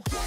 go.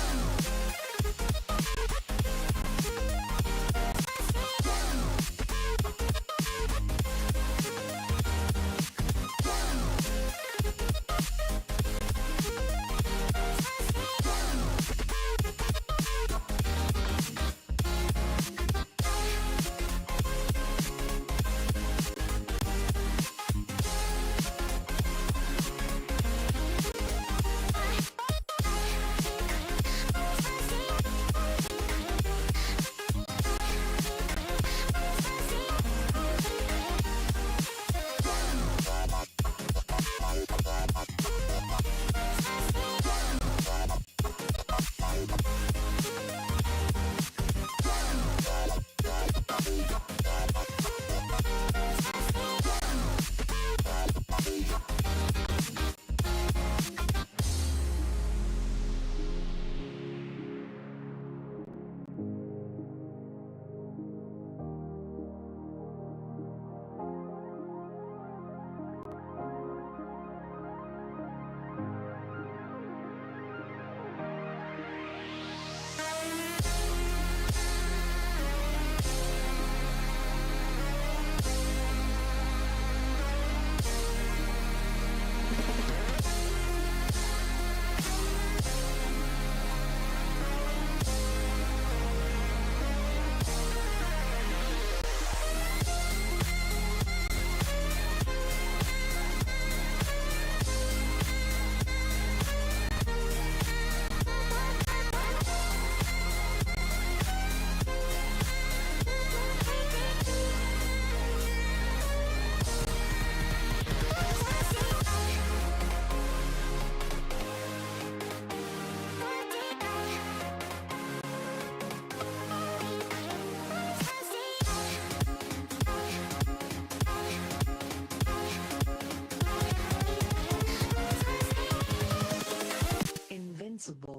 Invincible.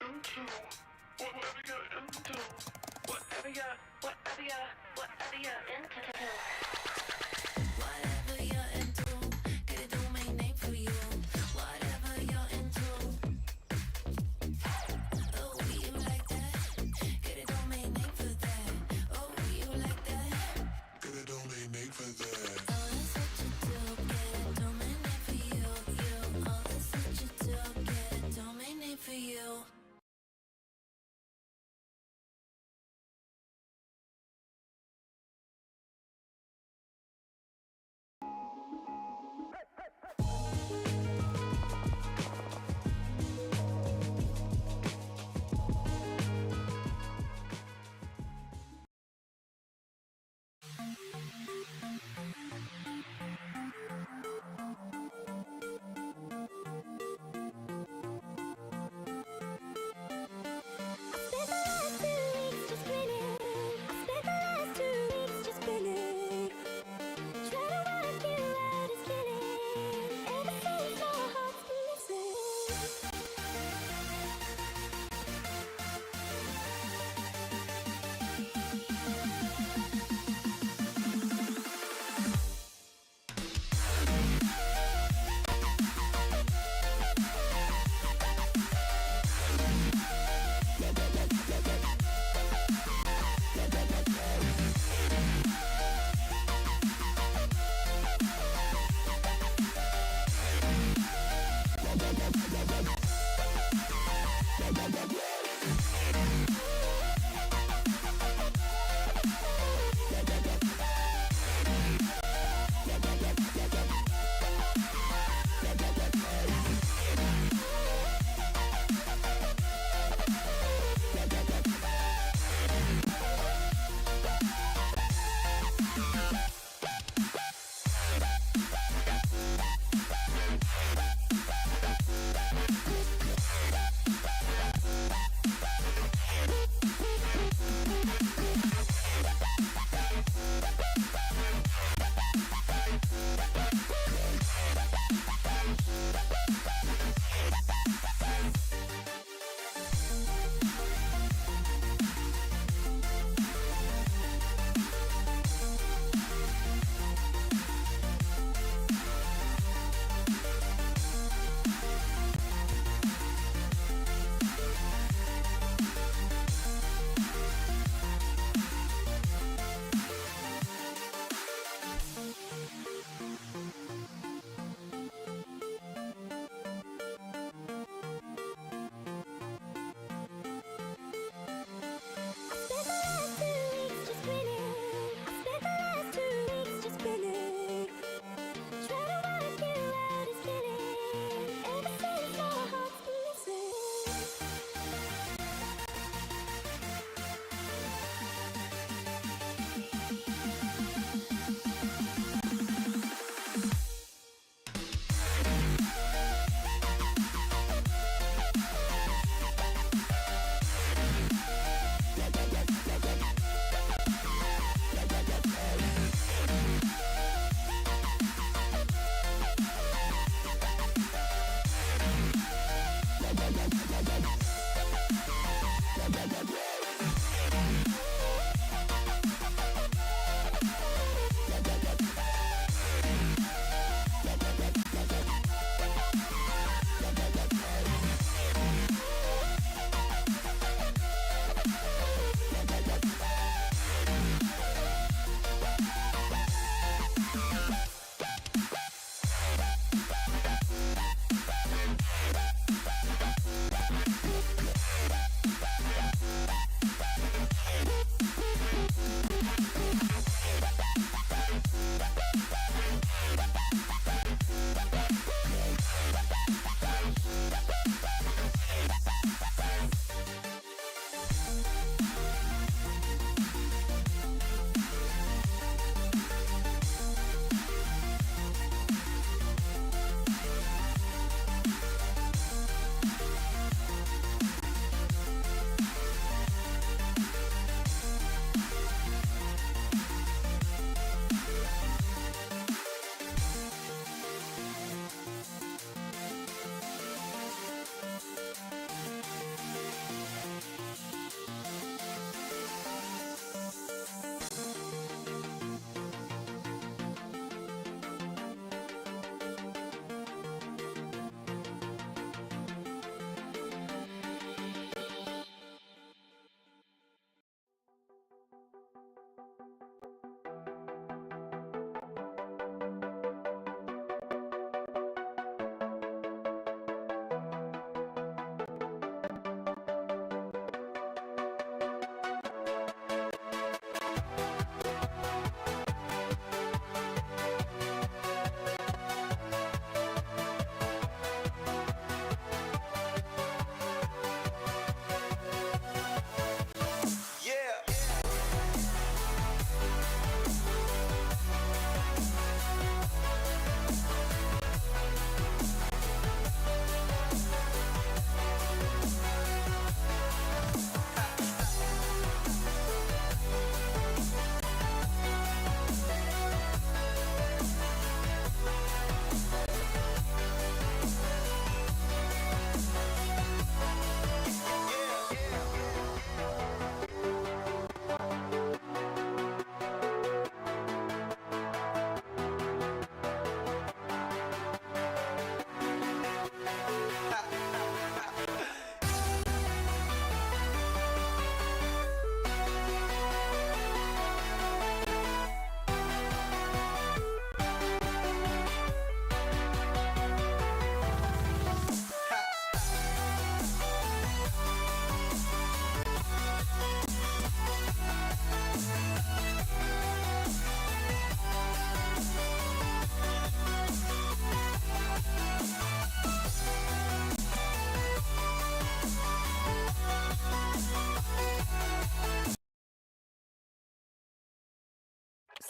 Into whatever you're into, whatever you're into.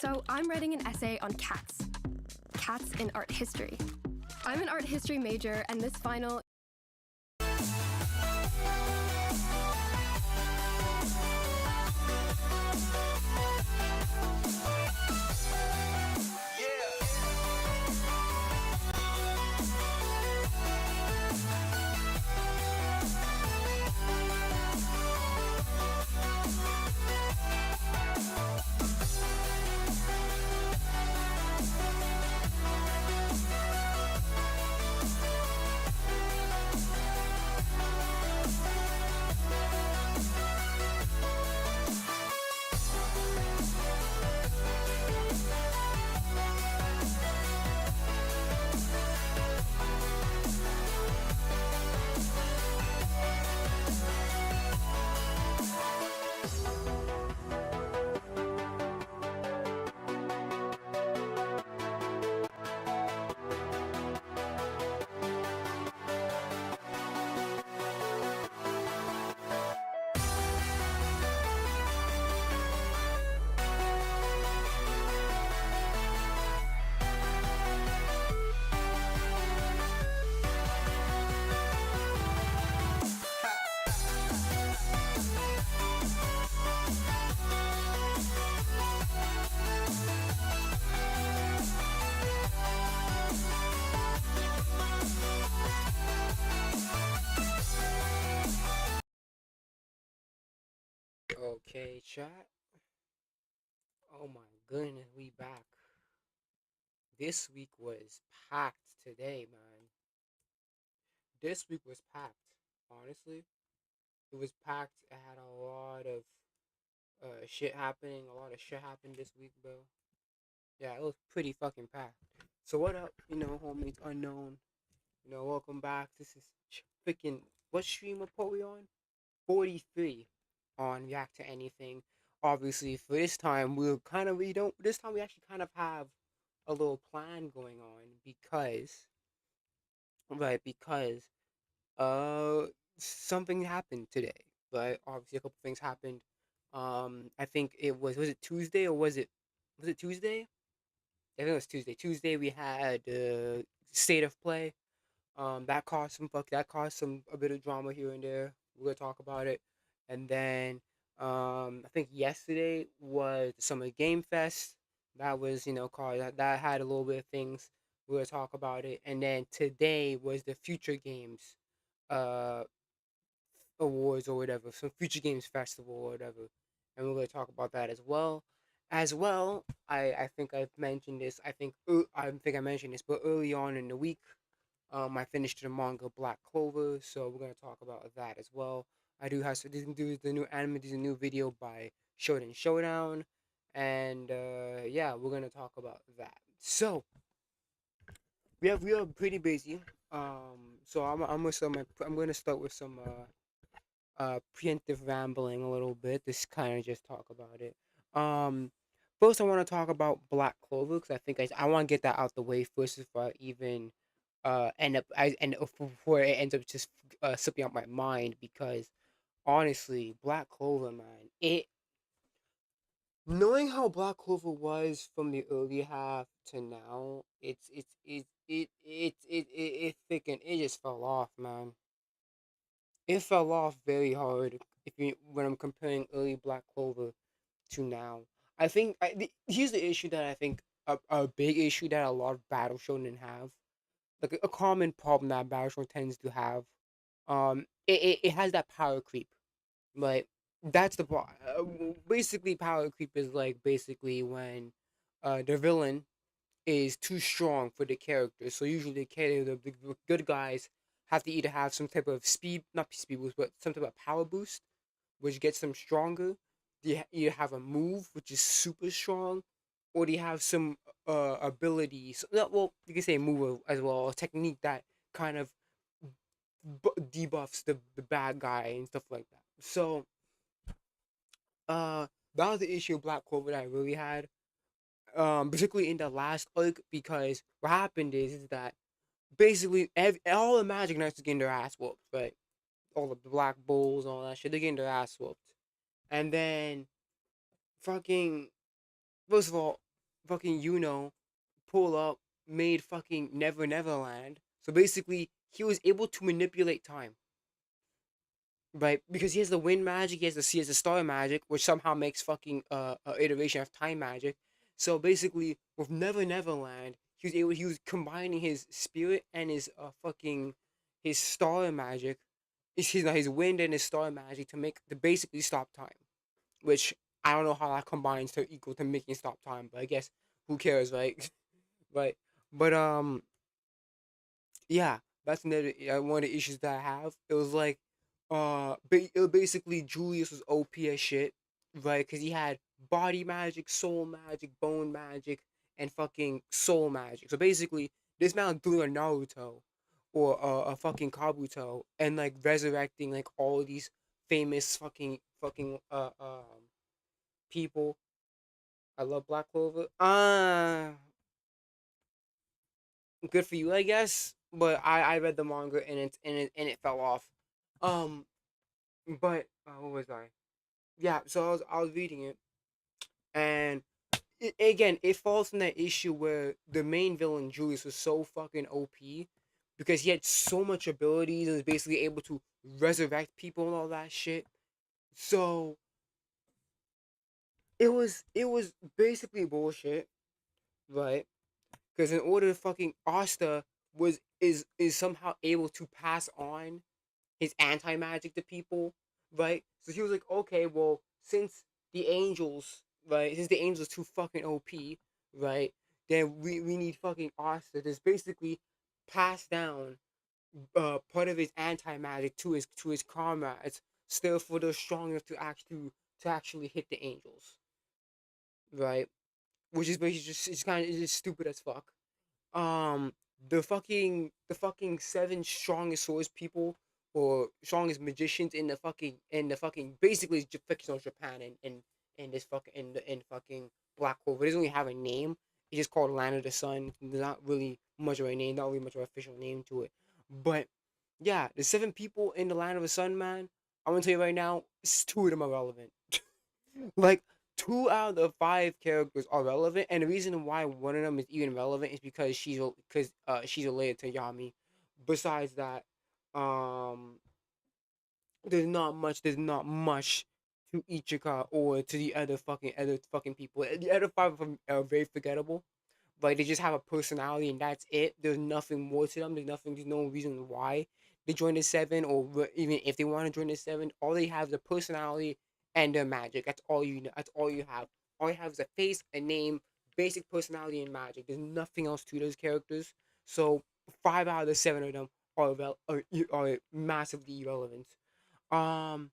So I'm writing an essay on cats. Cats in art history. I'm an art history major, and this final Okay, chat. Oh my goodness, we back. This week was packed today, man. This week was packed. Honestly, it was packed. It had a lot of shit happening. A lot of shit happened this week, bro. Yeah, it was pretty fucking packed. So what up, homies unknown? Welcome back. This is freaking what stream report we on? 43 on React to Anything. Obviously, for this time, we don't. This time, we actually kind of have a little plan going on because uh something happened today. But obviously, a couple things happened. I think was it Tuesday or was it Tuesday? I think it was Tuesday. Tuesday we had state of play. That caused some a bit of drama here and there. We're gonna talk about it, and then I think yesterday was the Summer Game Fest. That was caused that had a little bit of things. We're gonna talk about it, and then today was the Future Games uh awards or whatever, some Future Games Festival or whatever, and we're gonna talk about that as well. As well, I think I've mentioned this. I think I mentioned this, but early on in the week, I finished the manga Black Clover, so we're gonna talk about that as well. I do have do the new anime. There's a new video by Shonen Showdown, and yeah, we're gonna talk about that. So we are pretty busy. So I'm gonna start with some preemptive rambling a little bit. Just kind of just talk about it. Um, First I want to talk about Black Clover because I think I want to get that out the way first before I even end up before it ends up just slipping out my mind because honestly, Black Clover, man, it knowing how Black Clover was from the early half to now, it just fell off, man. It fell off very hard if you when I'm comparing early Black Clover to now. Here's the issue that I think a big issue that a lot of battle shonen have, like a common problem that battle shonen tends to have. It has that power creep, but that's basically power creep is like basically when the villain is too strong for the character. So usually the good guys have to either have some type of speed, not speed boost, but some type of power boost, which gets them stronger. You have a move which is super strong, or do you have some abilities? Well, you can say move as well, a technique that kind of debuffs the bad guy and stuff like that. So uh, that was the issue of Black Clover that I really had. Particularly in the last arc, because what happened is that basically all the Magic Knights are getting their ass whooped, right? All of the Black Bulls, all that shit, they're getting their ass whooped. And then fucking first of all, fucking pull up, made fucking Neverland. So basically, he was able to manipulate time, right? Because he has the wind magic, he has the star magic, which somehow makes fucking iteration of time magic. So basically, with Neverland, he was combining his spirit and his fucking his star magic, his wind and his star magic to basically stop time. Which I don't know how that combines to equal to making stop time, but I guess who cares, right? Right. But yeah, that's another one of the issues that I have. It was like, basically Julius was OP as shit, right? Because he had body magic, soul magic, bone magic, and fucking soul magic. So basically, this man was doing a Naruto or a fucking Kabuto and like resurrecting like all of these famous fucking people. I love Black Clover. Good for you, I guess. But I read the manga and it fell off. Um, but what was I? Yeah, so I was reading it, and again, it falls from that issue where the main villain Julius was so fucking OP because he had so much abilities and was basically able to resurrect people and all that shit. So it was basically bullshit, right? Because in order fucking Asta is somehow able to pass on his anti magic to people, right? So he was like, okay, well, since the angels too fucking OP, right? Then we need fucking Asta to basically pass down part of his anti magic to his comrades, still for those strong enough to actually hit the angels, right? Which is basically just it's kind of just stupid as fuck. um the fucking seven strongest swords people or strongest magicians in the fucking basically it's fictional Japan and this fucking in fucking Black Clover. It doesn't really have a name. It's just called Land of the Sun. There's not really much of a name, not really much of an official name to it. But yeah, the seven people in the Land of the Sun, man, I'm gonna tell you right now, two of them are relevant. Like 2 out of the 5 characters are relevant, and the reason why one of them is even relevant is because she's related to Yami. Besides that, um, there's not much to Ichika or to the other fucking people. The other 5 of them are very forgettable. Like they just have a personality and that's it. There's nothing more to them. There's no reason why they join the seven or even if they want to join the seven. All they have is a personality and their magic. That's all you know. That's all you have. All you have is a face, a name, basic personality, and magic. There's nothing else to those characters. So 5 out of the 7 of them are massively irrelevant. Um,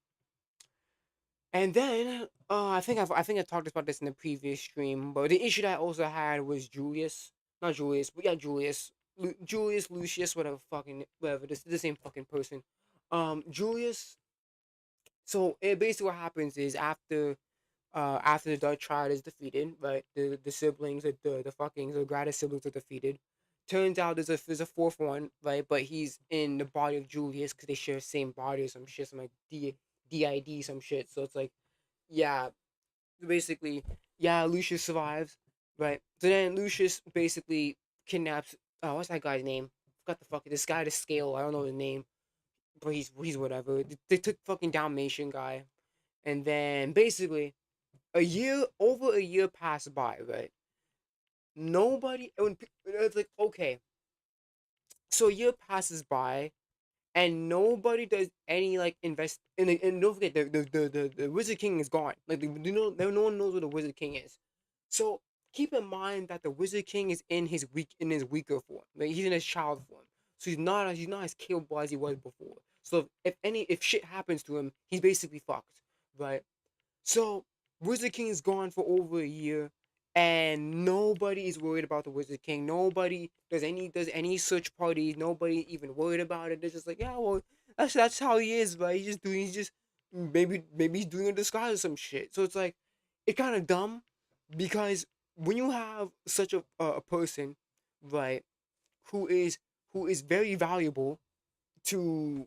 and then I think I talked about this in the previous stream, but the issue that I also had was Julius, not Julius, but yeah Julius, Julius Lucius, whatever fucking whatever. This is the same fucking person. Julius. So it basically what happens is after the Dark Triad is defeated, right? The siblings, the fucking the Gratis siblings are defeated. Turns out there's a fourth one, right? But he's in the body of Julius because they share the same body or some shit, some like DID some shit. So it's like yeah, basically, yeah, Lucius survives, right? So then Lucius basically kidnaps. Oh, what's that guy's name? Forgot the fucking this guy, the scale. I don't know his name, but he's whatever. They took fucking Dalmatian guy, and then basically over a year passed by, right? Nobody. It's like okay, so a year passes by, and nobody does any like invest. And don't forget the Wizard King is gone. Like no one knows where the Wizard King is. So keep in mind that the Wizard King is in his weaker form. Like he's in his child form. So he's not as capable as he was before. So if shit happens to him, he's basically fucked, right? So Wizard King is gone for over a year, and nobody is worried about the Wizard King. Nobody does any search parties. Nobody even worried about it. They're just like, yeah, well, that's how he is, but he's just maybe he's doing a disguise or some shit. So it's like it kind of dumb because when you have such a person, right, who is who is very valuable to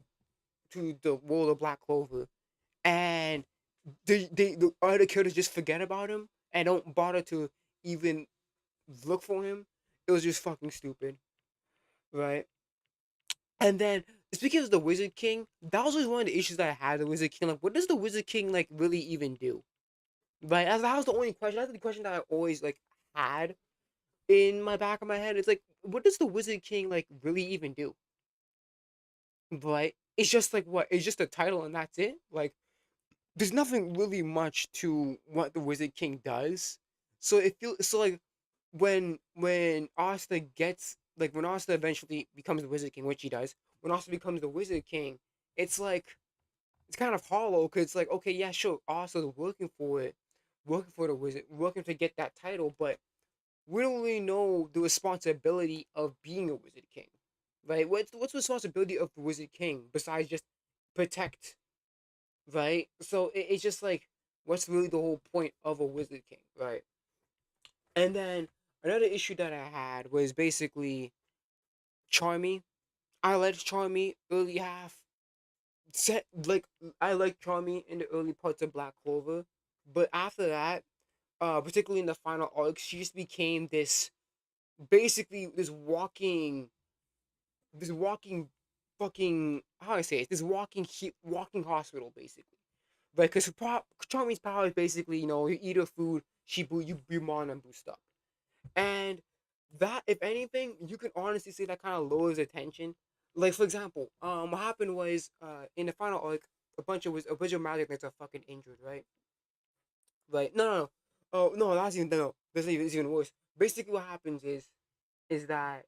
the world of Black Clover, and the other characters just forget about him and don't bother to even look for him. It was just fucking stupid, right? And then speaking of the Wizard King, that was always one of the issues that I had with the Wizard King. Like, what does the Wizard King like really even do? Right? That was the only question. That's the question that I always like had in my back of my head. It's like, what does the Wizard King like really even do? But it's just like what? It's just a title and that's it. Like, there's nothing really much to what the Wizard King does. So it feels so like when Asta gets like when Asta eventually becomes the Wizard King, which he does. When Asta becomes the Wizard King, it's like it's kind of hollow because it's like okay, yeah, sure, Asta's working for it, working for the Wizard, working to get that title, but we don't really know the responsibility of being a Wizard King, right? What's the responsibility of the Wizard King besides just protect, right? So it's just like what's really the whole point of a Wizard King, right? And then another issue that I had was basically Charmy. I liked Charmy early half. Set like I liked Charmy in the early parts of Black Clover, but after that, particularly in the final arc, she just became this basically this walking fucking how do I say it? This walking hospital basically. Right, because Charmy's power is basically you eat her food, you breathe on and boost up. And that, if anything, you can honestly say that kind of lowers the tension. Like for example, what happened was in the final arc, a bunch of magic knights are fucking injured, right? Right? No. Oh no, that's even no. It's even worse. Basically, what happens is that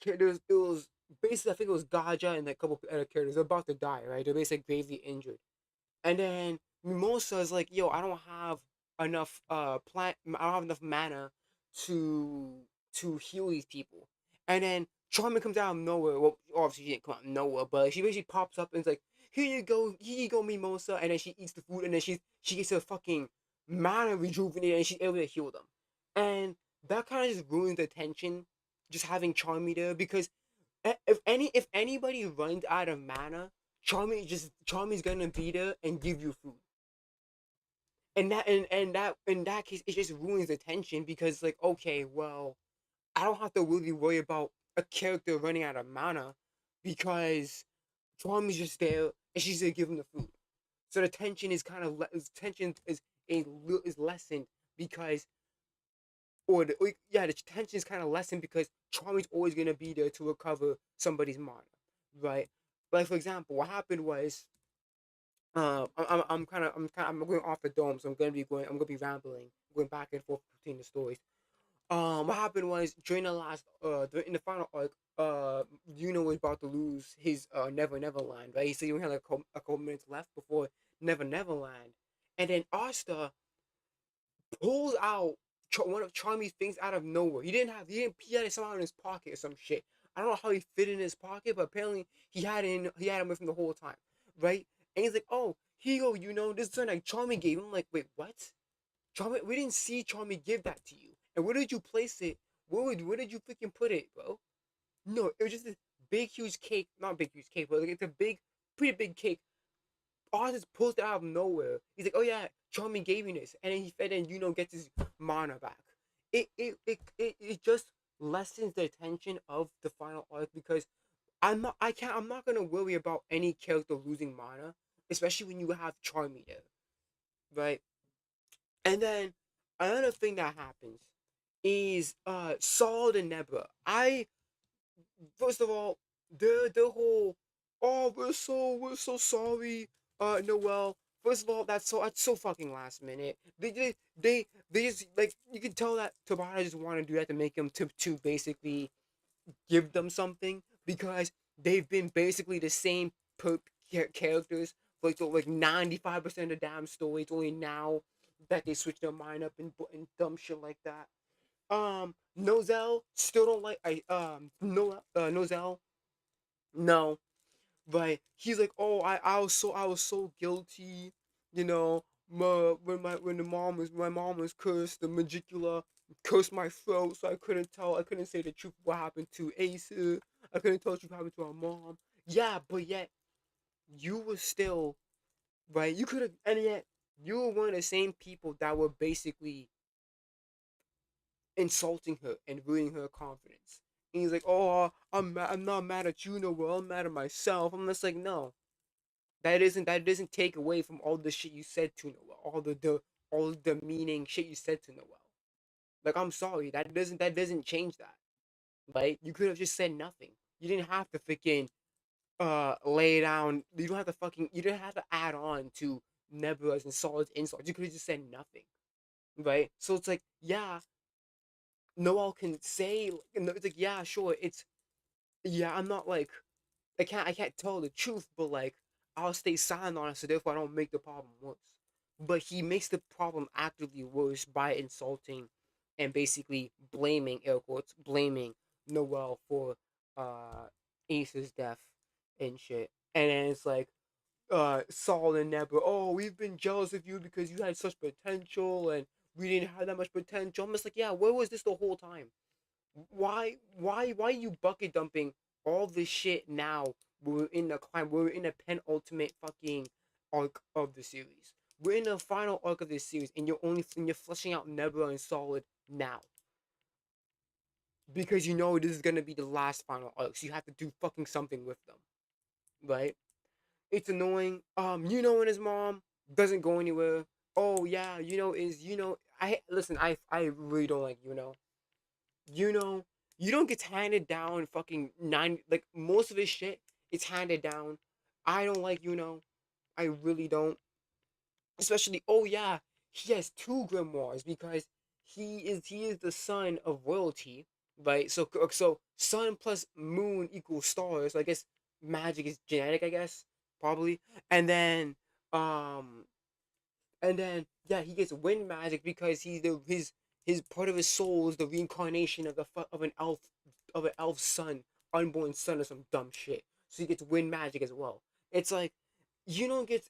it was basically I think it was Gaja and a couple other characters. They're about to die, right? They're basically gravely injured. And then Mimosa is like, yo, I don't have enough I don't have enough mana to heal these people. And then Charmin comes out of nowhere. Well, obviously she didn't come out of nowhere, but she basically pops up and is like, here you go, Mimosa. And then she eats the food, and then she gets her fucking mana rejuvenated, and she's able to heal them. And that kind of just ruins the tension, just having Charmy there because if anybody runs out of mana, Charmy's gonna be there and give you food. And that in that case it just ruins the tension because like okay, well, I don't have to really worry about a character running out of mana because Charmy's just there and she's gonna give him the food. So the tension is kind of tension is lessened because yeah, the tension is kind of lessened because Charmy's always gonna be there to recover somebody's mana, right? Like for example, what happened was, I'm going off the dome, so I'm gonna be rambling, going back and forth between the stories. What happened was during in the final arc, Yuno was about to lose his Never Neverland, right? He said he only had like a couple minutes left before Never Neverland, and then Asta pulls out one of Charmy's things out of nowhere. He had it somehow in his pocket or some shit. I don't know how he fit in his pocket, but apparently he had him with him the whole time, right? And he's like, "Oh, here you go, this is something like Charmy gave him." I'm like, "Wait, what? Charmy? We didn't see Charmy give that to you. And where did you place it? Where did you freaking put it, bro? No, it was just this big huge cake, not big huge cake, but like it's a pretty big cake. All just pulls it out of nowhere. He's like, "Oh yeah, Charmy gave me this," and then he fed in, gets his mana back. It just lessens the tension of the final arc because I'm not gonna worry about any character losing mana, especially when you have Charmy there, right? And then another thing that happens is Saul and Nebra. I First of all, the whole we're so sorry, Noel. First of all, that's so fucking last minute. They just like you can tell that Tabata just want to do that to make him to basically give them something because they've been basically the same characters for like 95% of the damn story. It's only now that they switch their mind up and dumb shit like that. Nozel still don't like Nozel. No, but he's like, oh, I was so guilty, you know. When my mom was cursed, the Magicula cursed my throat, so I couldn't say the truth of what happened to Acer. I couldn't tell the truth what happened to our mom. Yeah, but yet you were still right. You could have, and yet you were one of the same people that were basically insulting her and ruining her confidence. And he's like, "Oh, I'm not mad at you, Noel. I'm mad at myself." I'm just like, no, that doesn't take away from all the shit you said to Noel, all the demeaning shit you said to Noel. Like, I'm sorry, that doesn't change that. Right? You could have just said nothing. You didn't have to freaking lay down. You don't have to add on to Nebula's and Solid's insults. You could have just said nothing. Right? So it's like, yeah, Noel can say, it's like, yeah, sure, it's, yeah, I'm not like, I can't tell the truth, but like, I'll stay silent on it, so therefore I don't make the problem worse. But he makes the problem actively worse by insulting and basically blaming, air quotes, blaming Noel for Ace's death and shit. And then it's like, Saul and Nebula, oh, we've been jealous of you because you had such potential and we didn't have that much potential. I'm just like, yeah, where was this the whole time? Why are you bucket dumping all this shit now? We're in the climb. We're in the penultimate fucking arc of the series. We're in the final arc of this series, and you're fleshing out Nebula and Solid now because you know this is gonna be the last final arc. So you have to do fucking something with them, right? It's annoying. And his mom doesn't go anywhere. Oh yeah, I listen. I really don't like you know, you don't get handed down fucking nine, like most of his shit. It's handed down. I don't like I really don't. Especially, oh yeah, he has two grimoires because he is the son of royalty, right? So sun plus moon equals stars. So I guess magic is genetic. I guess probably, and then um yeah, he gets wind magic because his part of his soul is the reincarnation of of an elf son, unborn son or some dumb shit. So he gets wind magic as well. It's like you don't get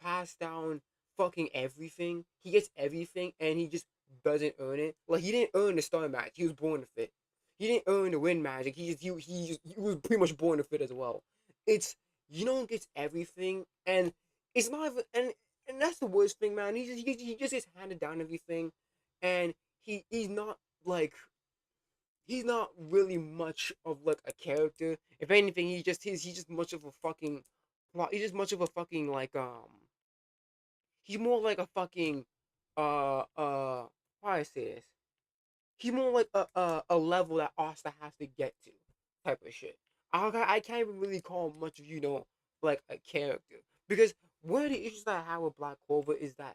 passed down fucking everything. He gets everything and he just doesn't earn it. Like he didn't earn the star magic. He was born with it. He didn't earn the wind magic. He was pretty much born with it as well. It's you don't get everything and it's not even and that's the worst thing, man. He just gets handed down everything, and he's not like he's not really much of like a character. If anything, he's just much of a fucking he's just much of a fucking like he's more like a fucking how do I say this? He's more like a level that Asta has to get to type of shit. I can't even really call him much of like a character because one of the issues that I have with Black Clover is that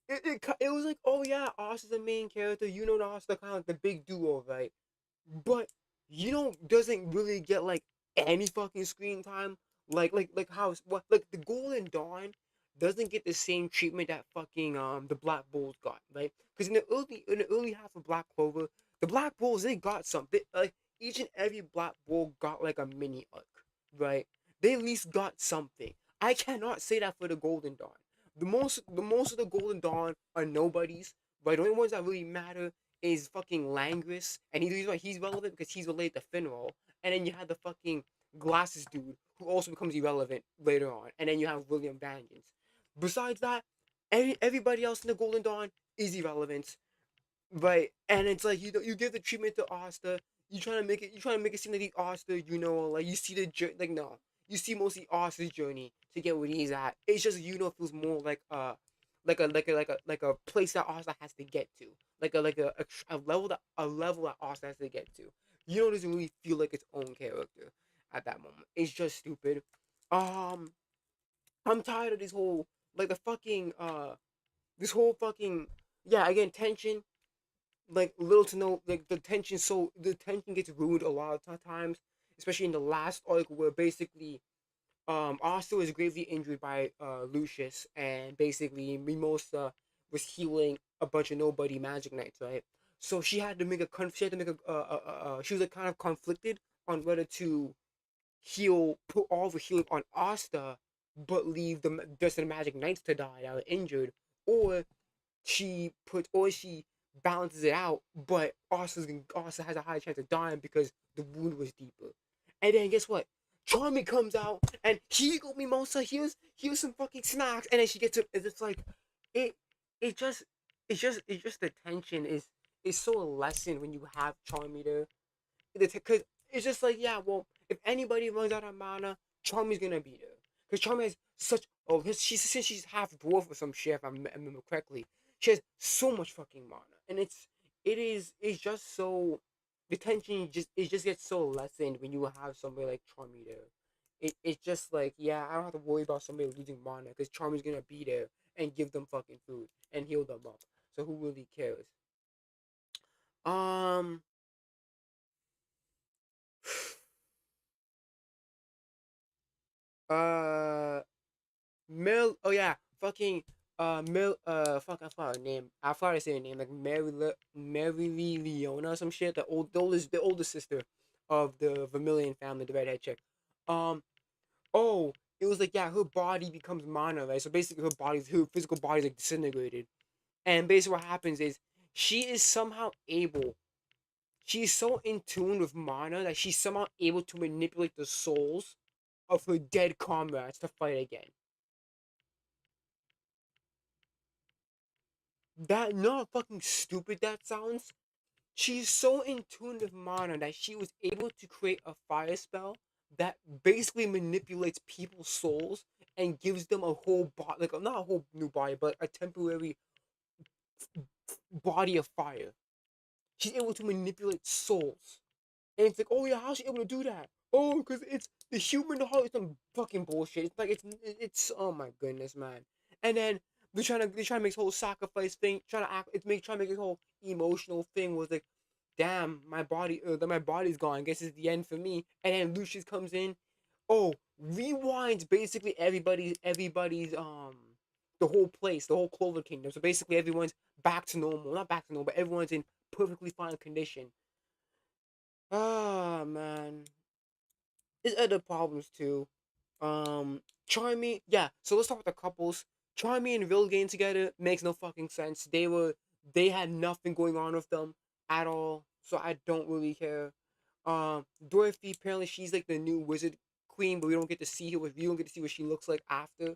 it was like, oh yeah, Asta's the main character, Asta kind of like the big duo, right? But doesn't really get like any fucking screen time. Like how what like the Golden Dawn doesn't get the same treatment that fucking the Black Bulls got, right? Because in the early half of Black Clover, the Black Bulls they got something like each and every Black Bull got like a mini arc, right? They at least got something. I cannot say that for the Golden Dawn. The most of the Golden Dawn are nobodies, but the only ones that really matter is fucking Langris, and he's relevant because he's related to Finral, and then you have the fucking glasses dude who also becomes irrelevant later on, and then you have William Vengeance. Besides that, everybody else in the Golden Dawn is irrelevant, right? And it's like you give the treatment to Asta. You trying to make it seem like the Asta, like you see the like no, you see mostly Asta's journey to get where he's at. It's just feels more like a place that Asta has to get to, a level that Asta has to get to. Doesn't really feel like its own character at that moment. It's just stupid. Um, I'm tired of the fucking this whole fucking yeah again tension like little to no like the tension gets ruined a lot of times, especially in the last arc where basically Asta was gravely injured by Lucius, and basically Mimosa was healing a bunch of nobody magic knights, right? So she had to make she was like kind of conflicted on whether to put all the healing on Asta, but leave the rest of the magic knights to die that were injured, or she balances it out, but Asta has a higher chance of dying because the wound was deeper. And then guess what? Charmy comes out and he got Mimosa. Here's some fucking snacks, and then she gets it. It's just like it. It just the tension is is so lessened when you have Charmander. Because it's just like, yeah, well, if anybody runs out of mana, Charmy's gonna be there. Because Charmy has such, since she's half dwarf or some shit, if I remember correctly, she has so much fucking mana, and it's just so, the tension just, it just gets so lessened when you have somebody like Charmy there. It's just like, yeah, I don't have to worry about somebody losing mana because Charmy's gonna be there and give them fucking food and heal them up. So who really cares? Um, uh, Mel. Oh yeah, fucking Mel. Fuck, I forgot her name. I forgot to say her name. Like Mary Lee Leona or some shit. The oldest sister of the Vermilion family, the redhead chick. Um. Oh, it was like, yeah, her body becomes mana, right? So basically, her physical body's like disintegrated, and basically what happens is she is somehow able. She's so in tune with mana that she's somehow able to manipulate the souls of her dead comrades to fight again. That, not fucking stupid that sounds. She's so in tune with mana that she was able to create a fire spell that basically manipulates people's souls and gives them a whole body, like not a whole new body, but a temporary body of fire. She's able to manipulate souls. And it's like, oh yeah, how's she able to do that? Oh, because it's the human heart is some fucking bullshit. It's like, it's oh my goodness, man. And then they're trying to make this whole sacrifice thing, trying to make this whole emotional thing was like, damn, my body's gone. I guess it's the end for me. And then Lucius comes in. Oh, rewinds basically everybody's the whole place, the whole Clover Kingdom. So basically everyone's back to normal. Not back to normal, but everyone's in perfectly fine condition. Ah, man. There's other problems too. Charmy, yeah. So let's talk about the couples. Charmy and Will getting together makes no fucking sense. They had nothing going on with them at all. So I don't really care. Dorothy, apparently she's like the new wizard queen, but we don't get to see her. We don't get to see what she looks like after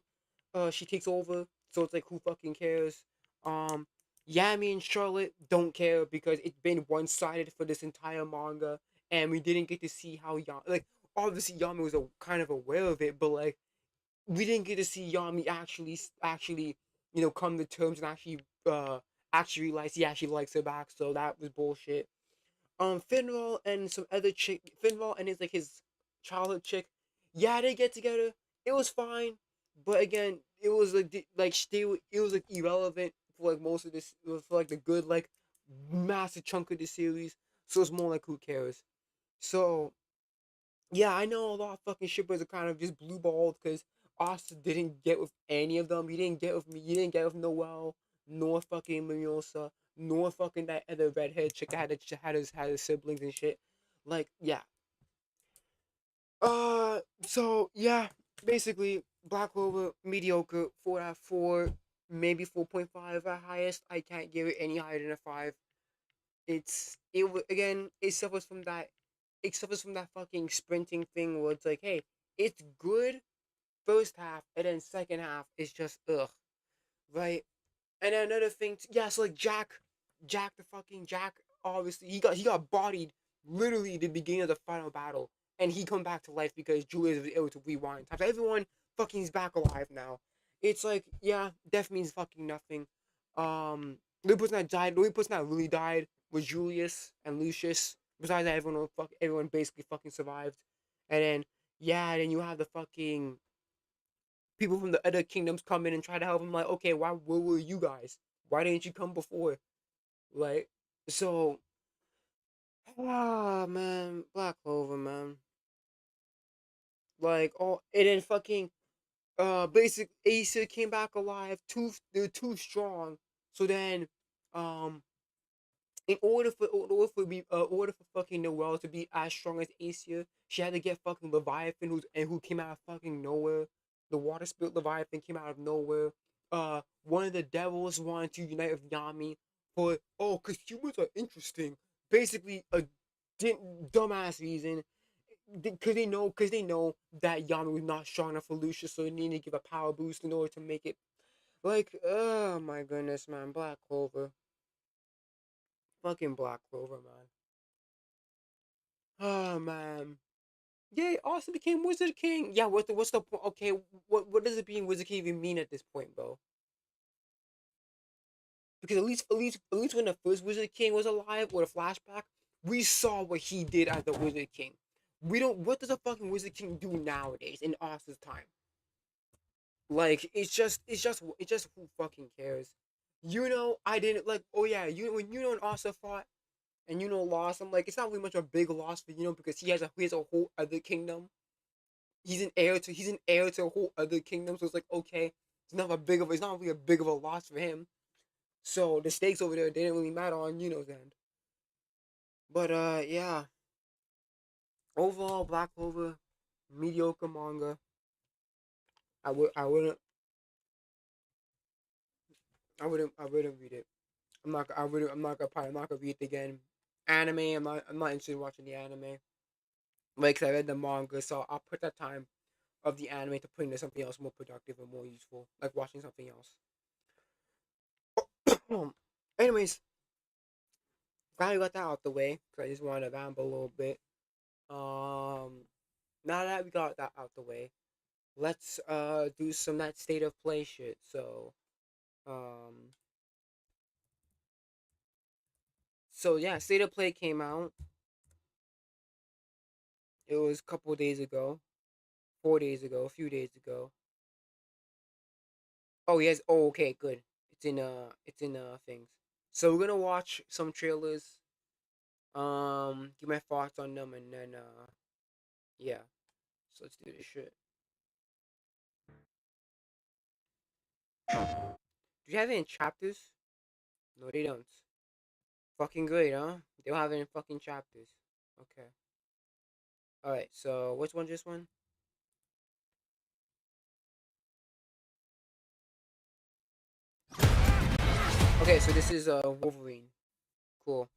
she takes over. So it's like, who fucking cares? Um, Yami and Charlotte don't care because it's been one sided for this entire manga, and we didn't get to see how like, obviously Yami was kind of aware of it, but like, we didn't get to see Yami actually come to terms and actually realize he actually likes her back. So that was bullshit. Finral and some other chick, Finral and his childhood chick, yeah, they get together. It was fine, but again, it was it was like irrelevant for like most of this. It was for like the good, like, massive chunk of the series. So it's more like, who cares? So yeah, I know a lot of fucking shippers are kind of just blue balled because Austin didn't get with any of them. He didn't get with me. He didn't get with Noel, nor fucking Mimosa, nor fucking that other redhead chick that had his siblings and shit. Like, yeah. So yeah, basically Black Clover mediocre, 4 out of 4, maybe 4.5 at highest. I can't give it any higher than a 5. Again, it suffers from that fucking sprinting thing where it's like, hey, it's good first half, and then second half is just ugh, right? And then another thing, yeah, so like Jack, obviously he got bodied literally at the beginning of the final battle, and he come back to life because Julius was able to rewind time. So everyone fucking is back alive now. It's like, yeah, death means fucking nothing. The only person that died, the only person that really died was Julius and Lucius. Besides that, everyone basically fucking survived. And then, yeah, then you have the fucking people from the other kingdoms come in and try to help him. Like, okay, where were you guys? Why didn't you come before? Like, so, man, Black Clover, man. Like, oh, and then fucking basic Asa came back alive. They're too strong. So then, um, in order for fucking Noelle to be as strong as Acia, she had to get fucking Leviathan, who came out of fucking nowhere. The water spirit Leviathan came out of nowhere. One of the devils wanted to unite with Yami for, cause humans are interesting. Basically, a dumbass reason. Cause they know that Yami was not strong enough for Lucius, so they needed to give a power boost in order to make it. Like, oh my goodness, man, Black Clover. Fucking Black Clover, man. Oh man. Yeah, also became Wizard King. Yeah, what's the point? Okay, what does it being Wizard King even mean at this point, bro? Because at least when the first Wizard King was alive or the flashback, we saw what he did as the Wizard King. We don't. What does a fucking Wizard King do nowadays in Asa's time? Like it's just who fucking cares? I didn't like. Oh yeah, when and Asa fought and lost. I'm like, it's not really much of a big loss for because he has a whole other kingdom. He's an heir to a whole other kingdom. So it's like, okay, it's not really a big of a loss for him. So the stakes over there didn't really matter on end. But yeah. Overall, Black Clover, mediocre manga. I wouldn't read it. I'm not gonna read it again. Anime, I'm not interested in watching the anime. Like, 'cause I read the manga, so I'll put that time of the anime to put into something else more productive and more useful, like watching something else. Anyways, glad we got that out the way, because I just wanted to ramble a little bit. Now that we got that out the way, let's do some that state of play shit. Um, so yeah, state of play came out. It was a couple of days ago, 4 days ago, a few days ago. Oh yes. Oh, okay, good. It's in things. So we're gonna watch some trailers. Give my thoughts on them, and then yeah. So let's do this shit. Do you have any chapters? No, they don't. Fucking great, huh? They don't have any fucking chapters. Okay. All right. So which one's this one? Okay, so this is Wolverine. Cool.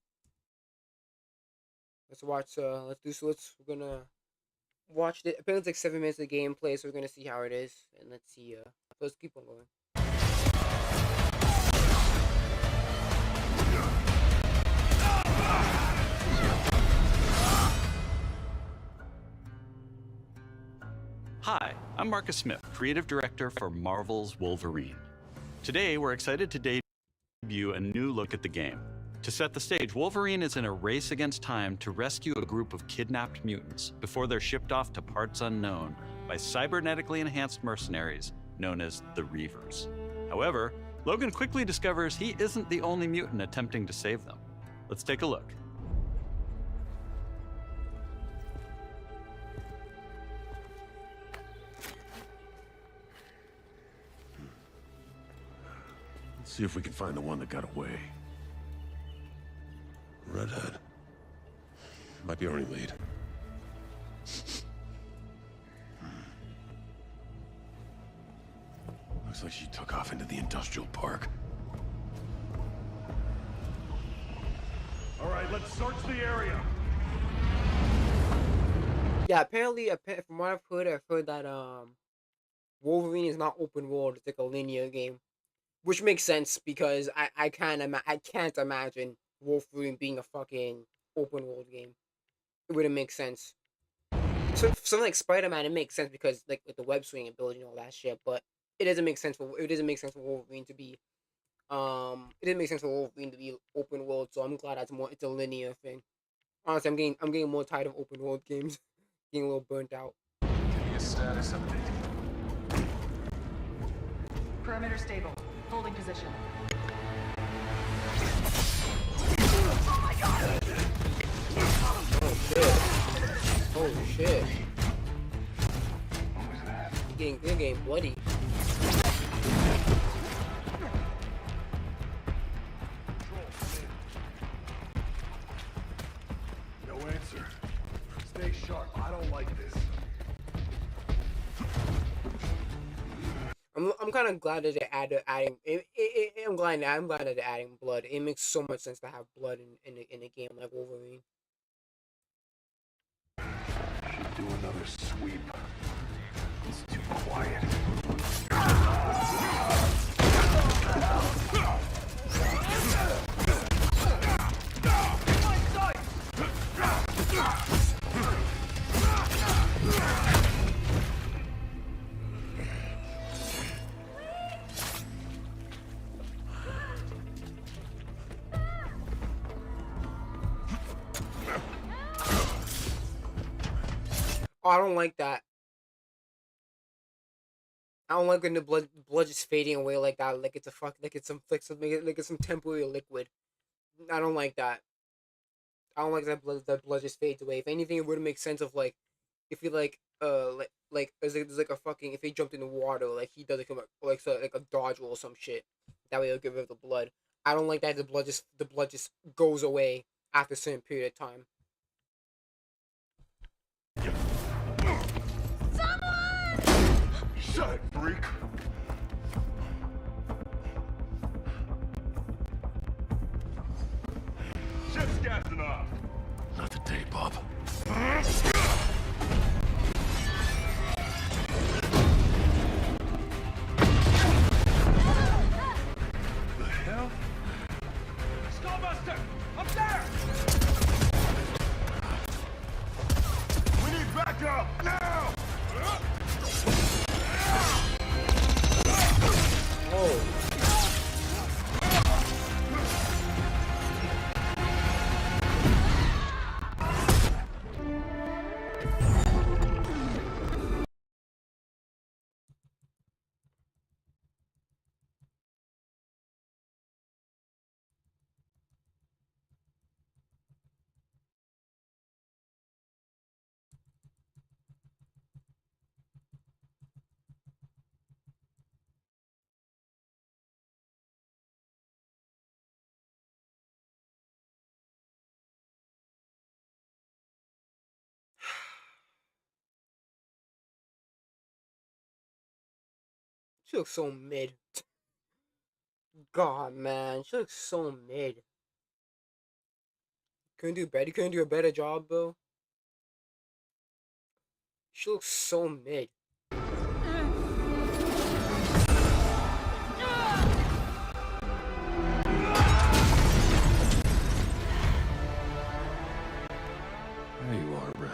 Let's watch. Let's do. So we're gonna watch it. Apparently, it's like 7 minutes of gameplay, so we're gonna see how it is, and let's see. Let's keep on going. Hi, I'm Marcus Smith, Creative Director for Marvel's Wolverine. Today, we're excited to debut a new look at the game. To set the stage, Wolverine is in a race against time to rescue a group of kidnapped mutants before they're shipped off to parts unknown by cybernetically enhanced mercenaries known as the Reavers. However, Logan quickly discovers he isn't the only mutant attempting to save them. Let's take a look. See if we can find the one that got away. Redhead. Might be our only lead. Looks like she took off into the industrial park. All right, let's search the area. Yeah, apparently, from what I've heard that Wolverine is not open world. It's like a linear game, which makes sense because I can't imagine Wolverine being a fucking open world game. It wouldn't make sense. So something like Spider-Man, it makes sense because like with the web swinging ability and all that shit. But it doesn't make sense for Wolverine to be it doesn't make sense for Wolverine to be open world. So I'm glad it's a linear thing. Honestly, I'm getting more tired of open world games, getting a little burnt out. Give me a status update. Perimeter stable. Holding position. Holy shit. You're getting bloody. No answer. Stay sharp. I don't like this. I'm kind of glad that they're adding. I'm glad that they're adding blood. It makes so much sense to have blood in a game like Wolverine. Should do another sweep. It's too quiet. Oh, I don't like that. I don't like when the blood just fading away like that, like it's a fuck, like it's some like it's some temporary liquid. I don't like that. I don't like that blood just fades away. If anything, it would make sense of like, if he like there's like a fucking, if he jumped in the water, like he does like so, like a dodge roll or some shit. That way it'll get rid of the blood. I don't like that the blood just goes away after a certain period of time. Shut it, freak! Ship's gassing off! Not today, Bob. The hell? Skullbuster! Up there! We need backup! Now! Oh. She looks so mid. God, man, she looks so mid. Couldn't do better. Couldn't do a better job, bro. She looks so mid. There you are, Red.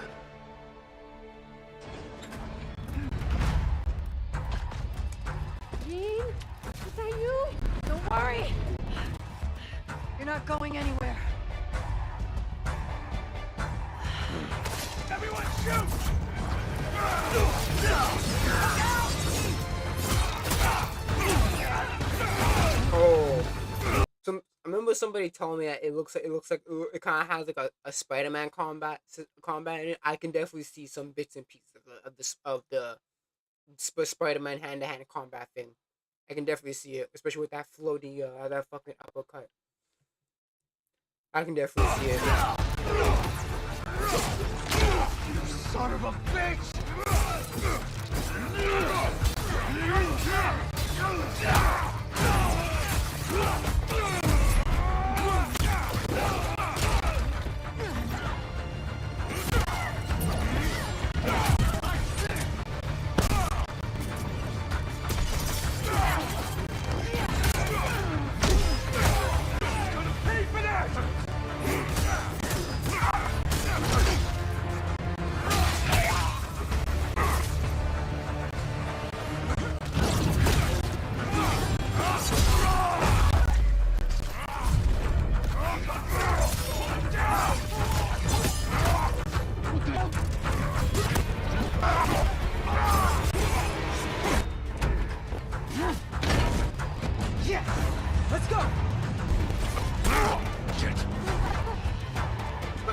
Jean? Is that you? Don't worry. You're not going anywhere. Everyone shoot! Oh. I remember somebody telling me that it looks like it kind of has like a Spider-Man combat in it. I can definitely see some bits and pieces of the Spider-Man hand-to-hand combat thing. I can definitely see it, especially with that floaty that fucking uppercut. I can definitely see it. You son of a bitch!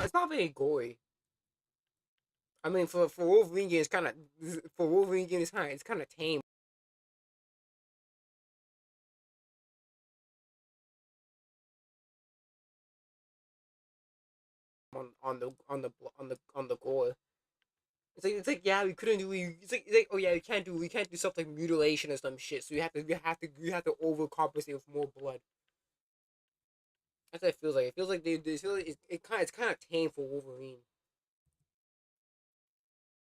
It's not very gory. I mean, for Wolverine game, it's kind of tame. On the gore. It's like yeah, we couldn't do. It's like oh yeah, we can't do stuff like mutilation or some shit. So you have to overcompensate with more blood. That's what it feels like. It feels like they feel like it's kind of tame for Wolverine.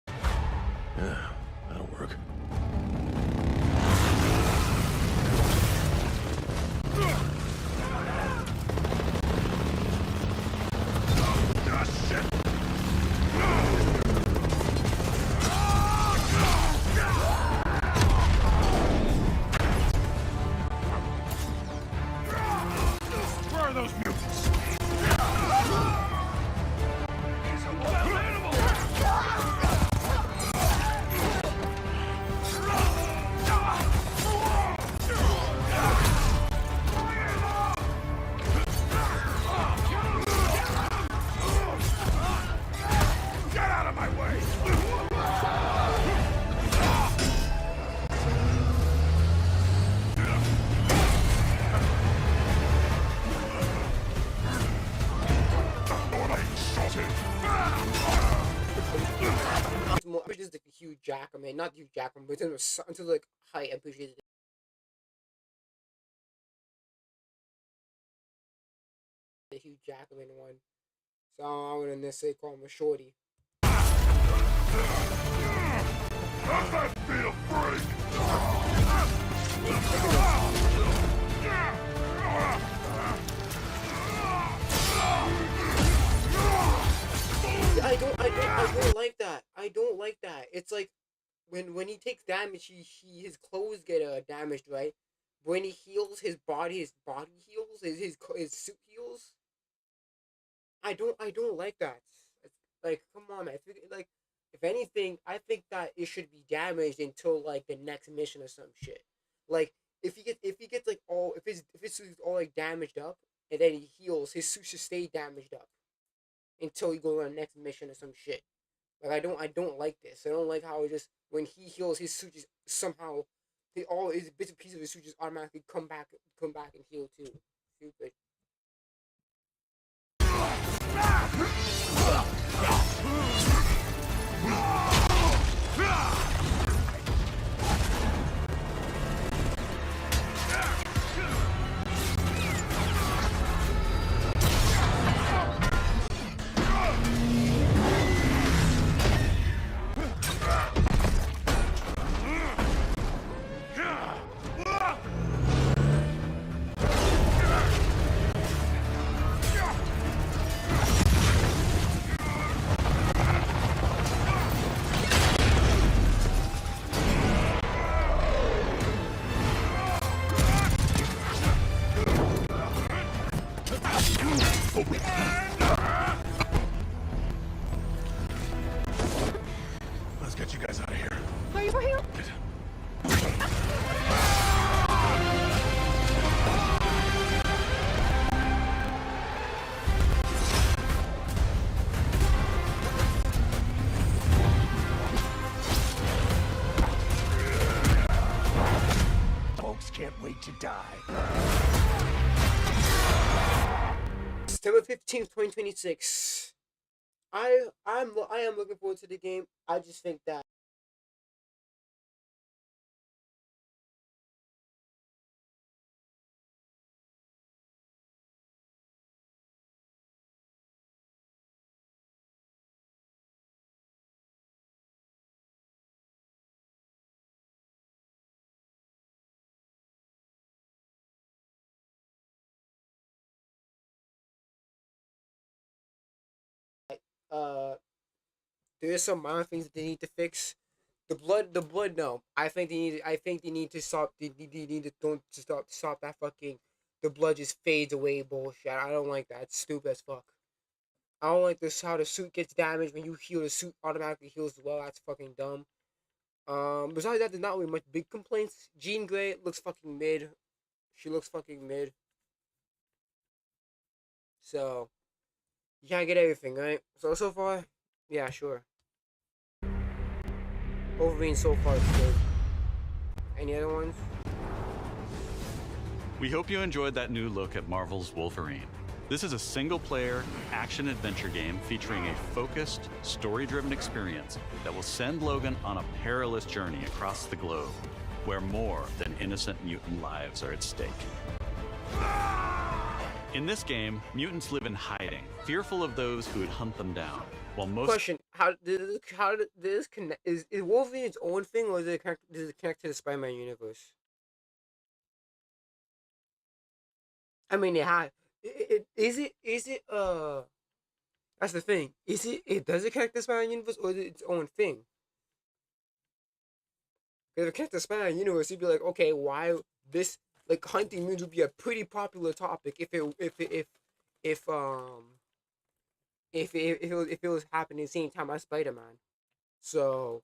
Yeah, that'll work. Where are those mutants? He's a wild animal! Jackman, not Hugh Jackman, but in terms of like height, I'm pretty sure it's the Hugh Jackman one. So I wouldn't necessarily call him a shorty. Be a freak! I don't like that. I don't like that. It's like when he takes damage, his clothes get damaged, right? When he heals, his body heals, his suit heals. I don't like that. It's like, come on, man. Like, if anything, I think that it should be damaged until like the next mission or some shit. Like, if he gets like all if his suit's all like damaged up and then he heals, his suit should stay damaged up until he goes on the next mission or some shit. Like, I don't like this. I don't like how it just when he heals, his suit just somehow all his bits and pieces of his suit just automatically come back and heal too. Stupid. Let's get you guys out of here. Are you here? Folks can't wait to die. September 15th, 2026. I am looking forward to the game. I just think that uh there's some minor things that they need to fix. The blood, no. I think they need to stop. They need to don't to stop that fucking. The blood just fades away bullshit. I don't like that. It's stupid as fuck. I don't like this how the suit gets damaged when you heal. The suit automatically heals as well. That's fucking dumb. Besides that, there's not really much big complaints. Jean Grey looks fucking mid. She looks fucking mid. So you can't get everything, right? So far, yeah, sure. Wolverine so far is good. Any other ones? We hope you enjoyed that new look at Marvel's Wolverine. This is a single-player, action-adventure game featuring a focused, story-driven experience that will send Logan on a perilous journey across the globe, where more than innocent mutant lives are at stake. In this game, mutants live in hiding, fearful of those who would hunt them down, while most... Question: How did this connect? Is Wolverine its own thing, or does it connect to the Spider-Man universe? I mean, is it that's the thing. Does it connect to the Spider-Man universe, or is it its own thing? If it connects to the Spider-Man universe, you'd be like, okay, why this like hunting mutants would be a pretty popular topic if it was happening at the same time as Spider-Man. So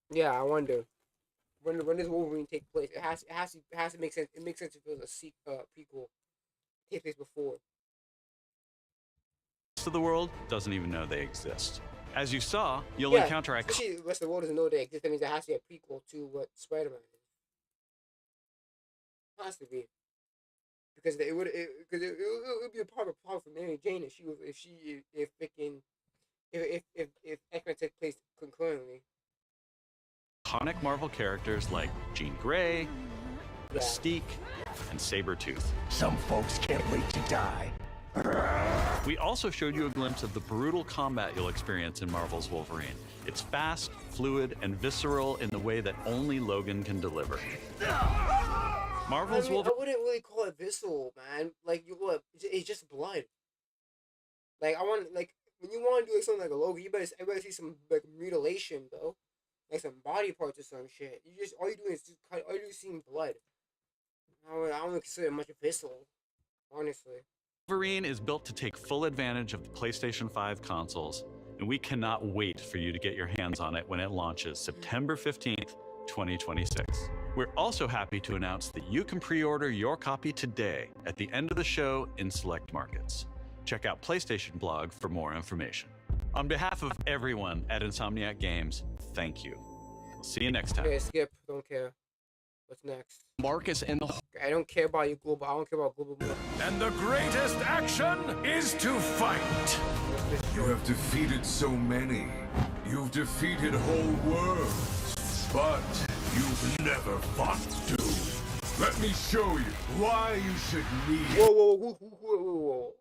yeah, I wonder when does Wolverine take place? It has to make sense. It makes sense if it was a prequel take place before. of the world doesn't even know they exist. As you saw, you'll Yeah, encounter a especially the rest of the world doesn't know they exist. That means there has to be a prequel to what Spider-Man is. It has to be because it would be a problem for Mary Jane if X-Men took place concurrently. iconic Marvel characters like Jean Grey, Yeah. Mystique, and Sabretooth. Some folks can't wait to die. We also showed you a glimpse of the brutal combat you'll experience in Marvel's Wolverine. It's fast, fluid, and visceral in the way that only Logan can deliver. Marvel's I Wolverine. wouldn't really call it visceral, man. Like it's just blood. Like I want, like when you want to do like something like a Logan, you better see some like mutilation, bro. Like some body parts or some shit. You just all you do is just cut. All you do is see blood. I don't consider it much visceral, honestly. Wolverine is built to take full advantage of the PlayStation 5 consoles, and we cannot wait for you to get your hands on it when it launches September 15th, 2026. We're also happy to announce that you can pre-order your copy today at the end of the show in select markets. Check out PlayStation Blog for more information. On behalf of everyone at Insomniac Games, thank you. We'll see you next time. Okay, skip. Don't care. What's next? Marcus and the I don't care about you, global. I don't care about global. And the greatest action is to fight. You have defeated so many. You've defeated whole worlds. But you've never fought Doom. Let me show you why you should need. Whoa.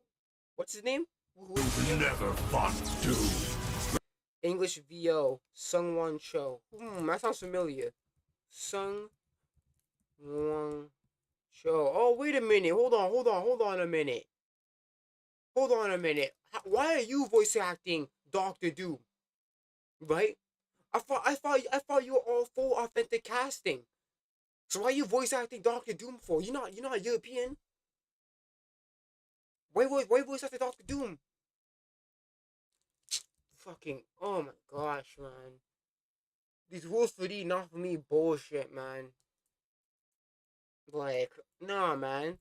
What's his name? You've never fought Doom. English VO. Sung Won Cho. That sounds familiar. Sung Won Cho. Oh, wait a minute. Hold on a minute. Why are you voice acting Doctor Doom? Right? I thought you were all full authentic casting. So why are you voice acting Doctor Doom for? You're not European. Why voice acting Doctor Doom? Fucking, oh my gosh, man. These rules for thee, not for me bullshit, man. Like, nah, man.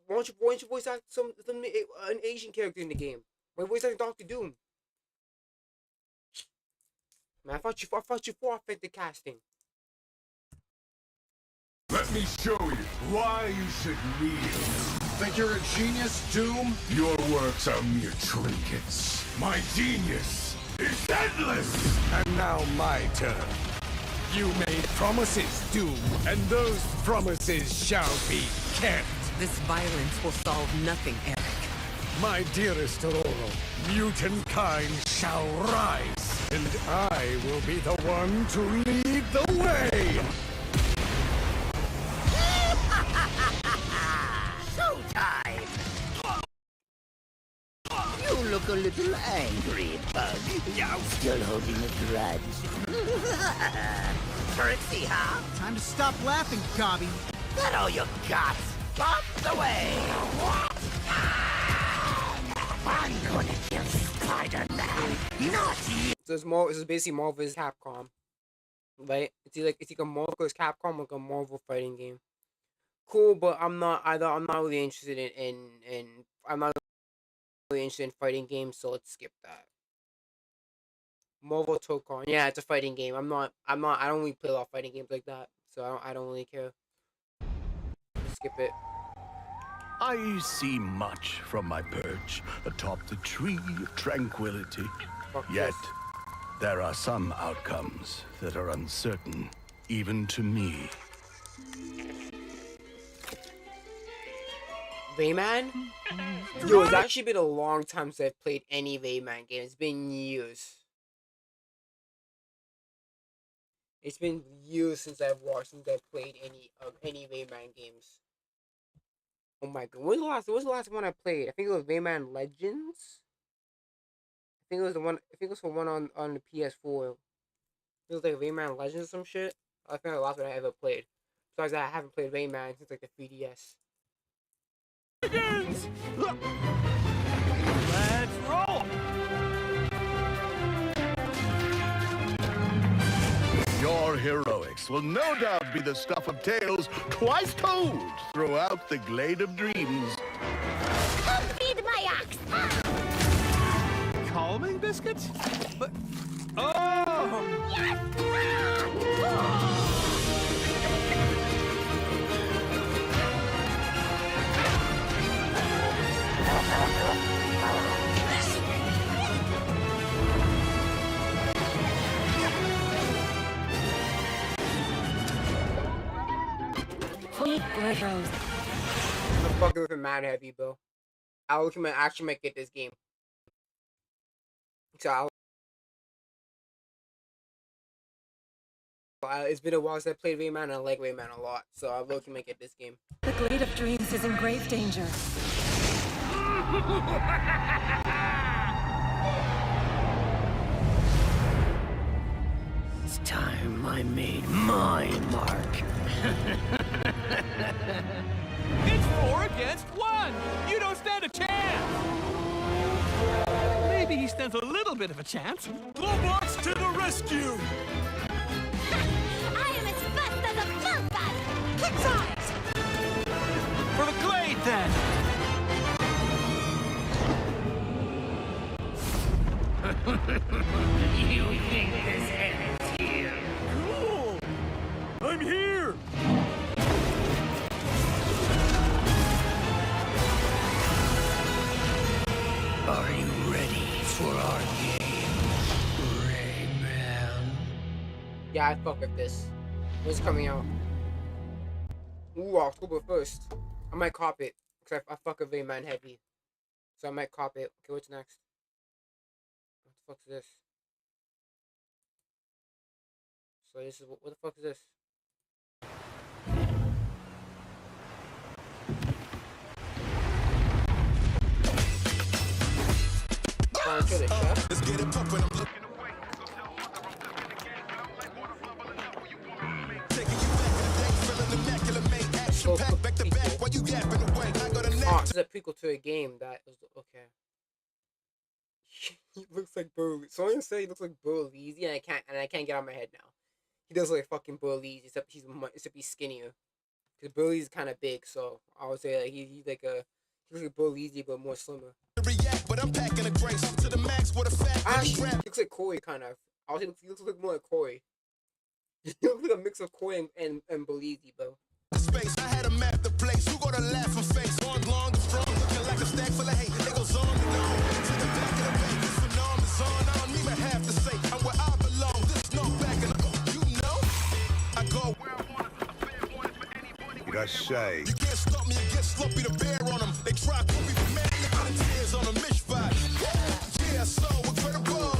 Why don't you voice act an Asian character in the game? Why voice act Doctor Doom? Man, I thought you for authentic casting. Let me show you why you should kneel. Think you're a genius, Doom? Your works are mere trinkets. My genius is endless. And now my turn. You made promises, Doom, and those promises shall be kept. This violence will solve nothing, Eric. My dearest Aurora, mutant kind shall rise, and I will be the one to lead the way. Showtime! You look a little angry, Bug. You're still holding a grudge. Currency, huh? Time to stop laughing, Gobby. That all you got? Pump the way! I'm gonna kill Spider-Man. Not you! So this is basically Marvel vs. Capcom. Right? It's like a Marvel vs. Capcom, like a Marvel fighting game. Cool, but I'm not really interested in fighting games, so let's skip that. Marvel Tokon. Yeah, it's a fighting game. I don't really play a lot of fighting games like that, so I don't really care. Skip it. I see much from my perch atop the tree of tranquility. Fuck Yet, this. there are some outcomes that are uncertain, even to me. Rayman? Yo, it's actually been a long time since I've played any Rayman game. It's been years. It's been years since I've played any Rayman games. Oh my god, what was the last one I played? I think it was Rayman Legends. I think it was the one on the PS4. It was like Rayman Legends or some shit. I think the last one I ever played. Besides that, I haven't played Rayman since like the 3DS. begins! Let's roll! Your heroics will no doubt be the stuff of tales twice told throughout the Glade of Dreams. Come feed my ox! Calming biscuits? But... Oh! Yes! Let's I'm fucking with him mad heavy, bro. I actually might get this game. So it's been a while since I played Rayman, and I like Rayman a lot. So I low-key might get this game. The Glade of Dreams is in grave danger. It's time I made my mark. It's 4 against 1! You don't stand a chance! Maybe he stands a little bit of a chance. Robots to the rescue! I am as fast as a bullbat! Kick size! For the Glade, then! You think this ends here? Cool! I'm here! Are you ready for our game, Rayman? Yeah, I fuck with this. When's it coming out? Ooh, October 1st. I might cop it. Because I fuck with Rayman heavy. So I might cop it. Okay, what's next? What the fuck's this? So this is... What the fuck is this? Let's get it pumping. I'm looking away. Taking you back to the day, feeling immaculate, mate. Action pack, back to back while you yapping away. I got a next. Oh, this is a prequel to a game that was okay. He looks like Bo. Someone said he looks like Bo Leezy, and I can't get out of my head now. He does look like fucking Bo Leezy, except he's skinnier. Because Bo Leezy's kind of big, so I would say like he's like a. He looks like Bo Leezy, but more slimmer. React, but I'm packing a grace to the max with a fat. Actually, he looks like Corey, kind of. I would say he looks like more like Corey. He looks like a mix of Corey and Bo Leezy, bro. Space, I had a map the place. You got a laughing face on long and strong, looking like a stack full of hate. It goes on and on. To the back of the bank, this phenomenon's on. I don't even have to say I'm where I belong. This no back and you know. I go where I want to. You can't stop me and get sloppy to bear on them. They try to be for mad, look at the tears on a mishpat. Yeah, so incredible.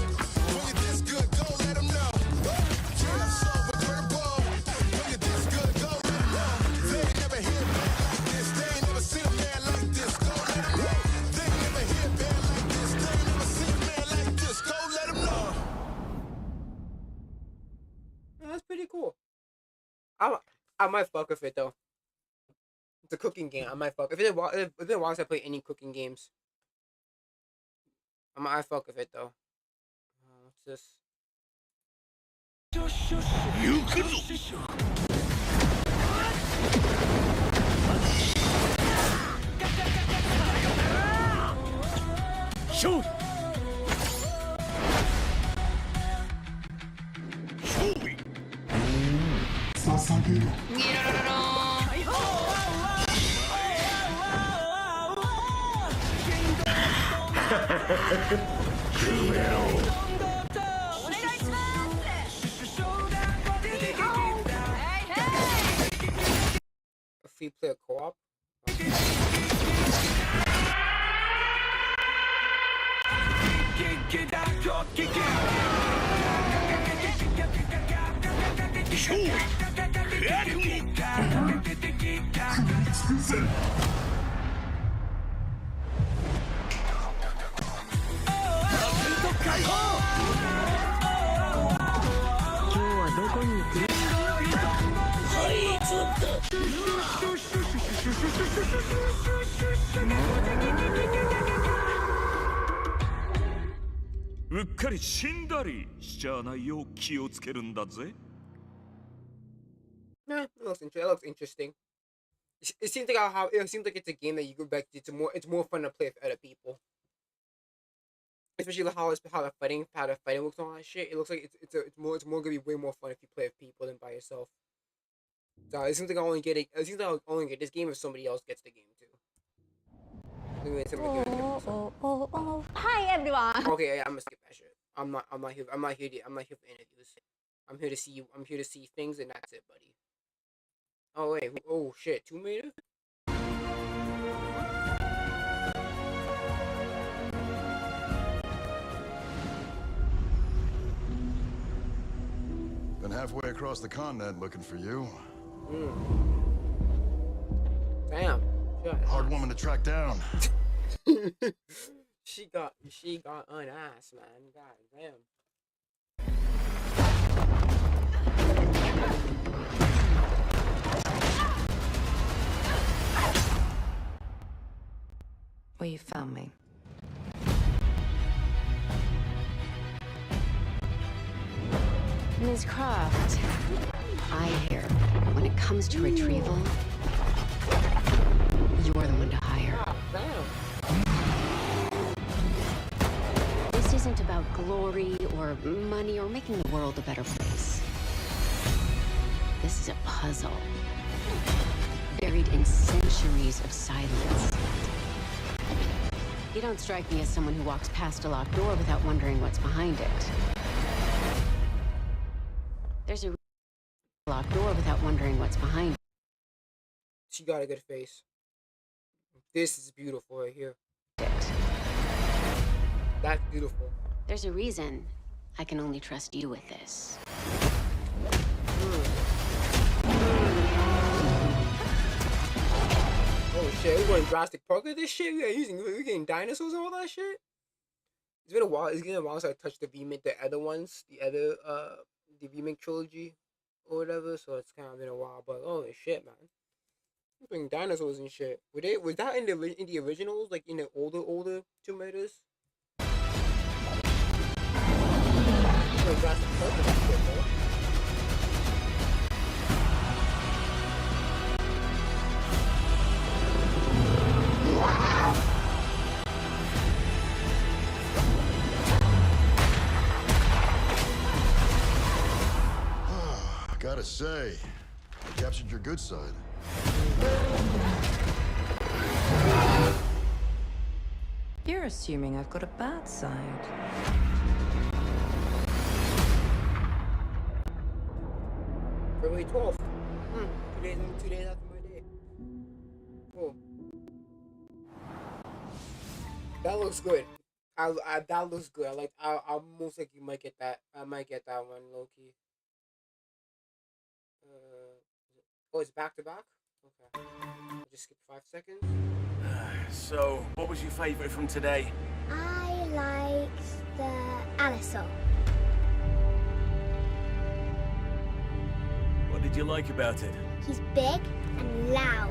When you're this good, go let them know. Yeah, so incredible. When you're this good, go let them know. They ain't never hear a band like this. They ain't never seen a man like this. Go let them know. They ain't never hear a band like this. They ain't never seen a man like this. Go let them know. Yeah, that's pretty cool. I might fuck with it though. It's a cooking game. I might fuck. If it didn't want to play any cooking games, I might fuck with it though. What's this? You could. Shoot! A free player co-op?うっかり死んだりしちゃわないよう気をつけるんだぜ。 Nah, it looks interesting. It seems like it seems like it's a game that you go back. It's more fun to play with other people. Especially how the fighting looks and all that shit. It looks like it's more gonna be way more fun if you play with people than by yourself. So it seems like I only get it. It seems like I'll only get this game if somebody else gets the game too. Hi everyone. Okay, yeah, I'm gonna skip that shit. I'm not here for interviews. I'm here to see things, and that's it, buddy. Oh wait. Oh shit. Tomb Raider. Been halfway across the continent looking for you. Damn. Hard woman to track down. she got an ass, man. God damn. Well, you found me. Ms. Croft, I hear when it comes to retrieval, you're the one to hire. This isn't about glory or money or making the world a better place. This is a puzzle, buried in centuries of silence. You don't strike me as someone who walks past a locked door without wondering what's behind it. There's a locked door without wondering what's behind it. She got a good face. This is beautiful right here. That's beautiful. There's a reason I can only trust you with this. Oh shit, we're going Jurassic Park with this shit? We're getting dinosaurs and all that shit? It's been a while. It's getting a while since I touched the other ones, the remake trilogy or whatever, so it's kind of been a while, but holy shit, man. We're bringing dinosaurs and shit. Was that in the originals, like in the older Tomb Raiders? Jurassic Park with that shit, bro. Gotta say, I captured your good side. You're assuming I've got a bad side. February 12th. 2 days after my day. Cool. That looks good. That looks good. I most likely might get that. I might get that one low key. Oh, it's back to back? Okay. I'll just skip 5 seconds. So, what was your favourite from today? I liked the Allosaur. What did you like about it? He's big and loud.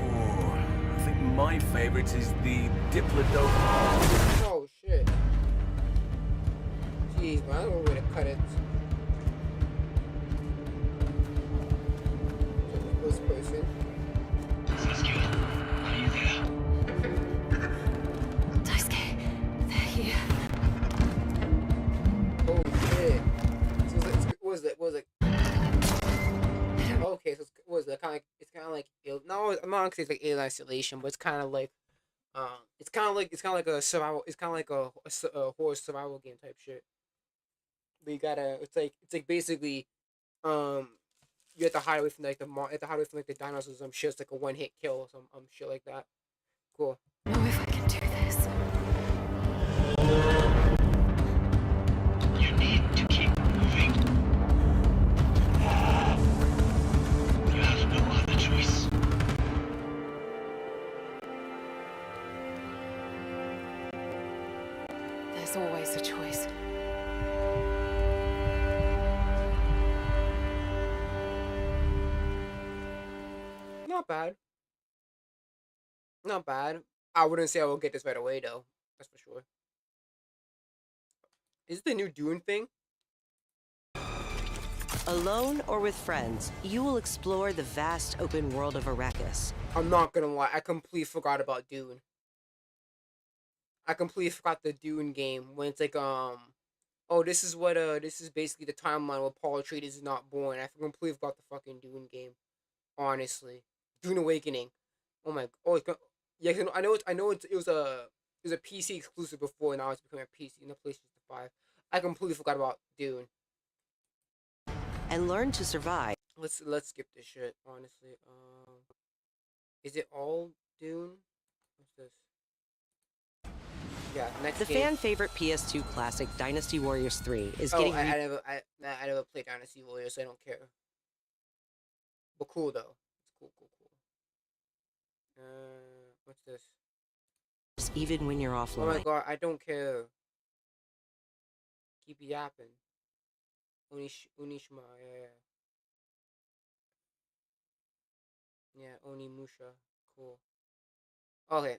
Oh, I think my favourite is the Diplodocus. Oh shit. Jeez, man, I don't know where to cut it. First person. Sasuke, are you there? Daisuke, they're here. Oh shit. So what was it? Okay, so what is it? It's kind of like no, I'm not gonna say it's like Alien Isolation, but it's kind of like it's kind of like a survival. It's kind of like a horror survival game type shit. But you gotta. It's like basically, you have to hide away from like the dinosaurs. Or some shit. It's like a one-hit kill or some shit like that. Cool. Know if I can do this. You need to keep moving. You have no other choice. There's always a choice. Not bad. Not bad. I wouldn't say I will get this right away though. That's for sure. Is it the new Dune thing? Alone or with friends, you will explore the vast open world of Arrakis. I'm not gonna lie, I completely forgot about Dune. I completely forgot the Dune game when it's like oh, this is basically the timeline where Paul Atreides is not born. I completely forgot the fucking Dune game. Honestly. Dune Awakening. Oh my yeah, I know it was a PC exclusive before, now it's becoming a PC in the PlayStation 5. I completely forgot about Dune. And learn to survive. Let's skip this shit, honestly. Is it all Dune? What's this? Yeah, next The game. fan favorite PS2 classic Dynasty Warriors 3 is Oh, getting. I never played Dynasty Warriors, so I don't care. But cool though. It's cool. What's this? Even when you're offline. Oh my god, I don't care. Keep yapping. Unishima, yeah, Onimusha, cool. Okay.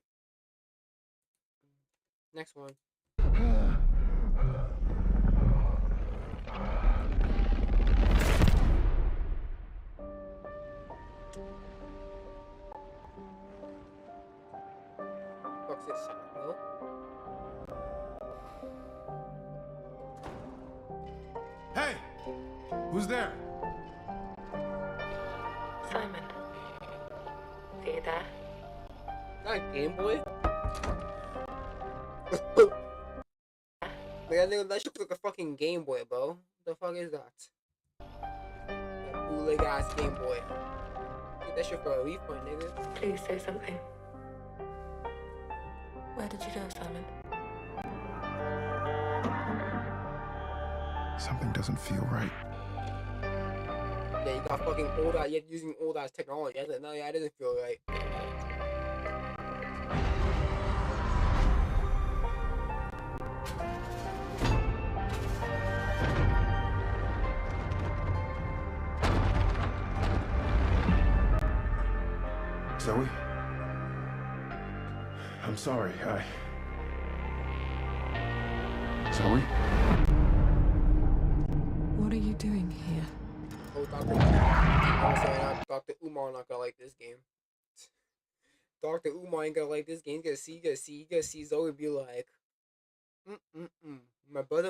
Next one. Fuck's this? Hello? Hey! Who's there? Simon. Are you there? Not Game Boy? That shit looks like a fucking Game Boy, bro. The fuck is that? That bootleg ass Game Boy. Get that shit for a refund, nigga. Please say something. Where did you go, Simon? Something doesn't feel right. Yeah, you got fucking old ass, you're using old ass technology. I said, no, yeah, it doesn't feel right. Zoe? I'm sorry, Zoe? What are you doing here? Oh, Dr. Umar not gonna like this game. Dr. Umar ain't gonna like this game. You gotta see Zoe be like, my brother.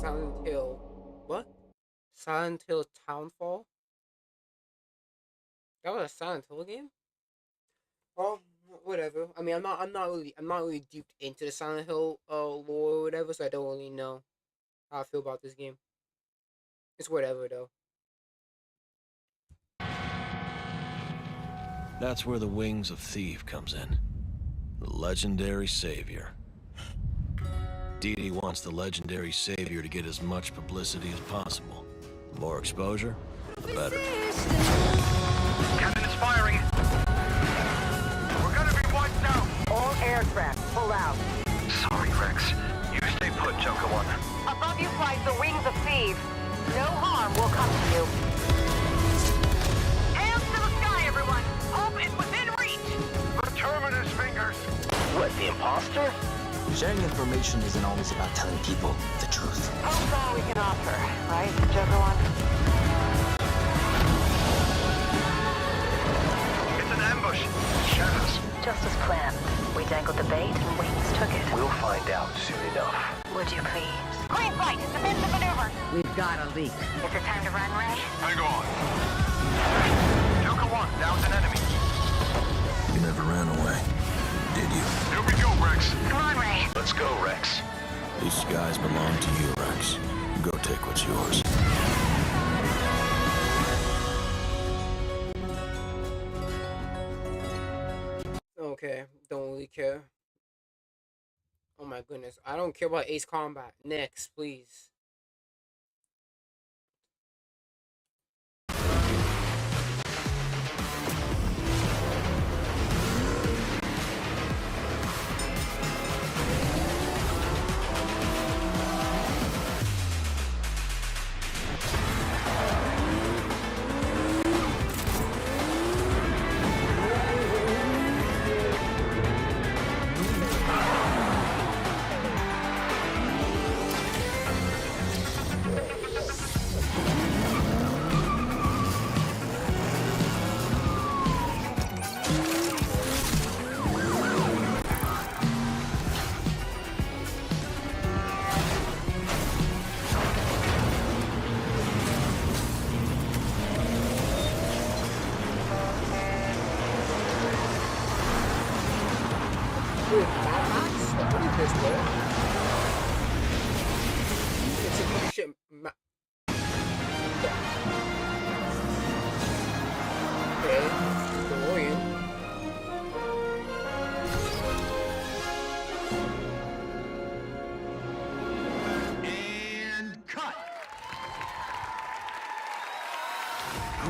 Silent Hill. What? Silent Hill Townfall? That was a Silent Hill game? Oh, whatever. I mean, I'm not really deep into the Silent Hill lore or whatever, so I don't really know how I feel about this game. It's whatever though. That's where the Wings of Thief comes in. The legendary savior. Dee Dee wants the legendary savior to get as much publicity as possible. The more exposure, the better. Captain is firing. We're gonna be wiped out. All aircraft, pull out. Sorry, Rex. You stay put, Joker One. Above you flies the Wings of Thief. No harm will come to you. Hands to the sky, everyone. Hope is within reach. The Terminus fingers. What, the imposter? Sharing information isn't always about telling people the truth. Hope's all we can offer, right, Joker One? It's an ambush. Shadows. Just as planned. We dangled the bait and Wings took it. We'll find out soon enough. Would you please? Green light, defensive maneuver. We've got a leak. Is it time to run, Ray? Hang on. Joker One, down's an enemy. You never ran away, did you? Here we go, Rex. Come on, Ray. Let's go, Rex. These skies belong to you, Rex. Go take what's yours. Okay, don't really care. Oh my goodness, I don't care about Ace Combat. Next, please.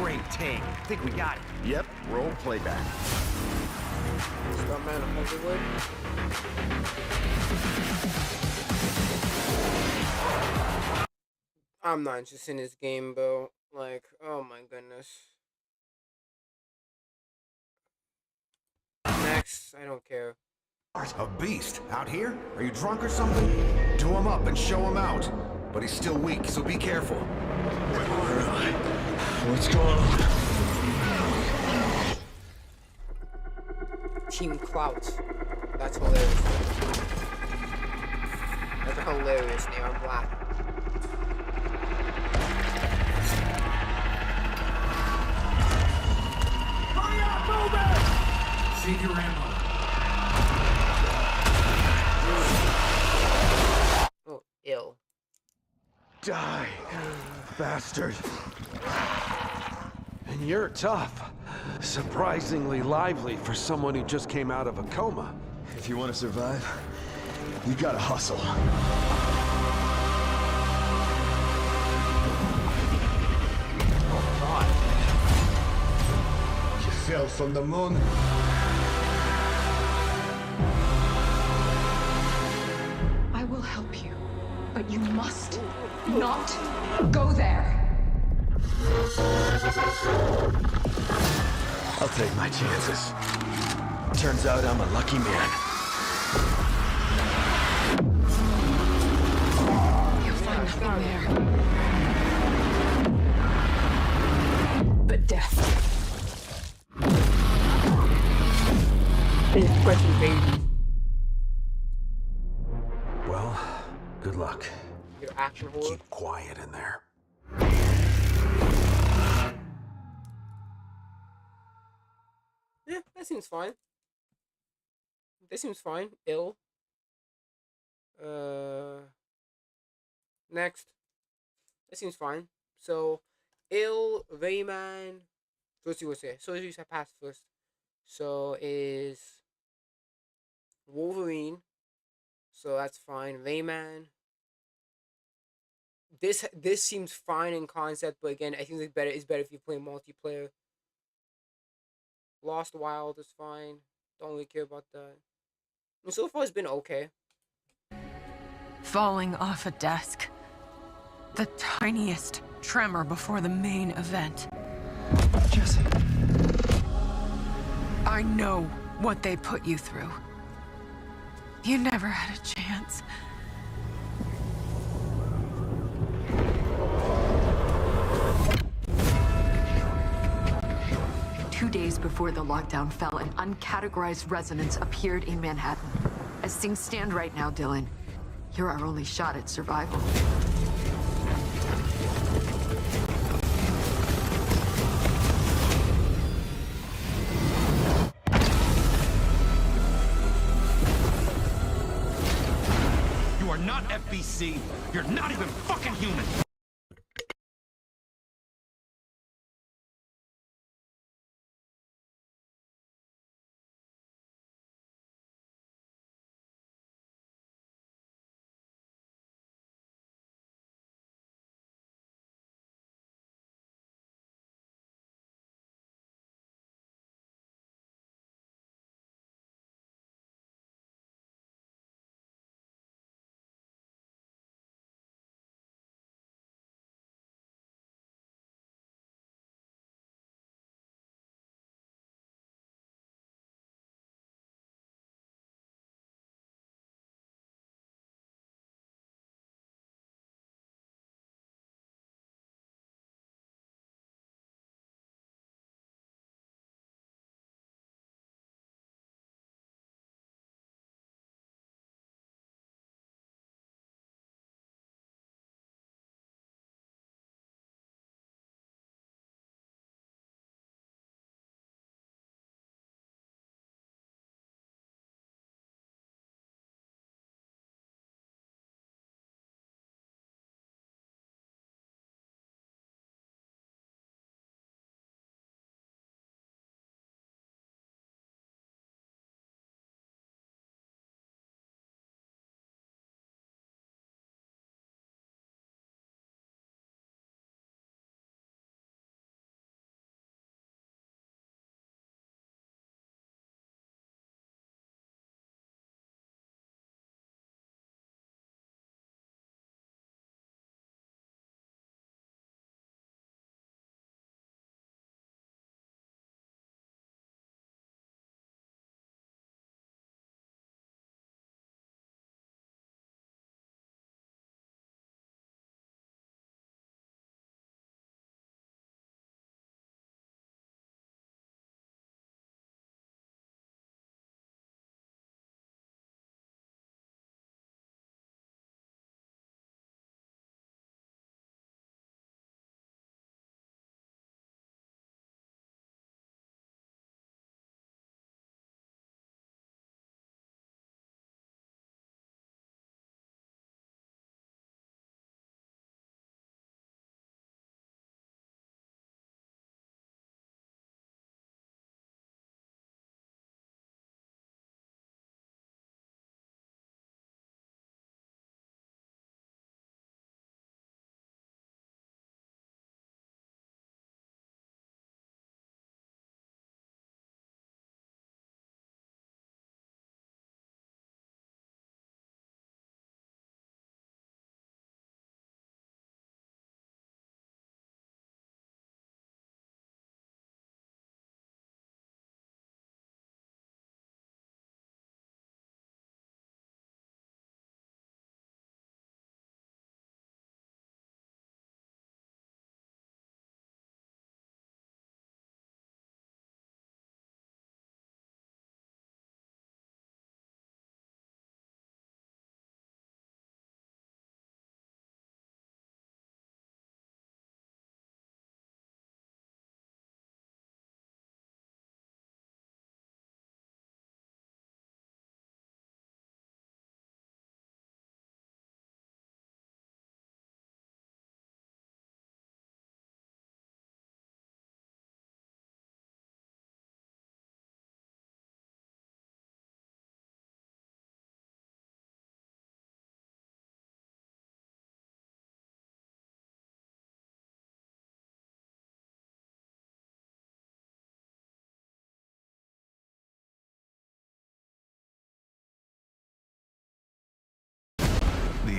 Great take. Think we got it. Yep, roll playback. Stuntman of Hollywood. I'm not interested in this game, bro. Like, oh my goodness. Next, I don't care. A beast out here? Are you drunk or something? Do him up and show him out. But he's still weak, so be careful. What's going on? Team Clout. That's hilarious. That's a hilarious name. I'm laughing. Hurry up, move it! Save your ammo. Oh, ill. Die, bastard. And you're tough. Surprisingly lively for someone who just came out of a coma. If you want to survive, you gotta hustle. Oh, God. You fell from the moon? I will help you, but you must not go there. I'll take my chances. Turns out I'm a lucky man. You'll find nothing there. But death. Well, good luck. Your action horror. Keep quiet in there. Yeah, that seems fine. That seems fine. Ill. Next. That seems fine. So, Ill, Rayman. So let's see what's here. So let's use pass first. So is Wolverine. So that's fine. Rayman. This seems fine in concept, but again, I think it's better if you play multiplayer. Lost Wild is fine. Don't really care about that. And so far, it's been okay. Falling off a desk. The tiniest tremor before the main event. Jesse. I know what they put you through. You never had a chance. 2 days before the lockdown fell, an uncategorized resonance appeared in Manhattan. As things stand right now, Dylan, you're our only shot at survival. You are not FBC. You're not even fucking human.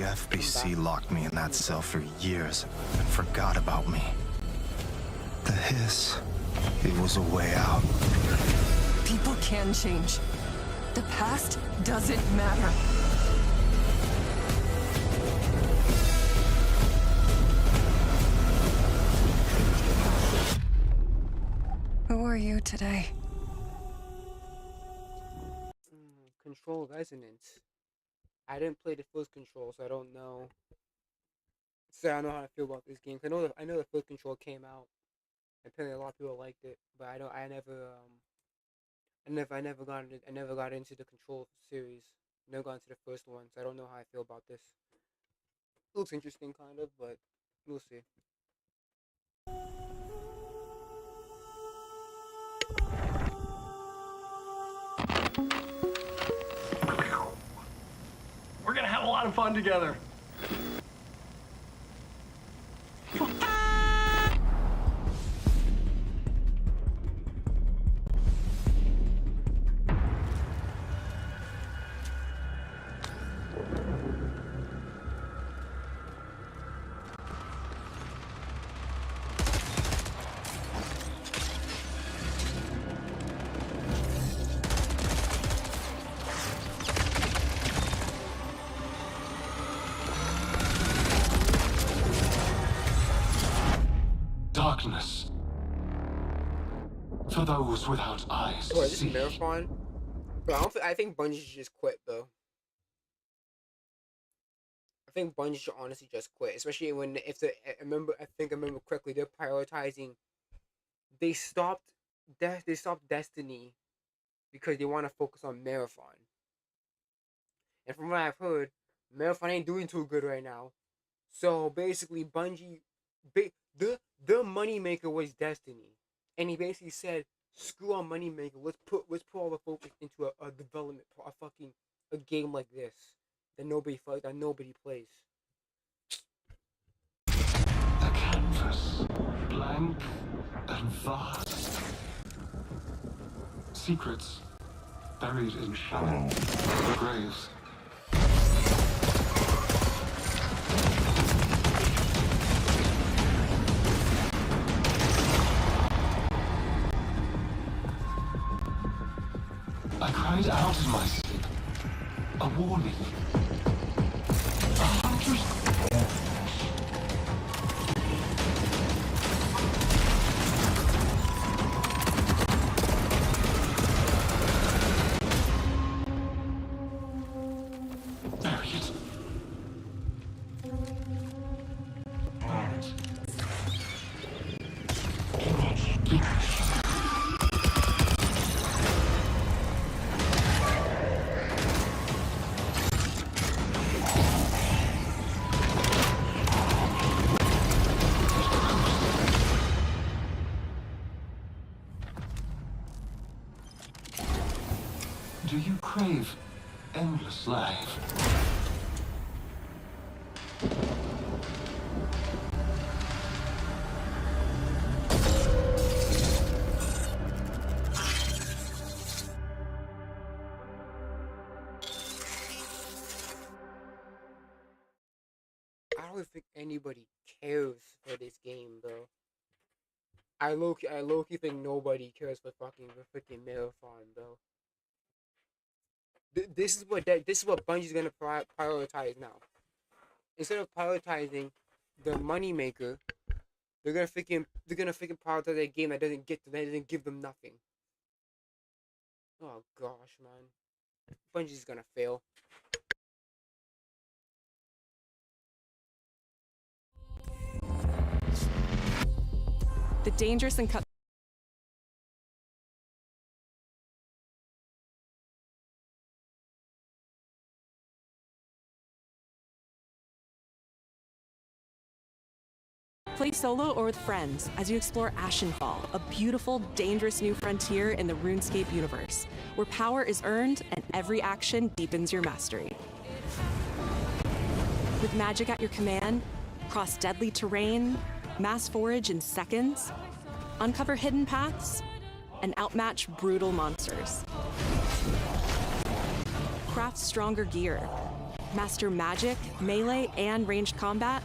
FBC locked me in that cell for years and forgot about me. The hiss, it was a way out. People can change. The past doesn't matter. Who are you today? Control Resonance. I didn't play the first Control, so I don't know. So I don't know how to feel about this game. I know the first Control came out. Apparently, a lot of people liked it, but I never got into the Control series. Never got into the first one, so I don't know how I feel about this. It looks interesting, kind of, but we'll see. We're gonna have a lot of fun together. Darkness. For those without eyes Oh, to this see. is Marathon? But I think Bungie should just quit, though. I think Bungie should honestly just quit, especially when I remember correctly, they're prioritizing. They stopped Destiny because they want to focus on Marathon. And from what I've heard, Marathon ain't doing too good right now. So basically, Bungie, the moneymaker was Destiny, and he basically said, "Screw our moneymaker. Let's put all the focus into a development, a game like this that nobody plays." The canvas, blank and vast. Secrets buried in shallow graves. I cried out in my sleep. A warning. A hunter's... Bury it. Do you crave endless life? I don't think anybody cares for this game, bro. I low-key think nobody cares for freaking Marathon, bro. This is what Bungie's gonna prioritize now. Instead of prioritizing the moneymaker, they're gonna freaking prioritize a game that doesn't give them nothing. Oh gosh, man, Bungie's gonna fail. The dangerous and cut. Play solo or with friends as you explore Ashenfall, a beautiful, dangerous new frontier in the RuneScape universe, where power is earned and every action deepens your mastery. With magic at your command, cross deadly terrain, mass forage in seconds, uncover hidden paths, and outmatch brutal monsters. Craft stronger gear, master magic, melee, and ranged combat,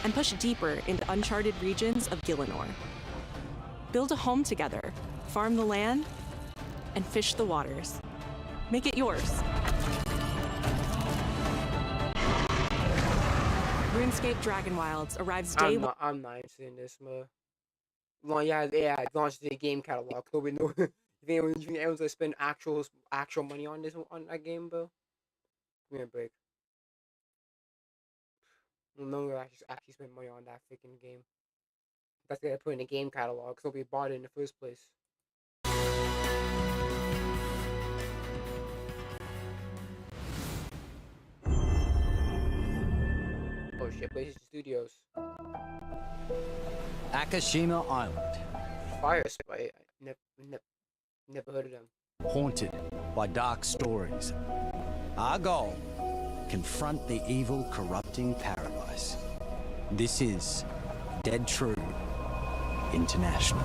and push deeper into uncharted regions of Gielinor. Build a home together, farm the land, and fish the waters. Make it yours. RuneScape Dragon Wilds arrives day one. I'm not interested in this, man. Well, yeah, it launched the game catalog. Nobody know. You think anyone's gonna spend actual money on that game, bro? Give me a break. No one will actually spend money on that freaking game. That's gonna put in the game catalog, so we bought it in the first place. Oh shit, PlayStation Studios. Akashima Island. Fire Sprite. Never heard of them. Haunted by dark stories. Our goal, confront the evil corrupting paradise. This is Dead True International.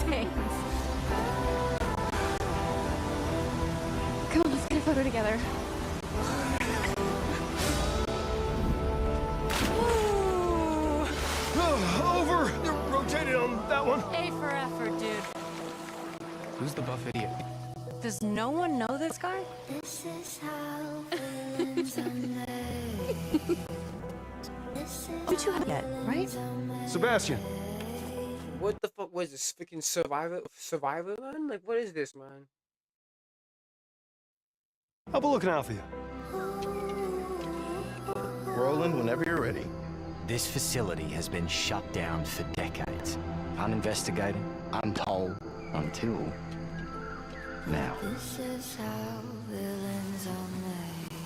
Thanks. Come on, let's get a photo together. Over! They're rotated on that one. A for effort, dude. Who's the buff idiot? Does no one know this guy? This is how villains are made. You two have yet, right? Sebastian. What the fuck was this freaking Survivor, man? Like, what is this, man? I'll be looking out for you. Roland, whenever you're ready. This facility has been shut down for decades. Uninvestigated, untold, until now. This is how villains are made.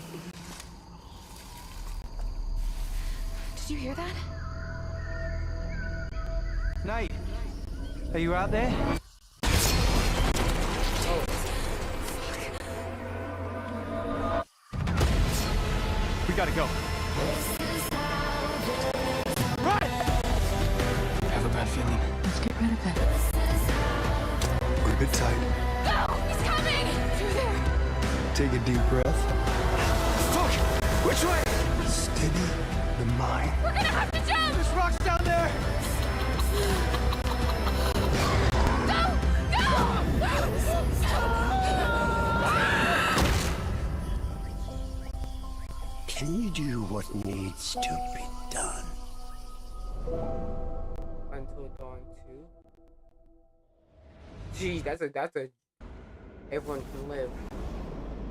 Did you hear that? Nate, are you out there? We gotta go. Run! I have a bad feeling. Let's get rid of it. We're a bit tight. No! He's coming! Through there! Take a deep breath. Fuck! Which way? Steady the mind. We're gonna have to jump! There's rocks down there! Can you do what needs to be done? Until Dawn 2. Geez, that's a. Everyone can live.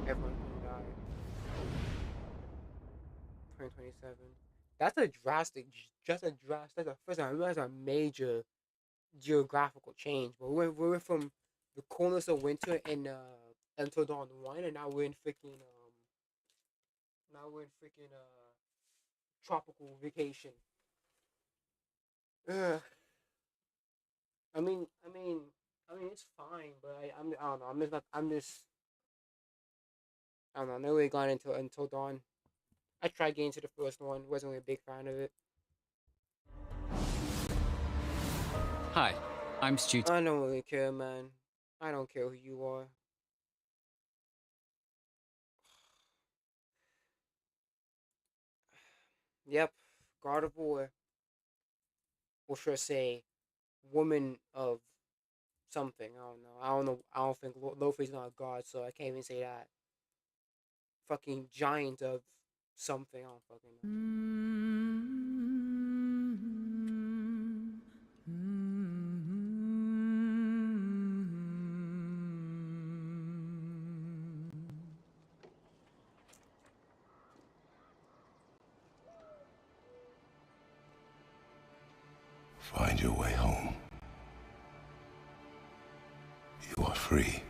Everyone can die. 2027. That's a drastic. That's a first time. That's a major geographical change. But we went from the coolness of winter in Until Dawn 1, and now we're in freaking tropical vacation. Ugh. I mean, it's fine, but I don't know. I don't know. I never really got into Until Dawn. I tried getting to the first one. Wasn't really a big fan of it. Hi, I'm Stu. I don't really care, man. I don't care who you are. Yep, God of War. Or should I say, woman of something. I don't know. I don't think Lofi's not a god, so I can't even say that. Fucking giant of something. I don't fucking know. Find your way home. You are free.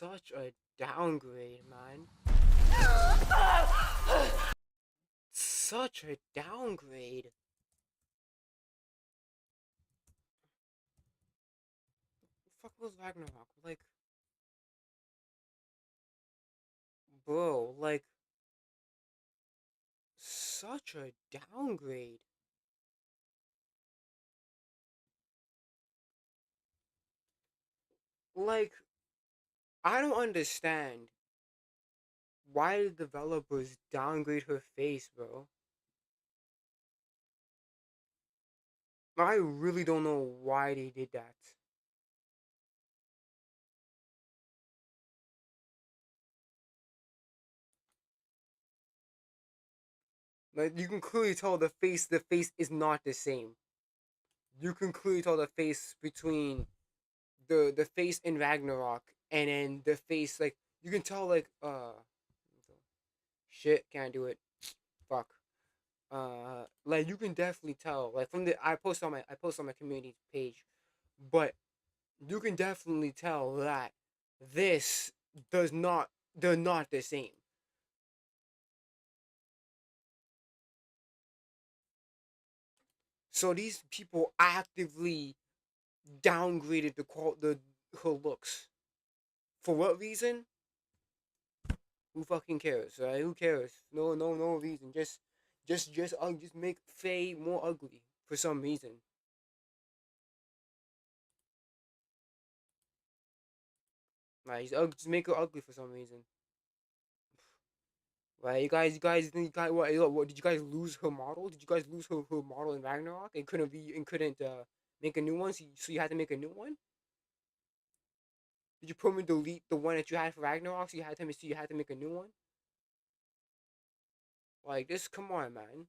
such a downgrade, man. Such a downgrade. Fuck was Ragnarok? Like, bro, like, such a downgrade. Like, I don't understand why the developers downgrade her face, bro. I really don't know why they did that. Like, you can clearly tell the face is not the same. You can clearly tell the face between the face in Ragnarok and then the face, like, you can tell, like, shit, can't do it. Fuck. Like, you can definitely tell, like, from the I post on my community page, but you can definitely tell that this does not they're not the same. So these people actively downgraded the her looks. For what reason? Who fucking cares, right? Who cares? No reason. Just make Faye more ugly for some reason. Right? Just make her ugly for some reason. Right? You guys, what? Did you guys lose her model? Did you guys lose her model in Ragnarok and couldn't make a new one? So you had to make a new one. Did you permanently delete the one that you had for Ragnarok? So you had to make a new one. Like this, come on, man.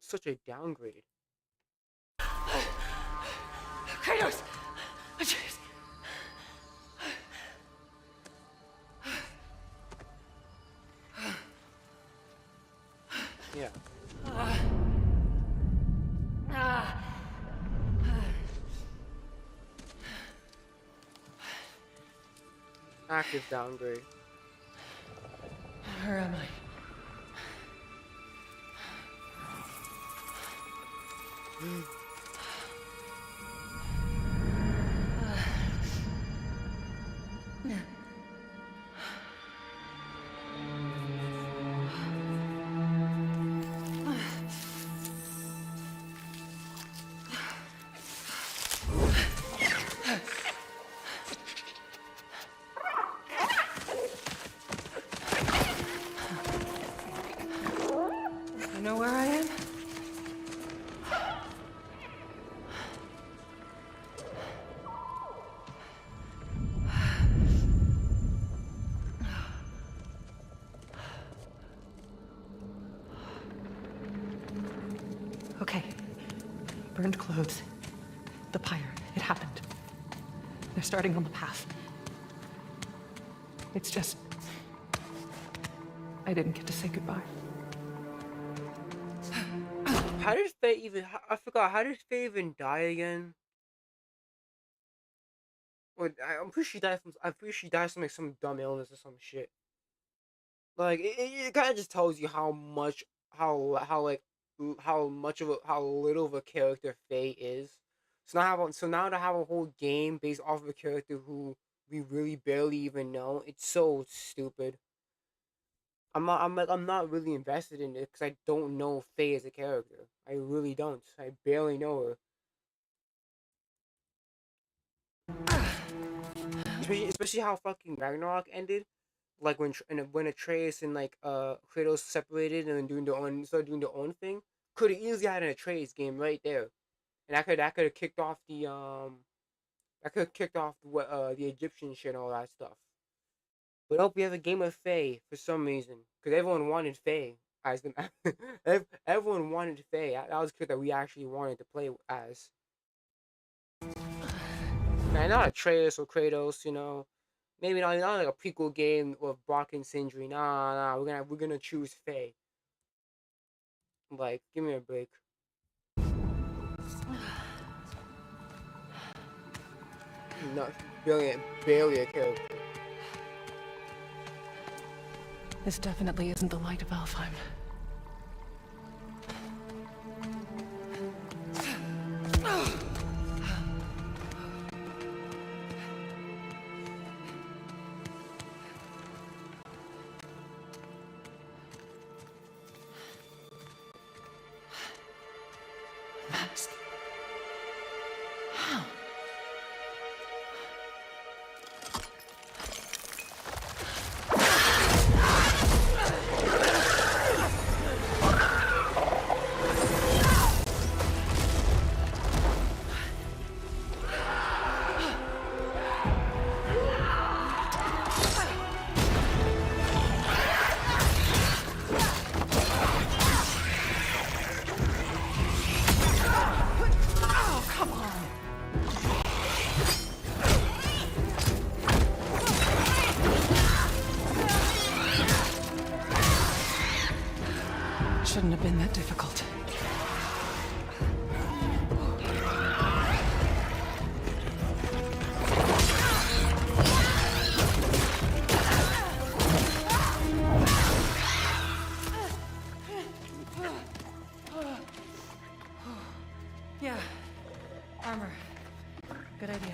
Such a downgrade. Kratos! Yeah. Active downgrade. Where am I? You know where I am? Okay. Burned clothes. The pyre. It happened. They're starting on the path. It's just... I didn't get to say goodbye. How did Faye even? I forgot. How did Faye even die again? Or I'm pretty sure she died from. I'm pretty sure she died from like some dumb illness or some shit. Like it kind of just tells you how much, how much of how little of a character Faye is. So now to have a whole game based off of a character who we really barely even know, it's so stupid. I'm not really invested in it because I don't know Faye as a character. I really don't. I barely know her. Especially how fucking Ragnarok ended. Like when Atreus and like Kratos separated and started doing their own thing. Could have easily had an Atreus game right there, and that could have kicked off the Egyptian shit and all that stuff. But nope, we have a game of Faye for some reason. Because everyone wanted Faye as the everyone wanted Faye. That was good that we actually wanted to play as. Now, not Atreus or Kratos, you know. Maybe not like a prequel game of Brock and Sindri. Nah, we're gonna choose Faye. Like, give me a break. Not barely a character. This definitely isn't the light of Alfheim. Mask. How? Shouldn't have been that difficult. Yeah, armor. Good idea.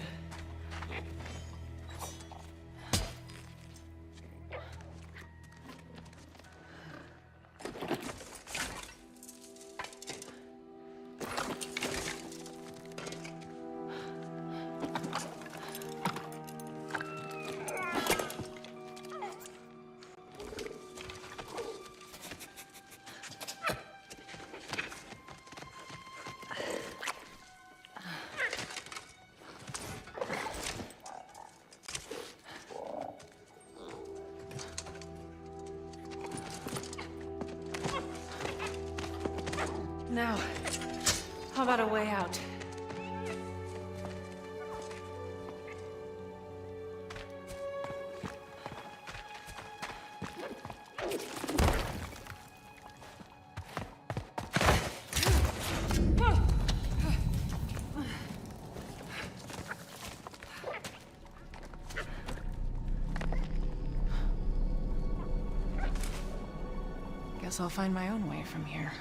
Now, how about a way out? Guess I'll find my own way from here.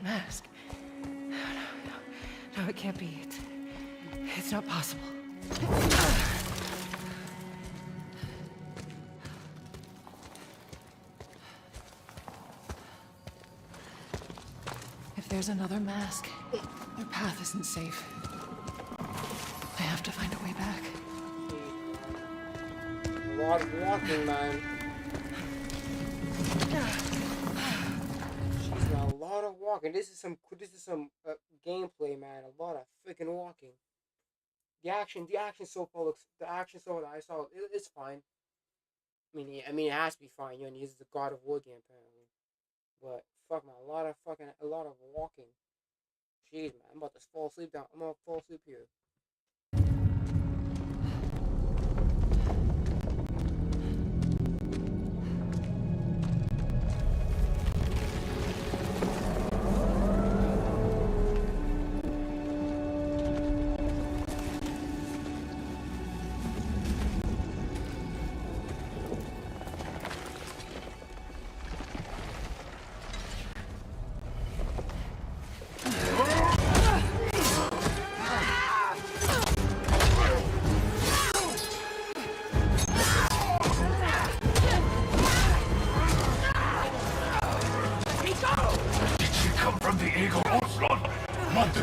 Mask. No, it can't be. It's not possible. If there's another mask, their path isn't safe. I have to find a way back. A lot of walking, man. A lot of walking. This is some gameplay, man. A lot of freaking walking. The action so far that I saw, it's fine. I mean, it has to be fine. You know, this is the God of War game apparently. But fuck, man, a lot of walking. Jeez, man, I'm about to fall asleep down. I'm gonna fall asleep here.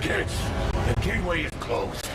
The gateway is closed.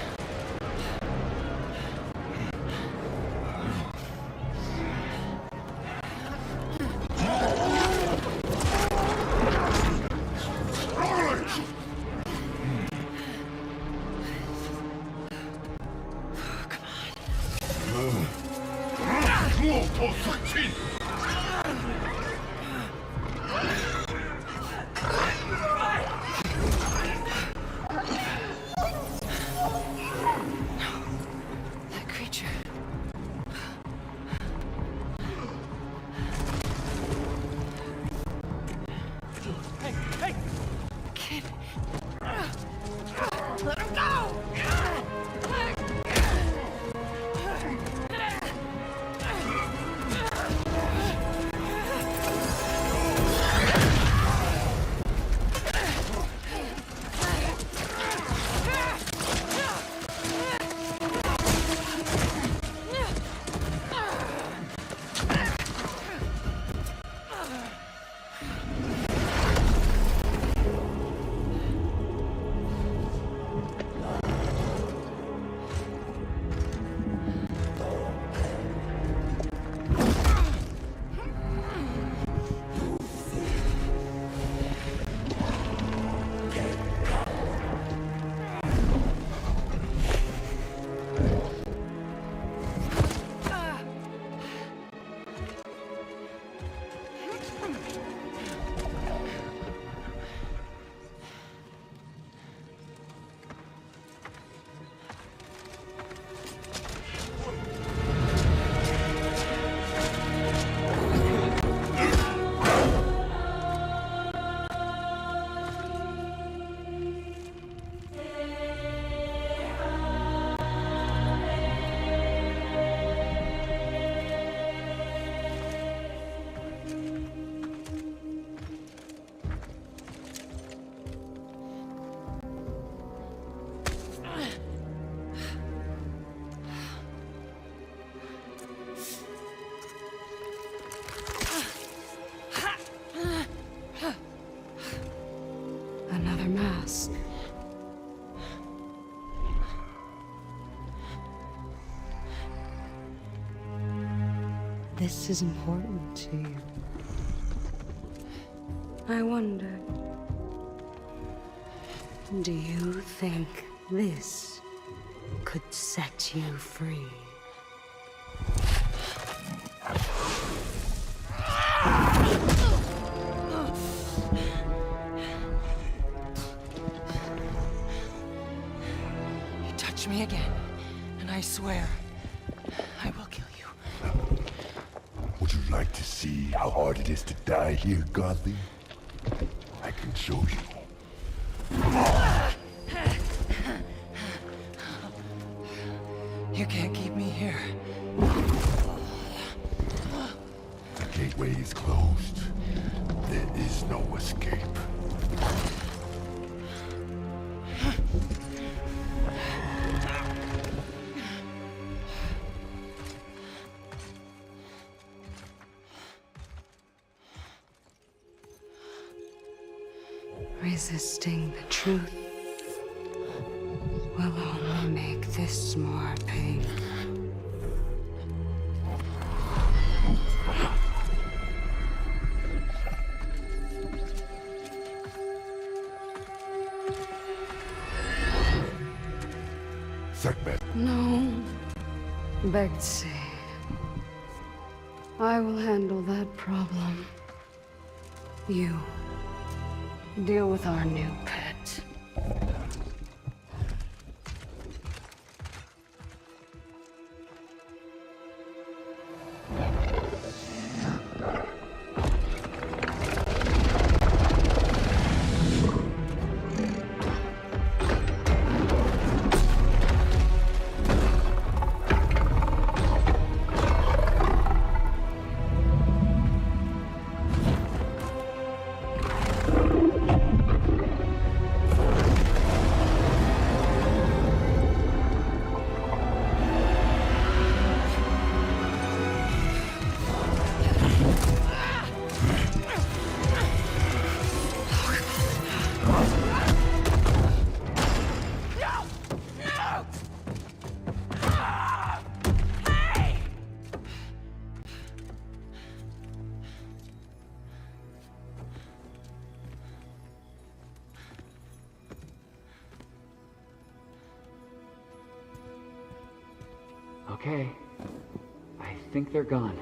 this is important to you. I wonder, do you think this could set you free? You touch me again, and I swear, I will kill you. Would you like to see how hard it is to die here, Godly? I can show you. You can't keep me here. The gateway is closed. There is no escape. Resisting the truth will only make this more painful. Segment. No, Betsy. I will handle that problem. You deal with our new pet. Okay. I think they're gone.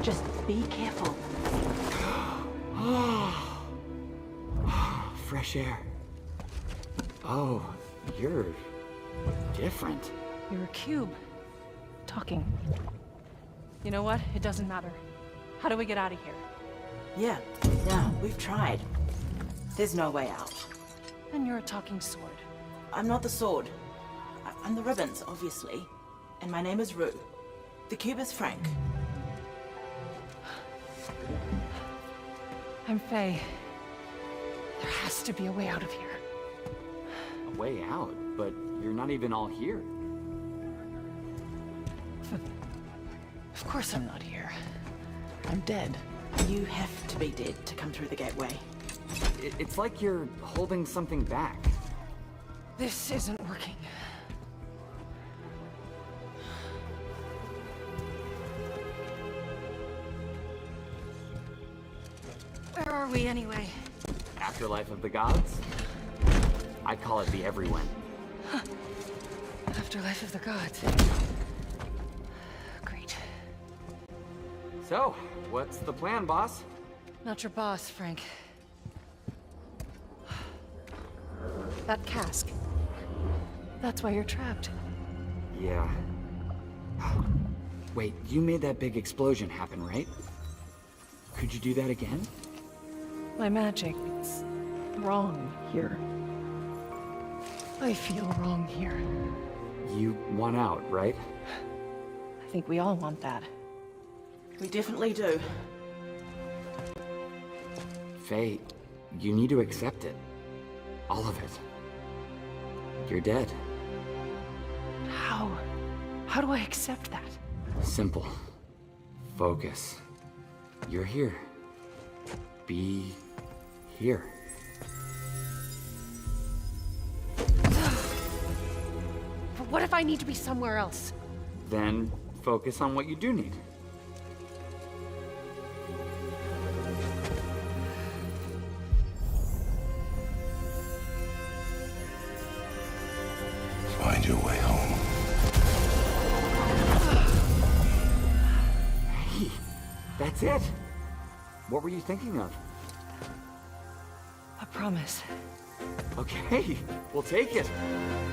Just be careful. Fresh air. Oh, you're different. You're a cube. Talking. You know what? It doesn't matter. How do we get out of here? Yeah, we've tried. There's no way out. And you're a talking sword. I'm not the sword. I'm the ribbons, obviously. And my name is Rue. The cube is Frank. I'm Faye. There has to be a way out of here. A way out? But you're not even all here. Of course I'm not here. I'm dead. You have to be dead to come through the gateway. It's like you're holding something back. This isn't working. Where are we anyway? Afterlife of the gods? I call it the everyone. Huh. Afterlife of the gods. Great. So, what's the plan, boss? Not your boss, Frank. That cask. That's why you're trapped. Yeah. Wait, you made that big explosion happen, right? Could you do that again? My magic, it's wrong here. I feel wrong here. You want out, right? I think we all want that. We definitely do. Faye, you need to accept it. All of it. You're dead. How? How do I accept that? Simple. Focus. You're here. Be here. But what if I need to be somewhere else? Then focus on what you do need. That's it. What were you thinking of? A promise. Okay, we'll take it.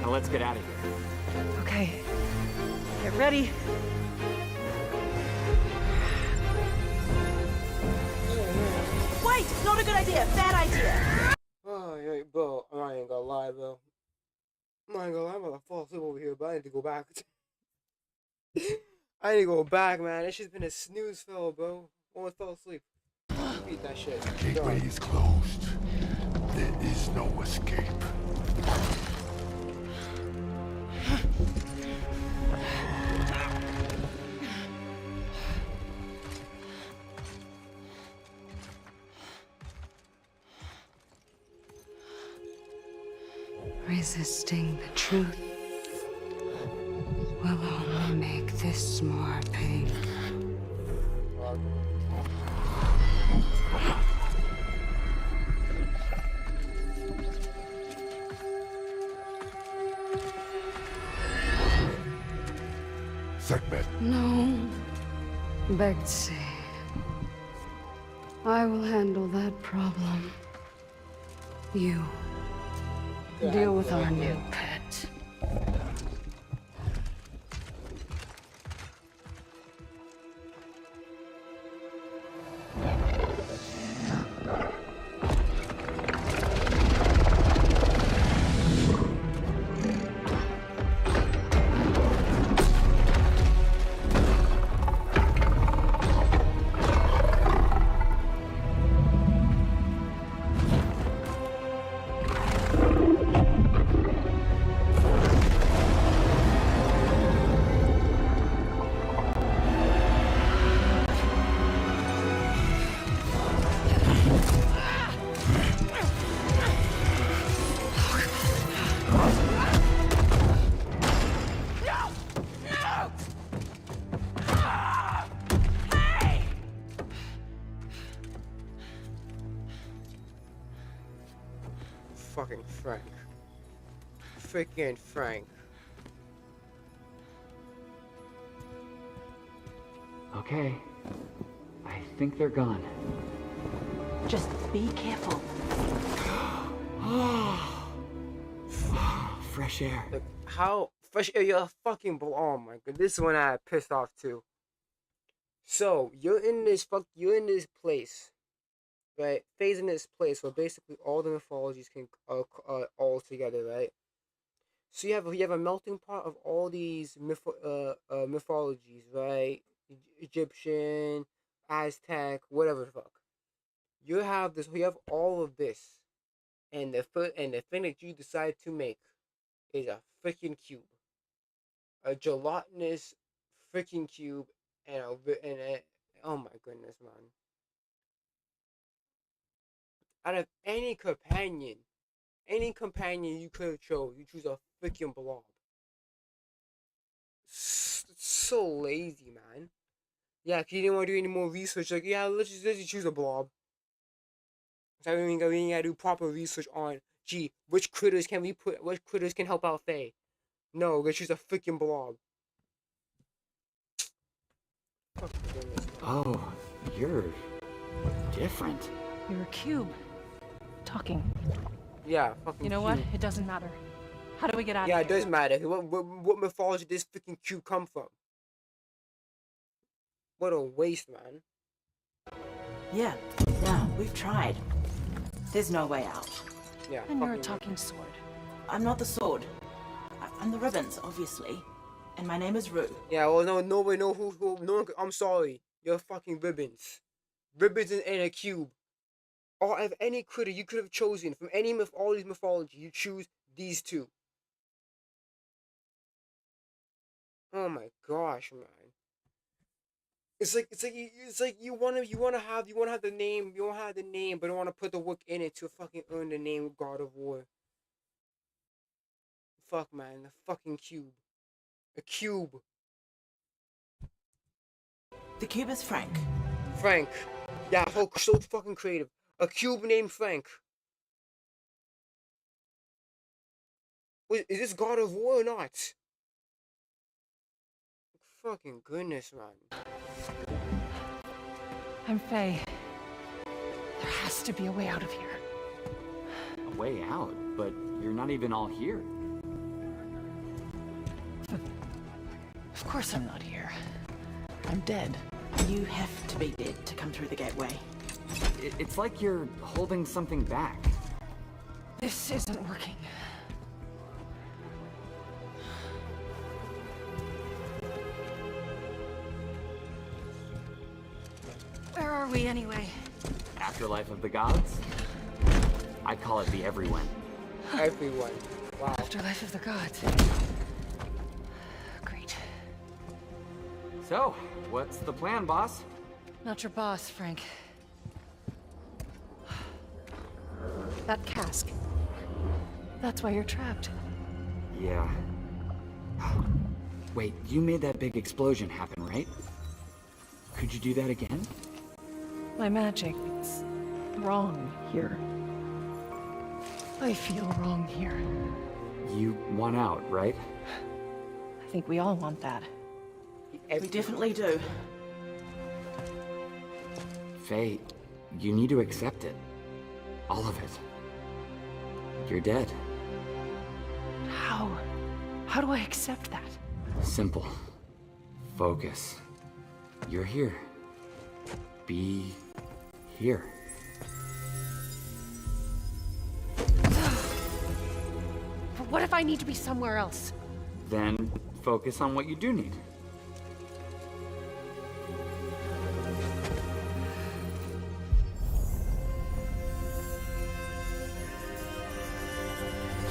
Now let's get out of here. Okay. Get ready. Wait! Not a good idea! Bad idea! Oh, yeah, bro, I ain't gonna lie, bro. I'm not gonna lie, I'm gonna fall asleep over here, but I need to go back. I need to go back, man. This shit's been a snooze fell, bro. Almost fell asleep. Repeat that shit. The gateway is closed. There is no escape. Resisting the truth will only make this more painful. Segment. No, Betsy. I will handle that problem. You deal with our new pet. Fucking Frank. Freaking Frank. Okay. I think they're gone. Just be careful. Fresh air. Look, how fresh air, you're fucking oh my god, this is when I pissed off too. So you're in this place, right? Phasing this place where basically all the mythologies can all together, right? So you have a melting pot of all these mythologies, right? Egyptian, Aztec, whatever the fuck. You have all of this, and the thing that you decide to make is a freaking cube, a gelatinous freaking cube, and oh my goodness, man! Out of any companion you could have chose, you choose a freaking blob. So lazy, man. Yeah, 'cause you didn't want to do any more research. Like, yeah, let's just choose a blob. So we ain't gotta do proper research on, gee, which critters can help out Faye? No, let's choose a freaking blob. Oh, you're different. You're a cube. Talking. Yeah, fucking You know cube. what? It doesn't matter. How do we get out Yeah, of it here? does matter. What mythology did this freaking cube come from? What a waste, man. Yeah, we've tried. There's no way out. Yeah. And you're a talking sword. I'm not the sword. I'm the ribbons, obviously. And my name is Rue. Yeah, well, nobody know who, no one, I'm sorry. You're fucking ribbons. Ribbons in a cube. Or of any critter you could have chosen from all these mythology, you choose these two. Oh my gosh, man. It's like you wanna have the name, you wanna have the name, but don't wanna put the work in it to fucking earn the name of God of War. Fuck, man, the fucking cube. A cube. The cube is Frank. Frank. Yeah, so fucking creative. A cube named Frank. Wait, is this God of War or not? Fucking goodness, man. I'm Faye. There has to be a way out of here. A way out? But you're not even all here. Of course I'm not here. I'm dead. You have to be dead to come through the gateway. It's like you're holding something back. This isn't working. Where are we anyway? Afterlife of the gods? I call it the everyone. Everyone. Wow. Afterlife of the gods. Great. So, what's the plan, boss? Not your boss, Frank. That cask. That's why you're trapped. Yeah. Wait, you made that big explosion happen, right? Could you do that again? My magic, it's wrong here. I feel wrong here. You want out, right? I think we all want that. We definitely do. Faye, you need to accept it. All of it. You're dead. How? How do I accept that? Simple. Focus. You're here. Be here. But what if I need to be somewhere else? Then focus on what you do need.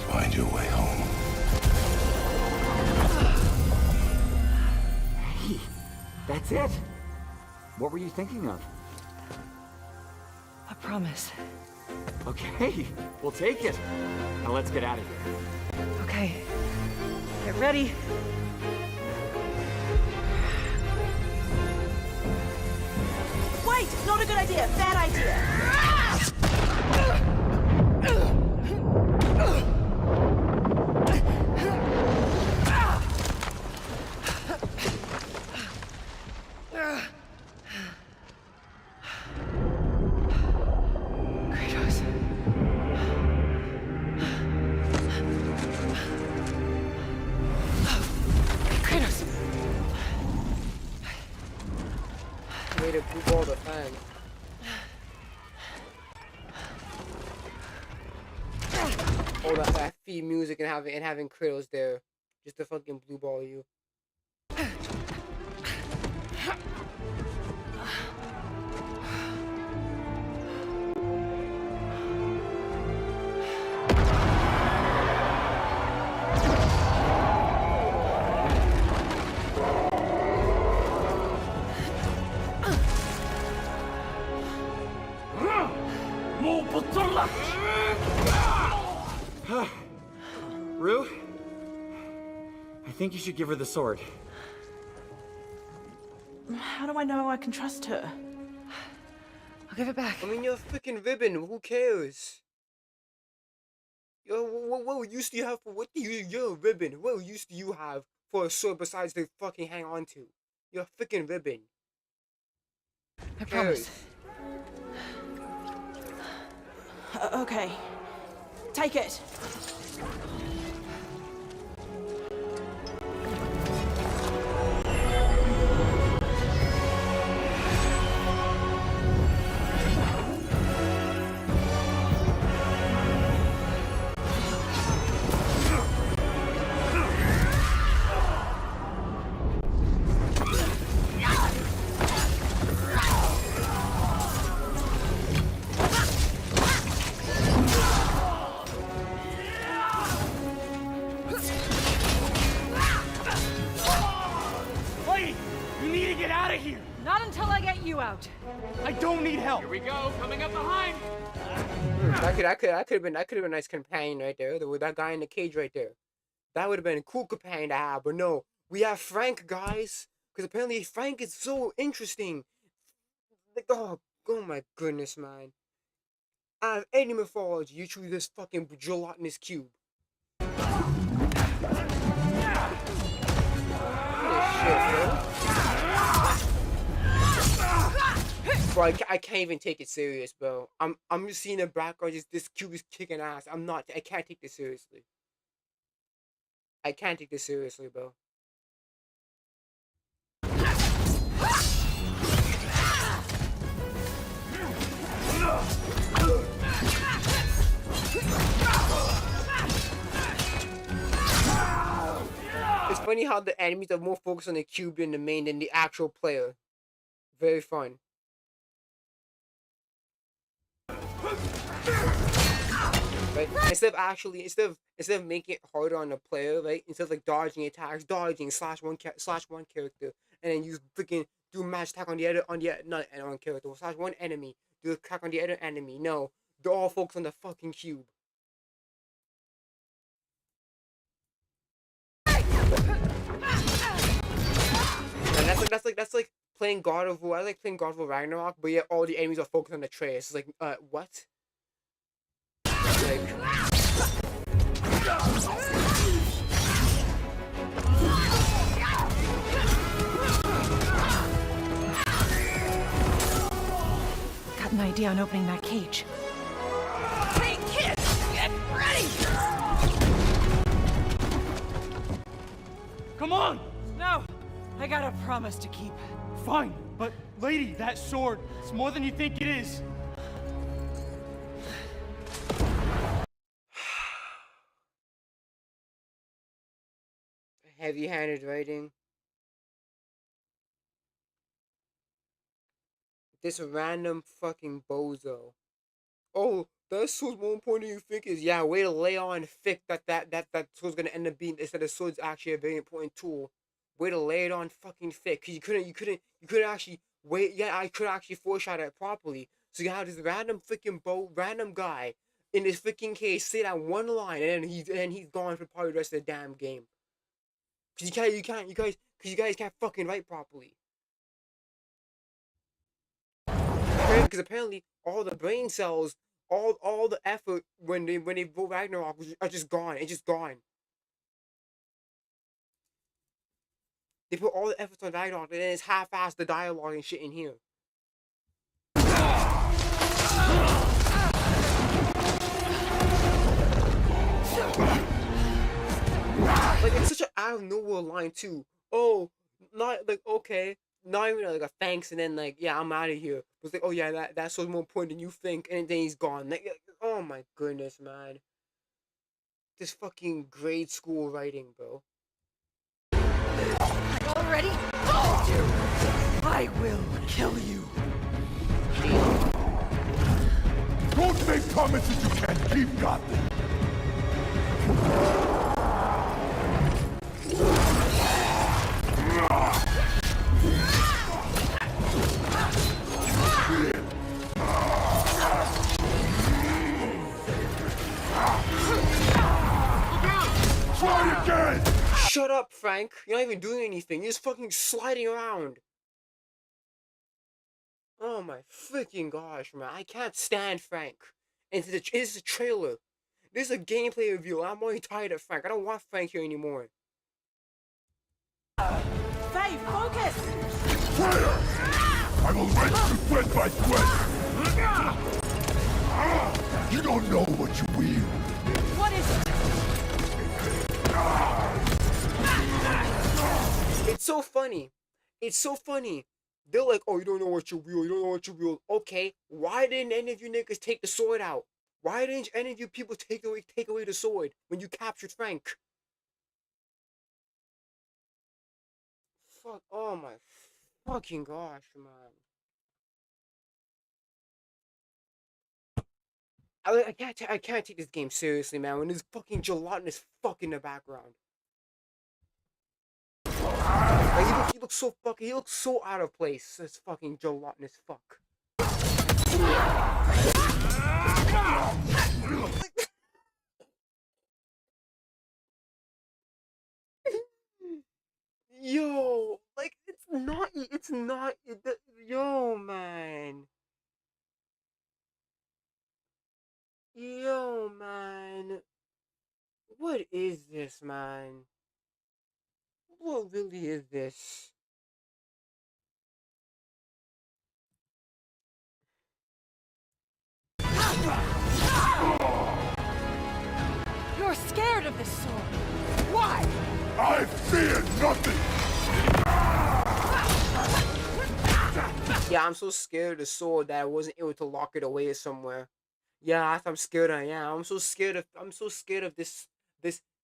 Find your way home. Hey, that's it. What were you thinking of? A promise. Okay, we'll take it. Now let's get out of here. Okay. Get ready. Wait! Not a good idea! Bad idea! Kratos. Kratos. Way to blue ball the fan. Oh, that feed music and having Kratos there, just to fucking blue ball you. Rue? I think you should give her the sword. How do I know I can trust her? I'll give it back. I mean, you're a freaking ribbon. Who cares? Yo, what use do you have for what do you? You're a ribbon. What use do you have for a sword besides to fucking hang on to? You're a freaking ribbon. I promise. Okay. Take it. Not until I get you out. I don't need help. Here we go, coming up behind. That could have been a nice companion right there. With that guy in the cage right there. That would have been a cool companion to have. But no, we have Frank, guys. Because apparently Frank is so interesting. Like, oh my goodness, man. Out of any mythology, you choose this fucking gelatinous cube. This shit, bro. Bro, I can't even take it serious, bro. I'm just seeing the background, just this cube is kicking ass. I can't take this seriously. I can't take this seriously, bro. It's funny how the enemies are more focused on the cube than the actual player. Very fun. Right? Instead of making it harder on the player, right? Instead of like dodging attacks, dodging slash one character, and then you freaking do a match attack on the other not on character, slash one enemy, do attack on the other enemy. No, they're all focused on the fucking cube. And that's like playing God of War. I like playing God of War Ragnarok, but yet all the enemies are focused on the trace. It's like, what? Like. Got an idea on opening that cage. Hey kids, get ready! Come on! No, I got a promise to keep. Fine, but lady, that sword, it's more than you think it is. Heavy-handed writing. This random fucking bozo. Oh, that sword's more important than you think is. Yeah, way to lay on thick that sword's gonna end up being that the sword's actually a very important tool. Way to lay it on fucking thick. Cause you couldn't actually wait. Yeah, I could actually foreshadow it properly. So you have this random guy in this freaking case say that one line, and then he's gone for probably the rest of the damn game. Cause you guys can't fucking write properly. Because apparently all the brain cells, all the effort when they vote Ragnarok are just gone. It's just gone. They put all the efforts on Ragnarok and then it's half-assed the dialogue and shit in here. Like it's such an out of nowhere line too. Oh, not like okay. Not even like a thanks and then like yeah I'm out of here. It's like oh yeah that's so more important than you think and then he's gone. Like, oh my goodness man, this fucking grade school writing, bro. Already told you! I will kill you! Don't make promises you can't keep, Gotham! Try again! Shut up, Frank. You're not even doing anything. You're just fucking sliding around. Oh my freaking gosh, man. I can't stand Frank. And this is a trailer. This is a gameplay review. I'm already tired of Frank. I don't want Frank here anymore. Faye, focus! Fire! I will wrench you sweat by sweat! You don't know what you wield. What is it? It's so funny. It's so funny. They're like, oh, you don't know what you wield. You don't know what you wield. Okay, why didn't any of you niggas take the sword out? Why didn't any of you people take away the sword when you captured Frank? Fuck, oh my fucking gosh, man. I can't take this game seriously, man, when there's fucking gelatinous fuck in the background. Like, he looks so out of place. This fucking gelatinous fuck. Yo, like it's not, yo, man. Yo, man. What is this, man? What really is this? rid of this sword. Why? I fear nothing! Yeah, I'm so scared of the sword that I wasn't able to lock it away somewhere. Yeah, I'm scared. I'm so scared of. I'm so scared of this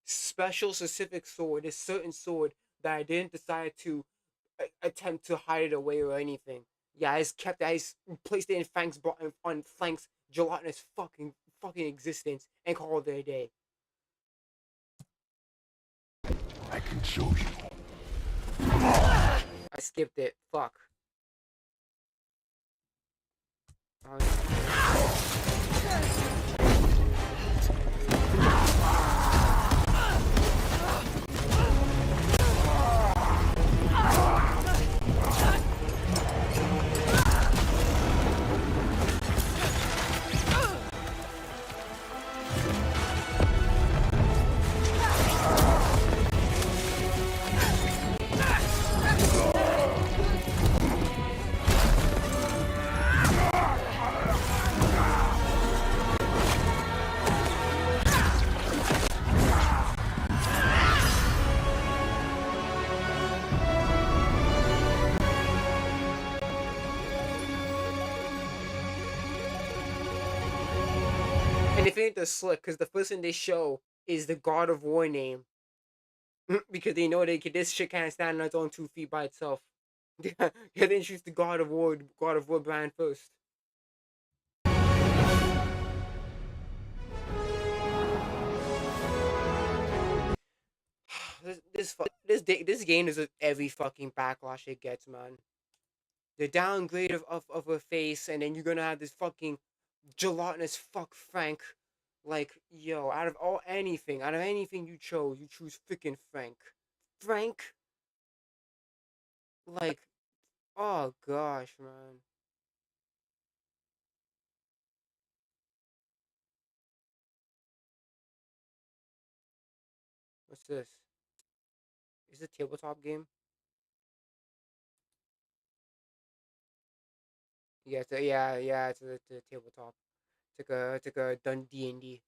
special specific sword, this certain sword that I didn't decide to attempt to hide it away or anything. Yeah, I just kept it. I just placed it in on Frank's gelatinous fucking existence and called it a day. I can show you. I skipped it. Fuck. And if it ain't the slick, because the first thing they show is the God of War name. Because they know this shit can't stand on its own 2 feet by itself. Yeah, they introduce the God of War brand first. This game is every fucking backlash it gets, man. The downgrade of a face, and then you're gonna have this fucking gelatinous fuck Frank. Like, yo, out of anything you choose freaking Frank. Frank? Like, oh gosh, man. What's this? Is it a tabletop game? Yeah, it's a tabletop. It's like a done D&D.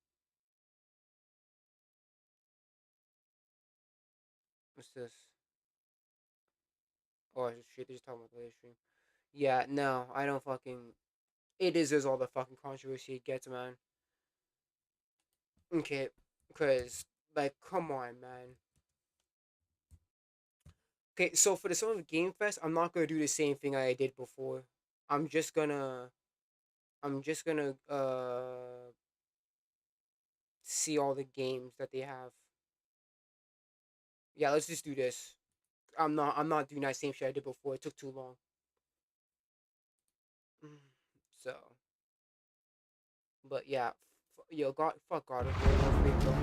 What's this? Oh shit, they're just talking about the live stream. Yeah, no, I don't fucking. It is all the fucking controversy it gets, man. Okay, because like, come on, man. Okay, so for the Summer Game Fest, I'm not gonna do the same thing I did before. I'm just gonna see all the games that they have. Yeah, let's just do this. I'm not doing that same shit I did before. It took too long. So, but yeah, yo, fuck God of War, no free throw.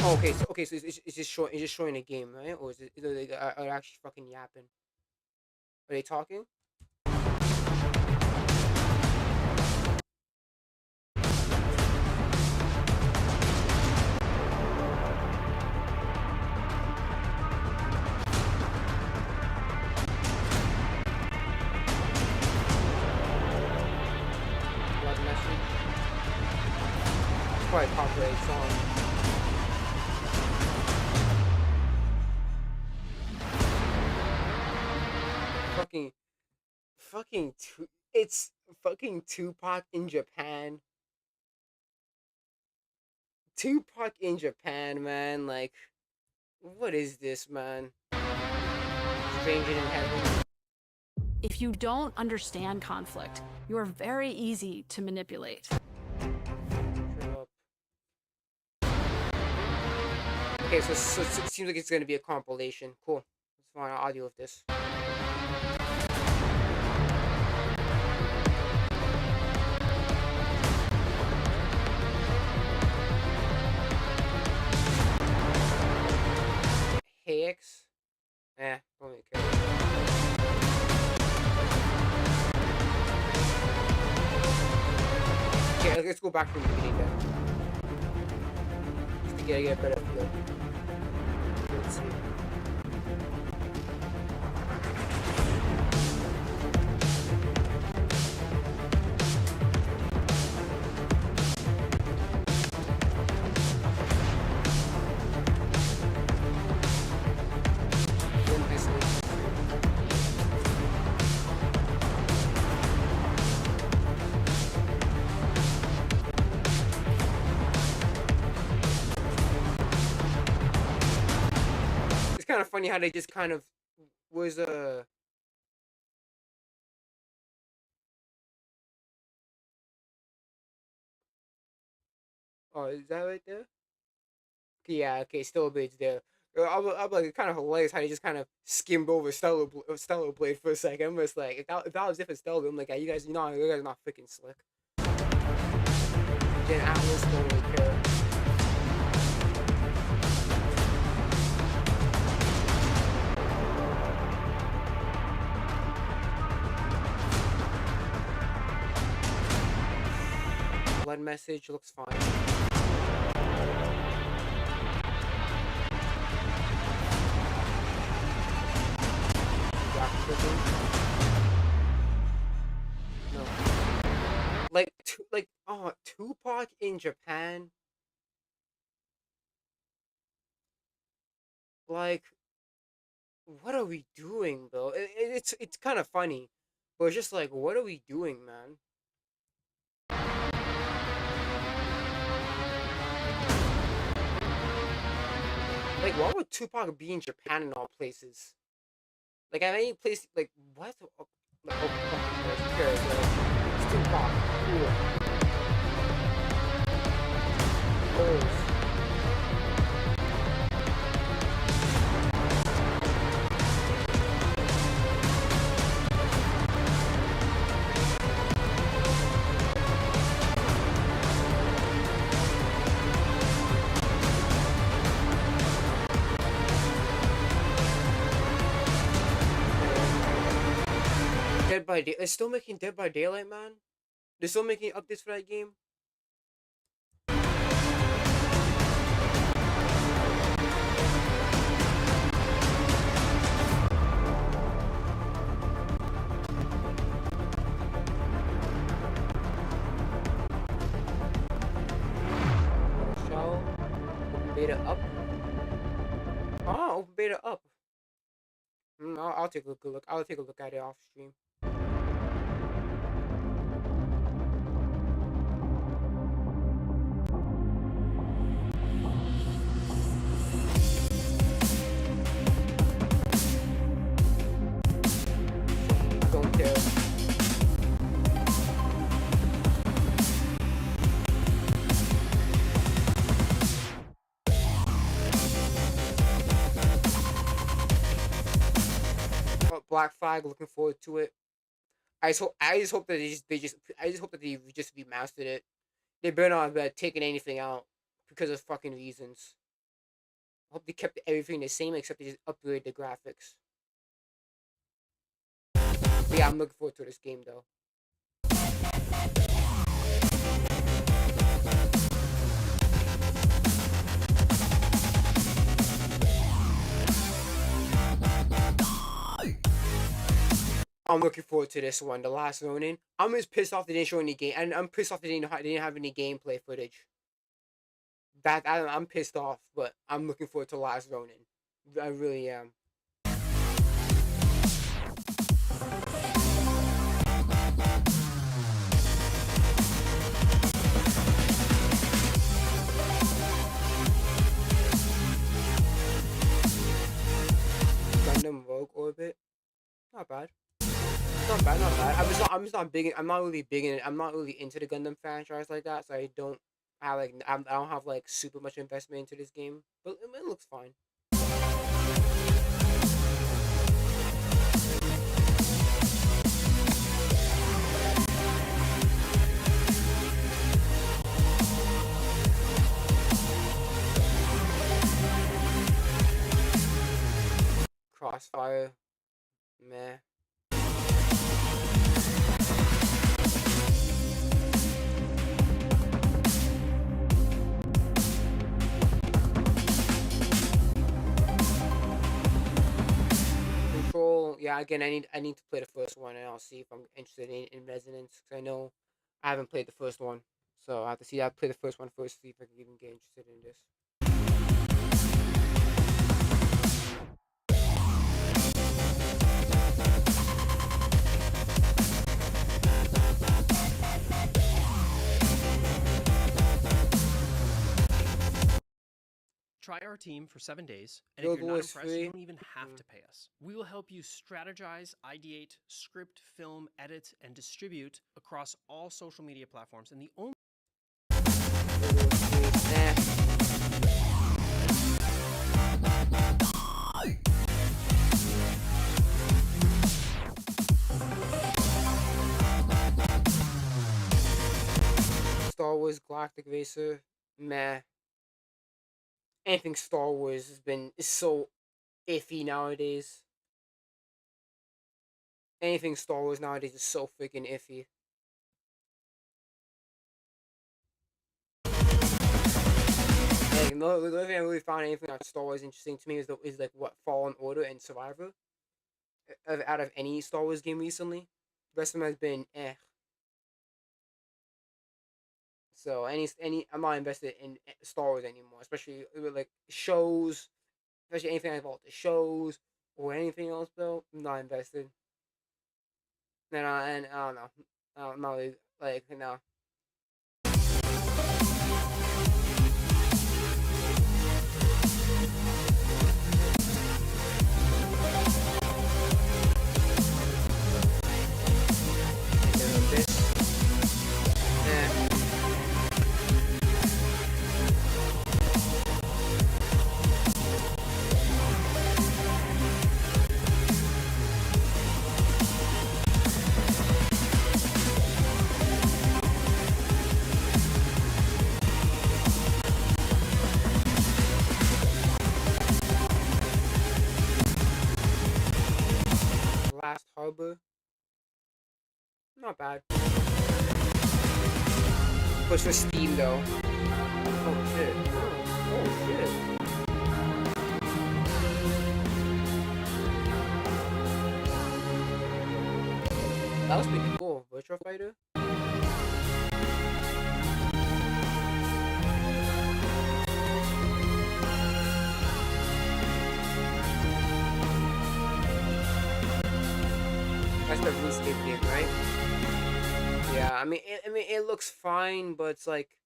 Oh, okay, so it's just showing a game, right? Or is it are actually fucking yapping? Are they talking? Quite a popular song. It's fucking Tupac in Japan. Tupac in Japan, man. Like, what is this, man? Stranger in Heaven. If you don't understand conflict, you are very easy to manipulate. Okay, so it seems like it's gonna be a compilation. Cool. That's fine. I'll deal with this. Yikes. Don't really care. Okay, let's go back to the beginning then. Just to get a better feel. Let's see. kind of funny how they just kind of was oh, is that right there? Yeah, okay, Stellar Blade's there. I'm like, it's kind of hilarious how they just kind of skimmed over Stellar Blade for a second. I'm just like, if that was different Stellar, I'm like, yeah, you guys are not freaking slick. Then Atlas don't really care. Blood message looks fine. No. Tupac in Japan. Like, what are we doing, though? It's kind of funny, but it's just like, what are we doing, man? Like, why would Tupac be in Japan in all places? Like, at any place, like, what? Like, oh, okay, it's Tupac. Cool. Dead by Day. They're still making Dead by Daylight, man. They're still making updates for that game. Shell. Open beta up. Oh, open beta up. I'll take a look. I'll take a look at it off stream. Don't care. Black Flag, looking forward to it. I just hope that I just hope that they just remastered it. They better not have taken anything out because of fucking reasons. I hope they kept everything the same except they just upgraded the graphics. But yeah, I'm looking forward to this game though. I'm looking forward to this one, The Last Ronin. I'm just pissed off they didn't show any game, and I'm pissed off they didn't have any gameplay footage. I'm pissed off, but I'm looking forward to Last Ronin. I really am. Gundam Rogue Orbit, not bad. Not bad, not bad. I'm just not big. I'm not really big in it. I'm not really into the Gundam franchise like that, so I don't have like super much investment into this game. But it looks fine. Crossfire, meh. Control, yeah. Again, I need to play the first one, and I'll see if I'm interested in Resonance. Because I know I haven't played the first one, so I have to see. I play the first one first, see if I can even get interested in this. Try our team for 7 days, and if Guild you're not Wars impressed, free. you don't even have to pay us. We will help you strategize, ideate, script, film, edit, and distribute across all social media platforms. And the only Star Wars Galactic Racer, meh. Anything Star Wars is so iffy nowadays. Anything Star Wars nowadays is so freaking iffy. Like, no, the only thing I really found anything about Star Wars interesting to me is like what Fallen Order and Survivor. Out of any Star Wars game recently, the rest of them has been eh. So I'm not invested in Star Wars anymore, especially with like shows, especially anything about the shows or anything else. Though I'm not invested. And I don't know, I'm not really, like, no. Last Harbor, not bad. Push for Steam though. Oh shit. Oh shit. That was pretty cool. Virtual Fighter. That's the RuneScape game, right? Yeah, I mean, it looks fine, but it's like,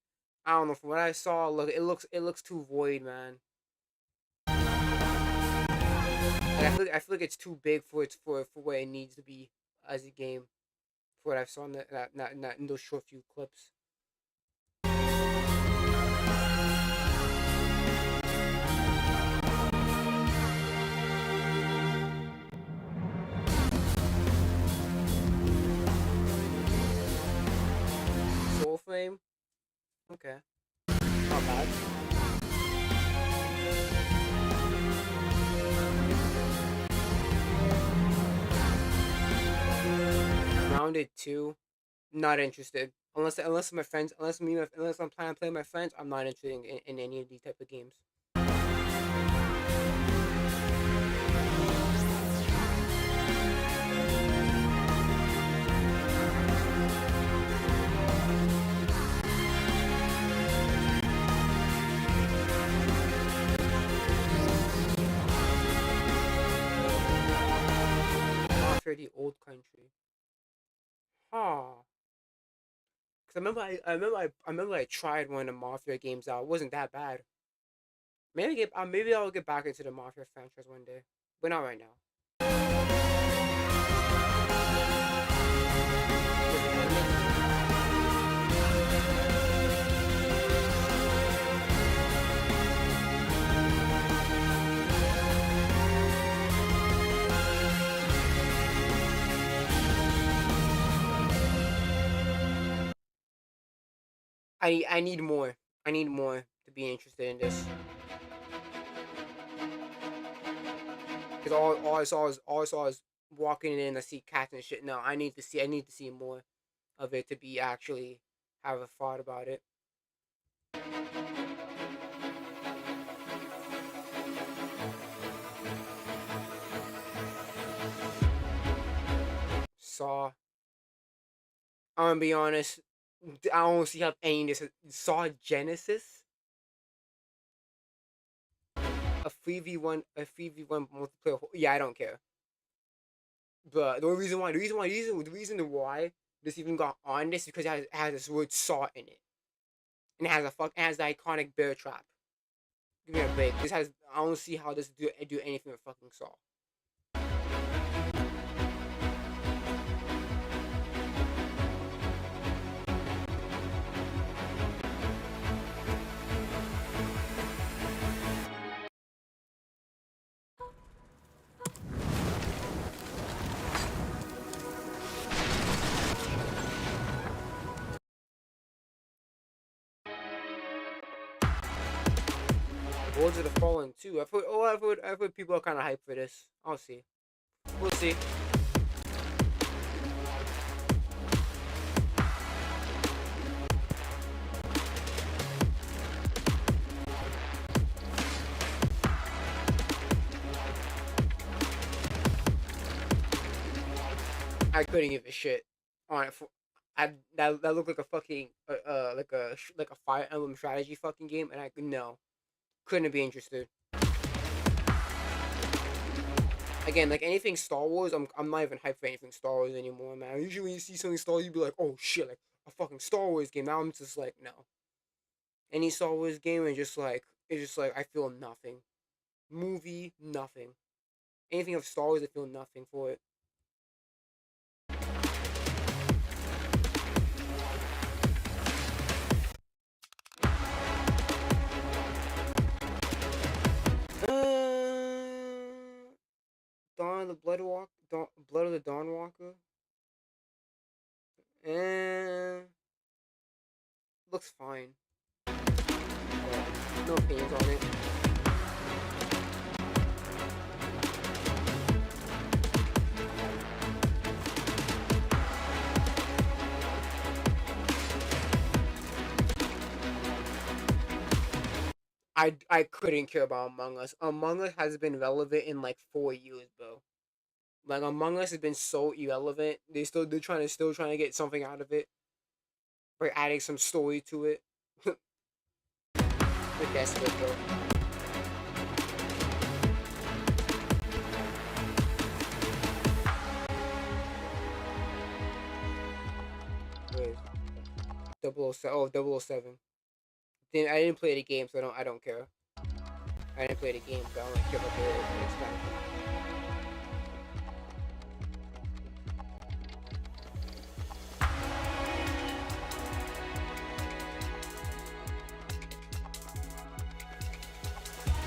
I don't know. From what I saw, look, it looks too void, man. Like, I feel like it's too big for where it needs to be as a game. For what I saw in those short few clips. Soul Flame? Okay. Not bad. Grounded 2. Not interested. Unless my friends, unless I'm planning on playing with my friends, I'm not interested in any of these type of games. For the old country. Huh. Cause I remember I tried one of the Mafia games out. It wasn't that bad. Maybe I'll get back into the Mafia franchise one day, but not right now. I need more. I need more to be interested in this. Cause all I saw is walking in. I see cats and shit. No, I need to see more of it to be actually have a thought about it. Saw. I'm gonna be honest. I don't see how any of this. Saw Genesis. A 3v1 multiplayer. Yeah, I don't care. But the reason why this even got on this is because it has this word "saw" in it, and it has the iconic bear trap. Give me a break. This has. I don't see how this do anything with fucking Saw. Lords of the Fallen 2. I've heard people are kind of hyped for this. I'll see. We'll see. I couldn't give a shit on it. That looked like a fucking like a Fire Emblem strategy fucking game, and couldn't be interested. Again, like anything Star Wars, I'm not even hyped for anything Star Wars anymore, man. Usually when you see something Star Wars, you be like, oh shit, like a fucking Star Wars game. Now I'm just like, no. Any Star Wars game is just like I feel nothing. Movie, nothing. Anything of Star Wars, I feel nothing for it. Dawn of the Blood of the Dawn Walker. Looks fine. No opinions on it. I couldn't care about Among Us. Among Us has been relevant in like 4 years, bro. Like Among Us has been so irrelevant. They're trying to get something out of it. By adding some story to it. They're desperate, bro. Wait. 007. Oh, 007. I didn't play the game, so I don't care. I didn't play the game, so I don't care about the expansion.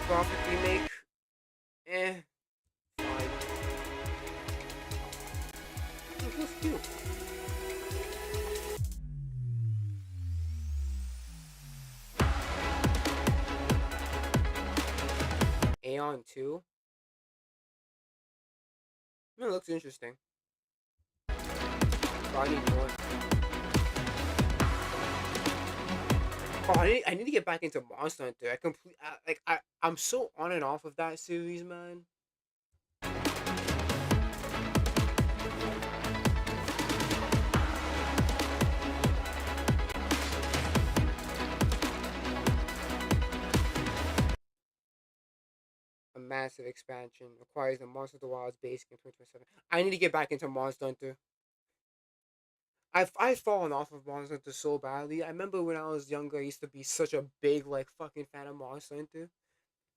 Prophet remake, fine. It was cute. Aeon 2? It looks interesting. But I need more. Oh, I need to get back into Monster Hunter. I'm so on and off of that series, man. A massive expansion requires the Monster of the Wild's base game 2027. I need to get back into Monster Hunter. I've fallen off of Monster Hunter so badly. I remember when I was younger, I used to be such a big like fucking fan of Monster Hunter.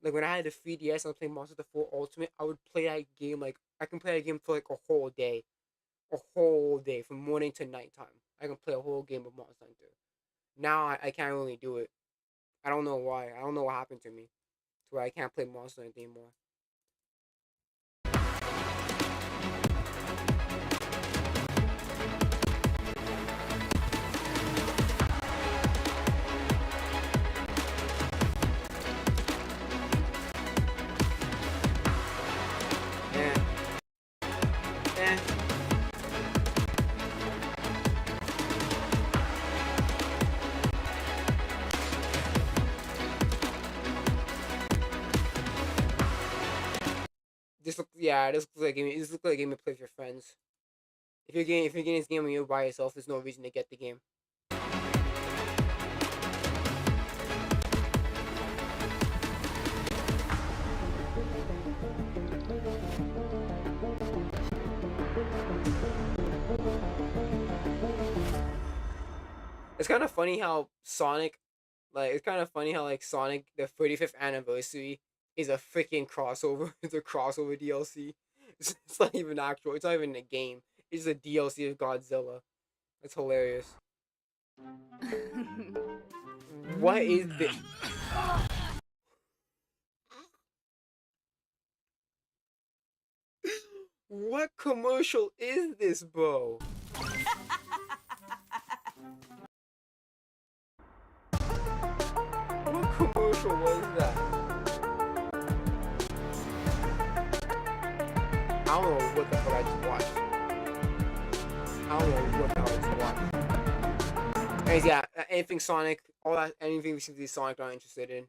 Like when I had the 3DS, I was playing Monster Hunter 4 Ultimate. I would play that game like I can play that game for like a whole day from morning to nighttime. I can play a whole game of Monster Hunter. Now I can't really do it. I don't know why. I don't know what happened to me, to where I can't play Monster Hunter anymore. This looks like a game. This looks like a game to play with your friends. If you're getting this game and you're by yourself, there's no reason to get the game. It's kind of funny how Sonic Like it's kind of funny how like Sonic the 35th anniversary is a freaking crossover. It's a crossover DLC. It's not even actual. It's not even a game. It's a DLC of Godzilla. It's hilarious. What is this? What commercial is this, bro? What commercial was that? I don't know what the fuck I just watched. I don't know what the hell I just watched. Anyways, yeah, anything Sonic, all that, anything we see these Sonic, I'm interested in.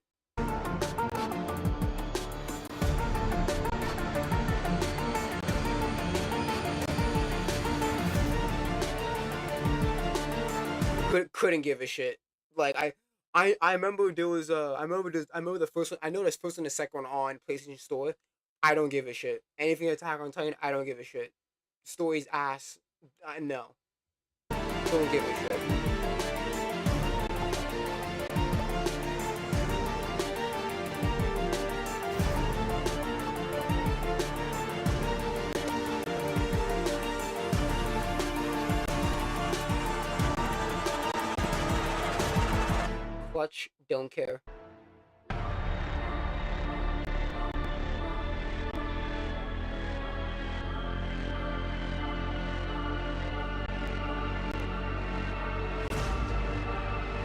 Couldn't give a shit. Like I remember there was I remember the first one. I know there's first and the second one on PlayStation Store. I don't give a shit. Anything Attack on Titan, I don't give a shit. Story's ass. No. Don't give a shit. Clutch, don't care.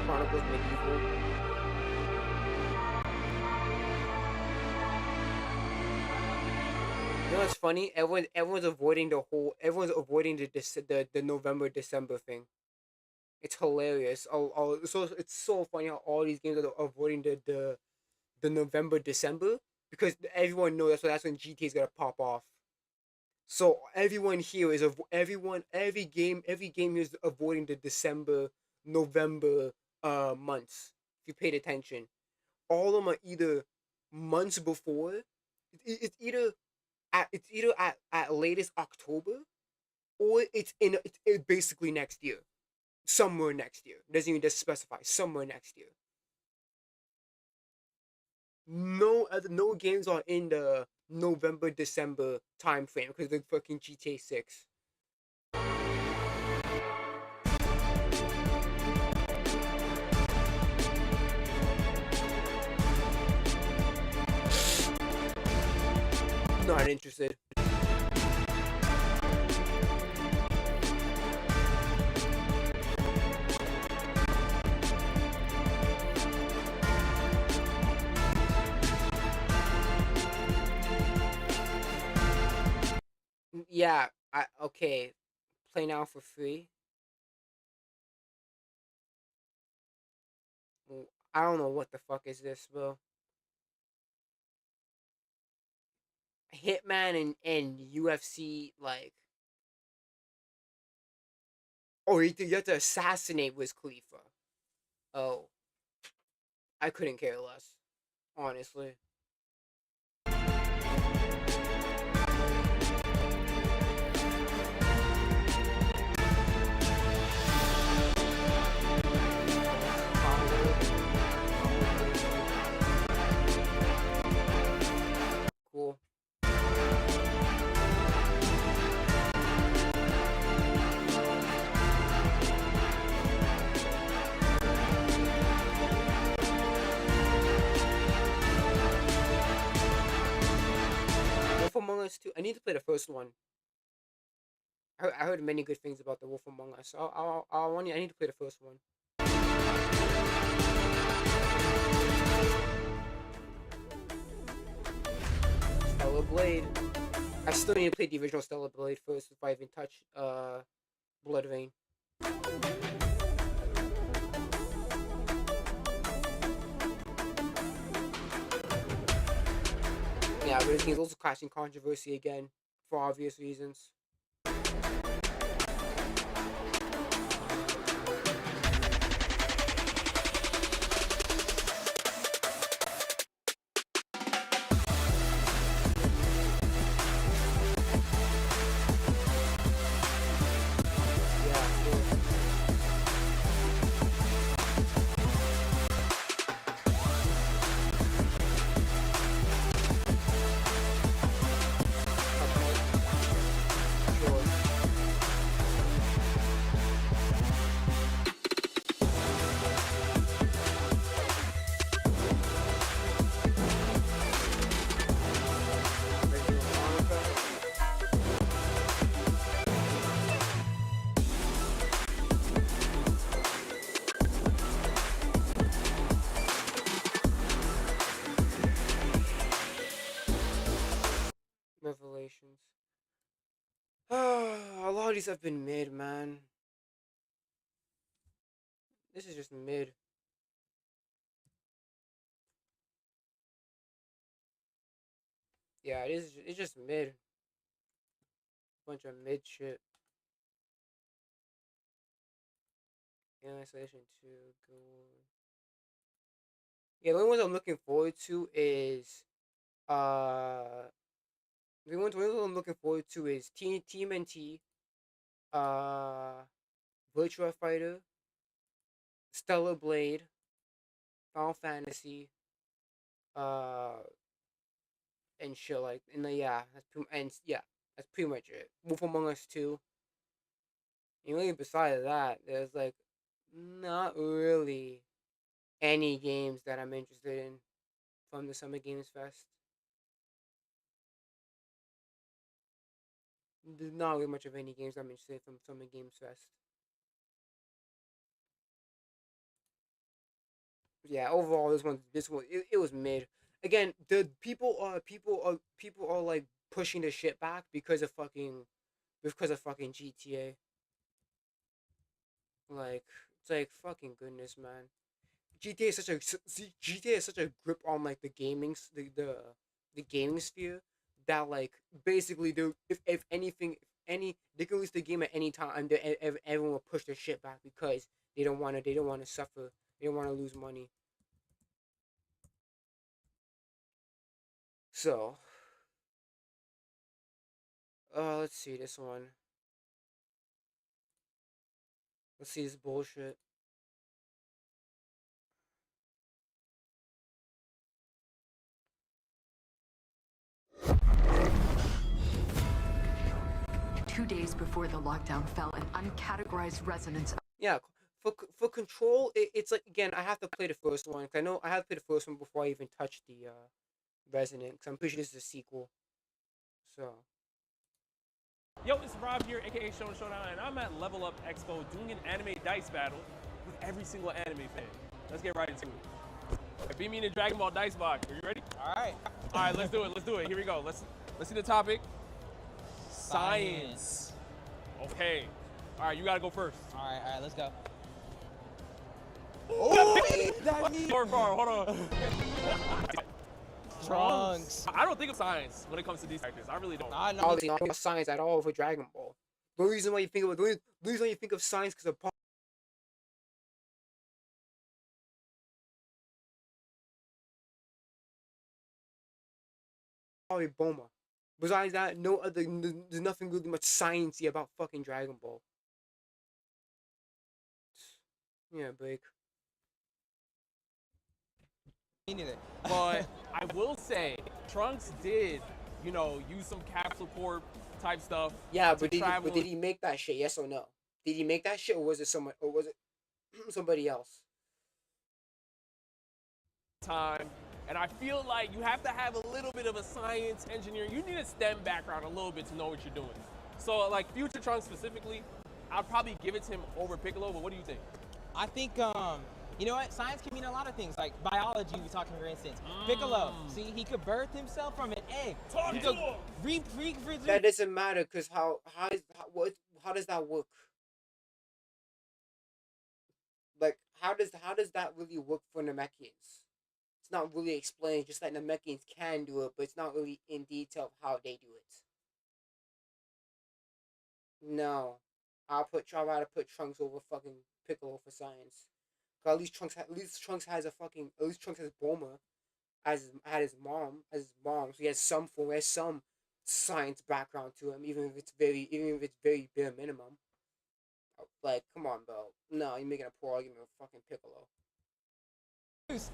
Chronicles Medieval. You know what's funny? Everyone's avoiding the November December thing. It's hilarious. It's so funny how all these games are avoiding the November December because everyone knows that's when GTA is gonna pop off. So everyone here is every game here is avoiding the December November months. If you paid attention, all of them are either months before. It's either at latest October, or it's basically next year. Somewhere next year. Doesn't even just specify. Somewhere next year. No games are in the November December time frame because they're fucking GTA 6. Not interested. Yeah, okay. Play now for free. I don't know what the fuck is this, bro. Hitman and UFC, like. Oh, you have to assassinate Wiz Khalifa. Oh. I couldn't care less. Honestly. Cool. Wolf Among Us 2. I need to play the first one. I heard many good things about the Wolf Among Us. I need to play the first one. Stellar Blade. I still need to play the original Stellar Blade first if I even touch Blood Vein. Yeah, but this game's also causing controversy again for obvious reasons. all these have been mid, man. This is just mid. Yeah, it's just mid. Bunch of mid shit. In Isolation 2, go. Yeah, the only ones I'm looking forward to is the only one I'm looking forward to is TMNT, Virtua Fighter, Stellar Blade, Final Fantasy, and shit like, and yeah, that's pretty much it. Wolf Among Us 2. And really, besides that, there's like not really any games that I'm interested in from the Summer Games Fest. There's not really much of any games I'm interested in from Summer Games Fest. Yeah, overall, this one, it was mid. Again, the people are like pushing the shit back because of fucking GTA. Like, it's like fucking goodness, man. GTA is such a grip on like the gaming sphere that like basically if anything they can release the game at any time and everyone will push their shit back because they don't want to suffer, they don't want to lose money. So let's see this one. Let's see this bullshit. Two days before the lockdown fell, an uncategorized resonance. Yeah, for Control, it's like, again, I have to play the first one because I know I have to play the first one before I even touch the Resonant, because I'm pretty sure this is a sequel. So. Yo, it's Rob here, aka Showdown, and I'm at Level Up Expo doing an anime dice battle with every single anime fan. Let's get right into it. Beat me in the Dragon Ball Dice Box. Are you ready? All right. All right, let's do it. Let's do it. Here we go. Let's see the topic. Science. Okay. All right, you gotta go first. All right, let's go. Oh, hold on. Trunks. I don't think of science when it comes to these characters. I really don't. I don't think of science at all for Dragon Ball. The reason why you think of science because of Boma. Besides that, there's nothing really much sciencey about fucking Dragon Ball. Yeah, Blake. Me neither. But I will say, Trunks did, use some capsule corp type stuff. Yeah, but did he make that shit? Yes or no? Did he make that shit, or was it somebody else? Time. And I feel like you have to have a little bit of a science engineer. You need a STEM background a little bit to know what you're doing. So, like, Future Trunks specifically, I'd probably give it to him over Piccolo, but what do you think? I think, you know what? Science can mean a lot of things. Like biology, we're talking, for instance. Piccolo, see, he could birth himself from an egg. He could That doesn't matter, because how does that work? Like, how does that really work for Namekians? It's not really explained, just like Namekians can do it, but it's not really in detail of how they do it. No. I'll rather put Trunks over fucking Piccolo for science. Cause at least Trunks has Bulma as his mom, so he has some science background to him, even if it's very bare minimum. Like, come on, bro. No, you're making a poor argument with fucking Piccolo.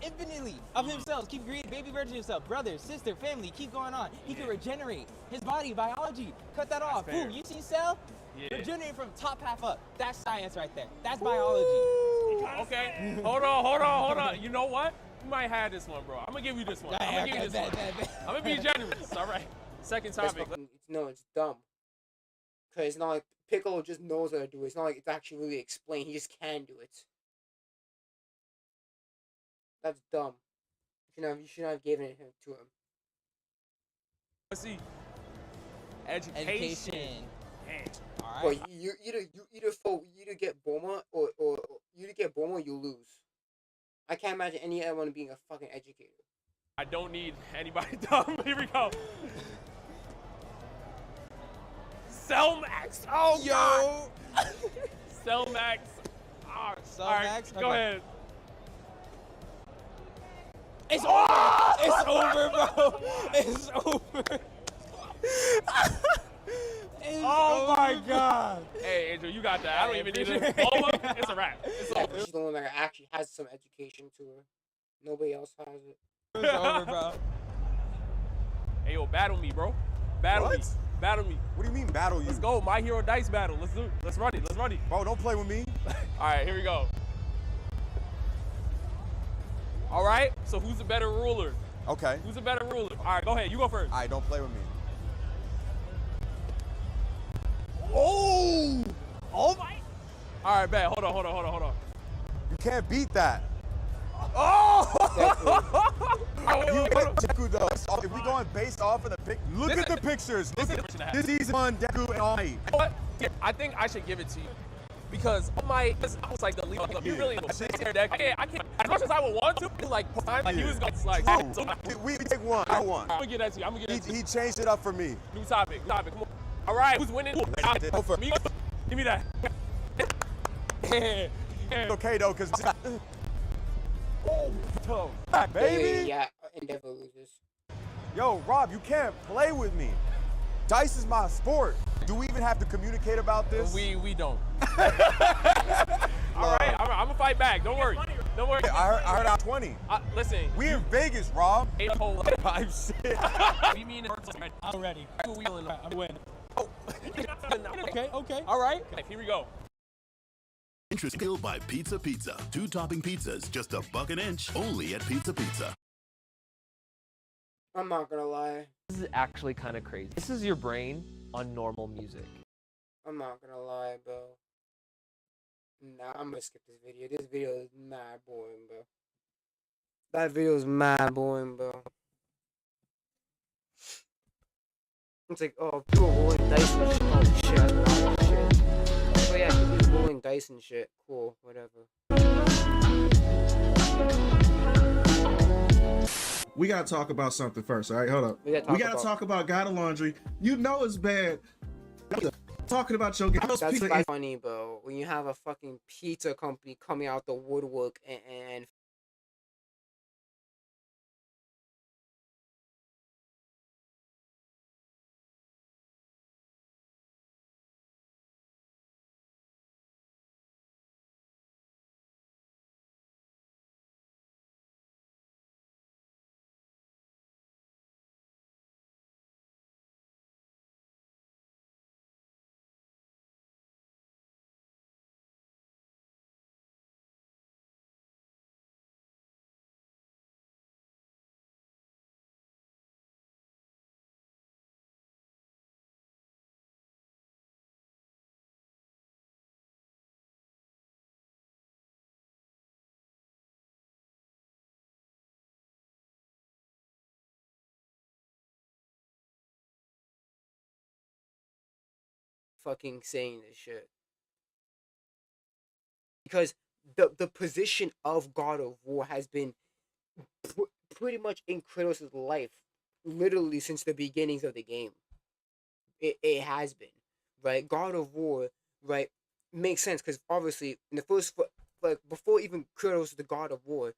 Infinitely of himself, keep creating baby version of himself, brother, sister, family, keep going on. He can regenerate his body, biology. Cut that off. Boom, you see Cell? Yeah. Regenerate from top half up. That's science right there. That's biology. Okay, hold on. You know what? You might have this one, bro. I'm gonna give you this one. I'm gonna be generous. All right. Second topic. It's dumb. Cause it's not like Piccolo just knows how to do it. It's not like it's actually really explained. He just can do it. That's dumb. You should not have given it to him. Let's see. Education. Man. Well, you either get Bulma or you either get Bulma or you lose. I can't imagine anyone being a fucking educator. I don't need anybody dumb. Here we go. Cellmax. Oh, God. Cellmax. All right, go ahead. It's over. It's over, bro. It's over. Oh my God. Hey, Andrew, you got that. I don't even need it. Bulma, it's a wrap. It's over. She's the one that actually has some education to her. Nobody else has it. It's over, bro. Hey, yo, battle me, bro. Battle me. Battle me. What do you mean battle you? Let's go. My Hero Dice battle. Let's run it. Let's run it. Bro, don't play with me. All right, here we go. All right, so who's the better ruler? Okay. Who's the better ruler? All right, go ahead. You go first. All right, don't play with me. Oh! Oh my! All right, bet. Hold on. You can't beat that. Oh! Deku though. If we going based off of the pic, look at the pictures. Look at this season one Deku and All Might. You know what? I think I should give it to you because All Might is almost like the lead. He really was. I can't. As much as I would want to, it's like he was going like. We take one. I won. I'm gonna get that to you. He changed it up for me. New topic. Come on. All right, who's winning? Me. Give me that. It's okay though, cause. Oh, baby. Yeah, Endeavor loses. Yo, Rob, you can't play with me. Dice is my sport. Do we even have to communicate about this? We don't. All right, I'm gonna fight back. Don't worry. I heard out 20. Listen. We in Vegas, Rob. 5 shit. We mean I'm ready. I'm winning. Oh. Okay. All right. Here we go. Interest killed by Pizza Pizza. 2 topping pizzas, just $1 an inch, only at Pizza Pizza. I'm not gonna lie. This is actually kind of crazy. This is your brain on normal music. I'm not gonna lie, bro. Nah, I'm gonna skip this video. This video is mad boring, bro. That video is mad boring, bro. It's like, oh, people rolling dice and shit. Oh, shit. Oh, shit. Oh, yeah, people rolling dice and shit. Cool, whatever. We gotta talk about something first, all right? Hold up. We gotta talk about God of Laundry. You know it's bad. Talking about your That's funny, bro. When you have a fucking pizza company coming out the woodwork and fucking saying this shit. Because the position of God of War has been pretty much in Kratos' life, literally since the beginnings of the game. It has been, right? God of War, right, makes sense because obviously in the first, like before even Kratos the God of War,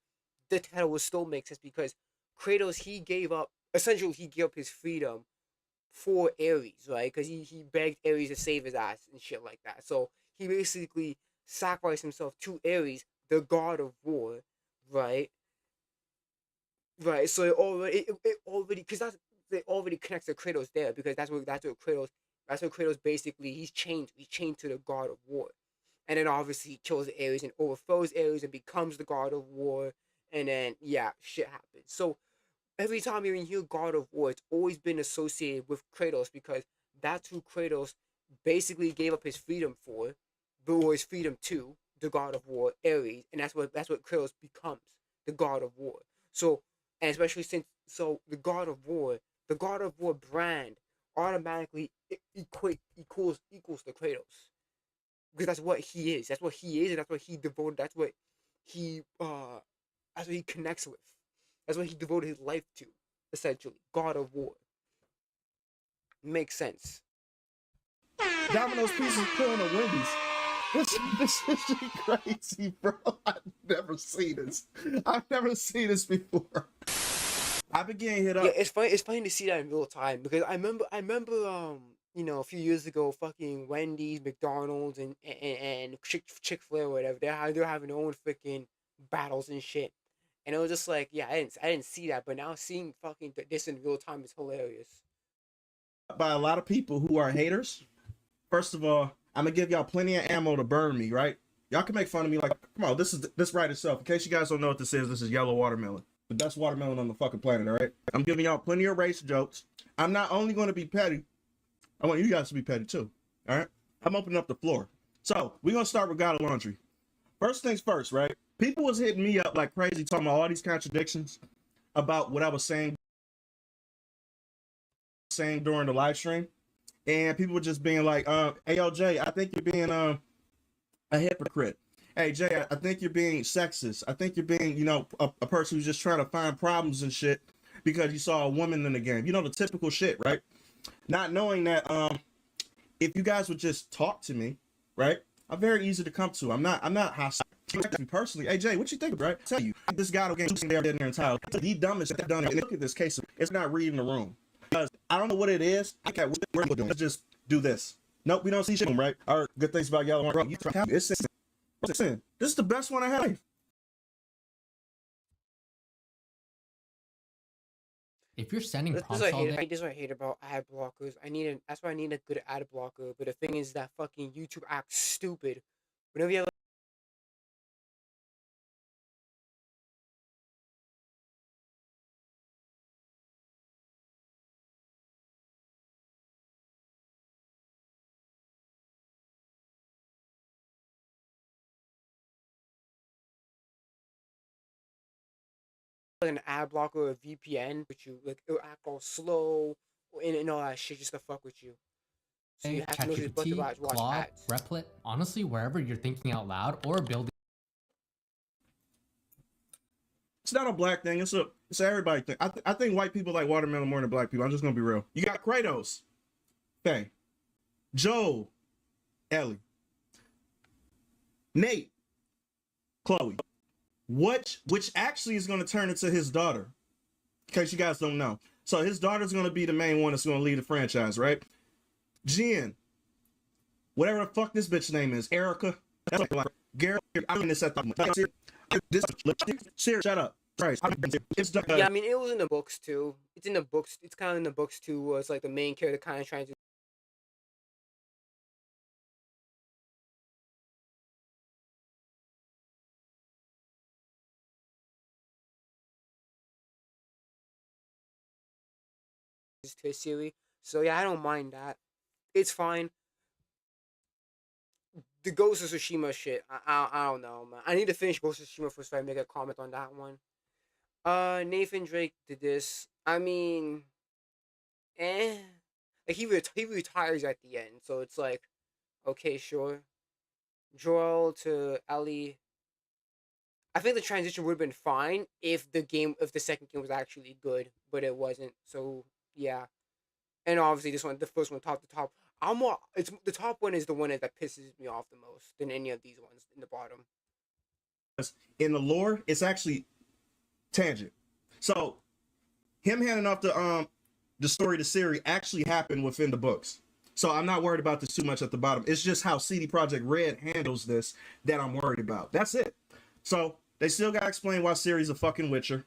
the title would still make sense because Kratos he gave up his freedom for Ares, right? Because he begged Ares to save his ass and shit like that. So he basically sacrificed himself to Ares, the God of War, right? Right. So it already because it already connects to Kratos there because that's what Kratos basically he's chained to the God of War, and then obviously he kills Ares and overthrows Ares and becomes the God of War, and then yeah, shit happens. So every time you hear God of War, it's always been associated with Kratos because that's who Kratos basically gave up his freedom for, or his freedom to, the God of War, Ares, and that's what Kratos becomes, the God of War. So, and especially the God of War brand automatically equals the Kratos, because that's what he is. That's what he is, and that's what he devoted. That's what he connects with. That's what he devoted his life to, essentially. God of War. Makes sense. Domino's pieces killing the Wendy's. This is crazy, bro. I've never seen this. I've never seen this before. I've been getting hit up. Yeah, it's funny. It's funny to see that in real time, because I remember, a few years ago, fucking Wendy's, McDonald's, and Chick-fil-A or whatever. They're having their own freaking battles and shit, and it was just like, yeah, I didn't see that, but now seeing fucking this in real time is hilarious. By a lot of people who are haters. First of all, I'm gonna give y'all plenty of ammo to burn me, right? Y'all can make fun of me like, come on, this right itself. In case you guys don't know what this is yellow watermelon. The best watermelon on the fucking planet, all right? I'm giving y'all plenty of race jokes. I'm not only going to be petty, I want you guys to be petty too, all right? I'm opening up the floor. So, we're going to start with God of Laundry. First things first, right? People was hitting me up like crazy, talking about all these contradictions about what I was saying during the live stream. And people were just being like, ALJ, I think you're being a hypocrite. Hey, Jay, I think you're being sexist. I think you're being, a person who's just trying to find problems and shit because you saw a woman in the game. You know, the typical shit, right? Not knowing that if you guys would just talk to me, right? I'm very easy to come to. I'm not hostile. Personally, hey, Jay, what you think, right? Tell you, this guy will get there in their entire. The dumbest that done it. And look at this case. It's not reading the room. Because I don't know what it is. Okay, we're doing. Let's just do this. Nope, we don't see shit, right? Or good things about yellow. It's sin. This is the best one I have. If you're sending prompts This all day, is what I hate about ad blockers. That's why I need a good ad blocker. But the thing is that fucking YouTube acts stupid. Whenever you have an ad blocker or a VPN, but it'll act all slow and all that shit just to fuck with you. So you have to know you're supposed to watch Claude, ads. Replit, honestly, wherever you're thinking out loud or building. It's not a black thing. It's everybody thing. I think white people like watermelon more than black people. I'm just gonna be real. You got Kratos, Faye, Joe, Ellie, Nate, Chloe, which actually is gonna turn into his daughter. In case you guys don't know, so his daughter's gonna be the main one that's gonna lead the franchise, right? Jen, whatever the fuck this bitch name is, Erica, Garrett. I mean, this at the shut up. Right. It's yeah, I mean, it was in the books too. It's in the books. It's kind of in the books too. Where it's like the main character kind of trying to. To a series. So yeah, I don't mind that. It's fine. The Ghost of Tsushima shit. I don't know, man. I need to finish Ghost of Tsushima first so I make a comment on that one. Nathan Drake did this. I mean, like he retires at the end, so it's like, okay, sure. Joel to Ellie. I think the transition would have been fine if the second game was actually good, but it wasn't. So yeah, and obviously the first one, top to top. It's the top one is the one that pisses me off the most than any of these ones in the bottom. In the lore, it's actually tangent. So him handing off the story to Siri actually happened within the books. So I'm not worried about this too much at the bottom. It's just how CD Projekt Red handles this that I'm worried about. That's it. So they still gotta explain why Siri's a fucking Witcher.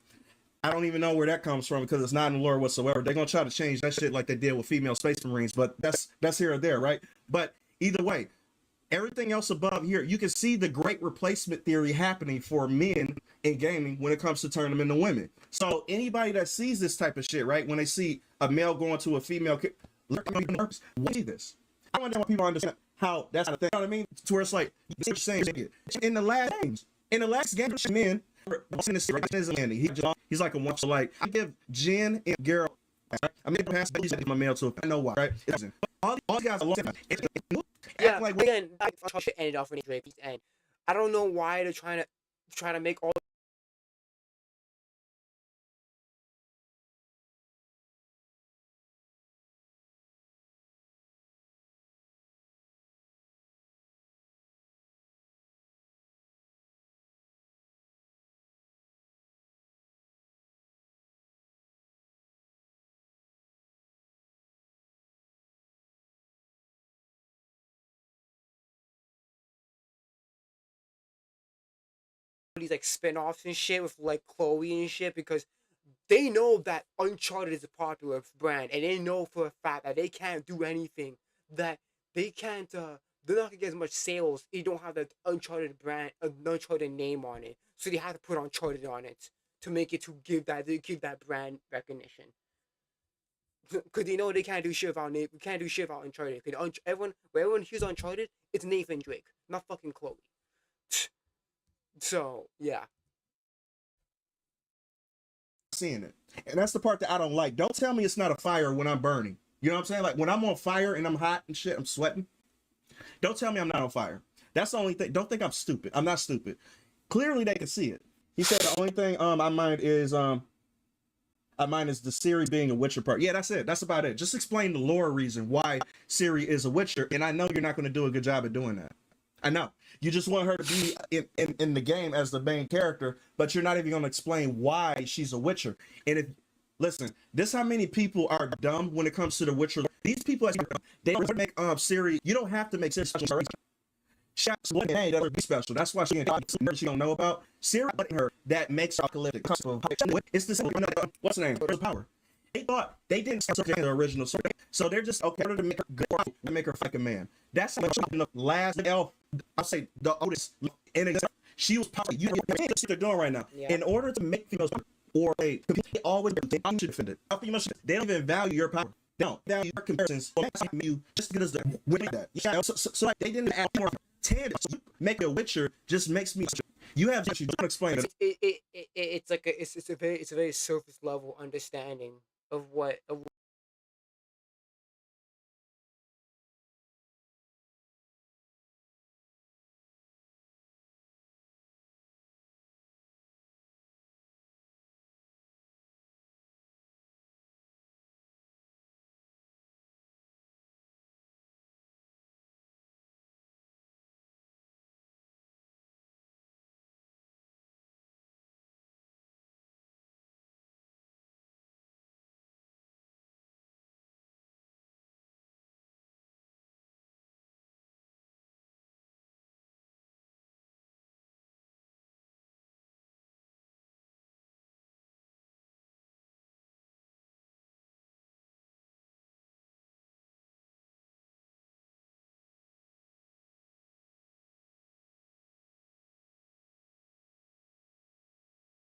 I don't even know where that comes from because it's not in the lore whatsoever. They're gonna try to change that shit like they did with female Space Marines, but that's here or there, right? But either way, everything else above here, you can see the great replacement theory happening for men in gaming when it comes to turning them into women. So anybody that sees this type of shit, right, when they see a male going to a female, see this. I want to know people understand how that's the thing. You know what I mean? To where it's like you're saying in the last game, men. He's like a one. So like I give Jen and Geralt Right? I mean, past these my mail to I know why, right? It doesn't. All these guys are long time. Yeah, like again, I should end it off with Drake. And I don't know why they're trying to make all these like spin-offs and shit with like Chloe and shit because they know that Uncharted is a popular brand and they know for a fact that they can't do anything that they can't they're not gonna get as much sales if you don't have that Uncharted brand, an Uncharted name on it. So they have to put Uncharted on it to make it to give that brand recognition. Cause they know they can't do shit without we can't do shit without Uncharted. Cause everyone hears Uncharted, it's Nathan Drake, not fucking Chloe. So yeah. Seeing it, and that's the part that I don't like. Don't tell me it's not a fire when I'm burning. You know what I'm saying? Like when I'm on fire and I'm hot and shit, I'm sweating. Don't tell me I'm not on fire. That's the only thing. Don't think I'm stupid. I'm not stupid. Clearly they can see it. He said the only thing I mind is the Ciri being a Witcher part. Yeah, that's it. That's about it. Just explain the lore reason why Ciri is a Witcher, and I know you're not going to do a good job at doing that. I know. You just want her to be in the game as the main character, but you're not even going to explain why she's a Witcher. And listen, this how many people are dumb when it comes to the Witcher. These people, they don't make Ciri. You don't have to make Ciri special. Shots one day that would be special. That's why she don't know about Ciri. Her that makes her apocalyptic. It's the same. What's the name? Power. They thought they didn't start the original story, so they're just okay to make her go out and make her like a man. That's how the last elf. I'll say the oldest. And she was probably you know what they're doing right now. Yeah. In order to make females or they always they should defend it. They don't even value your power. They don't value your comparisons. You just get us the with that. You know, so like they didn't add more. So make a Witcher just makes me. You have you don't explain it. It's like it's a very surface level understanding of what.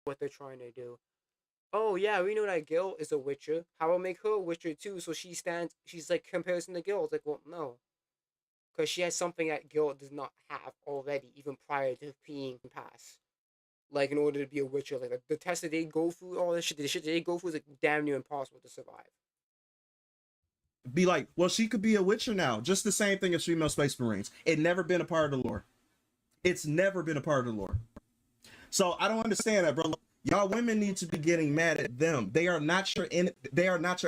What they're trying to do. Oh yeah, we know that Gil is a Witcher. How about make her a Witcher too? So she's like comparison to Gil. It's like, well, no, because she has something that Gil does not have already, even prior to being passed. Like in order to be a Witcher, like the test that they go through, all this shit, the shit that they go through is like damn near impossible to survive. Be like, well, she could be a Witcher now. Just the same thing as female Space Marines. It never been a part of the lore. It's never been a part of the lore. So I don't understand that, bro. Y'all women need to be getting mad at them. They are not your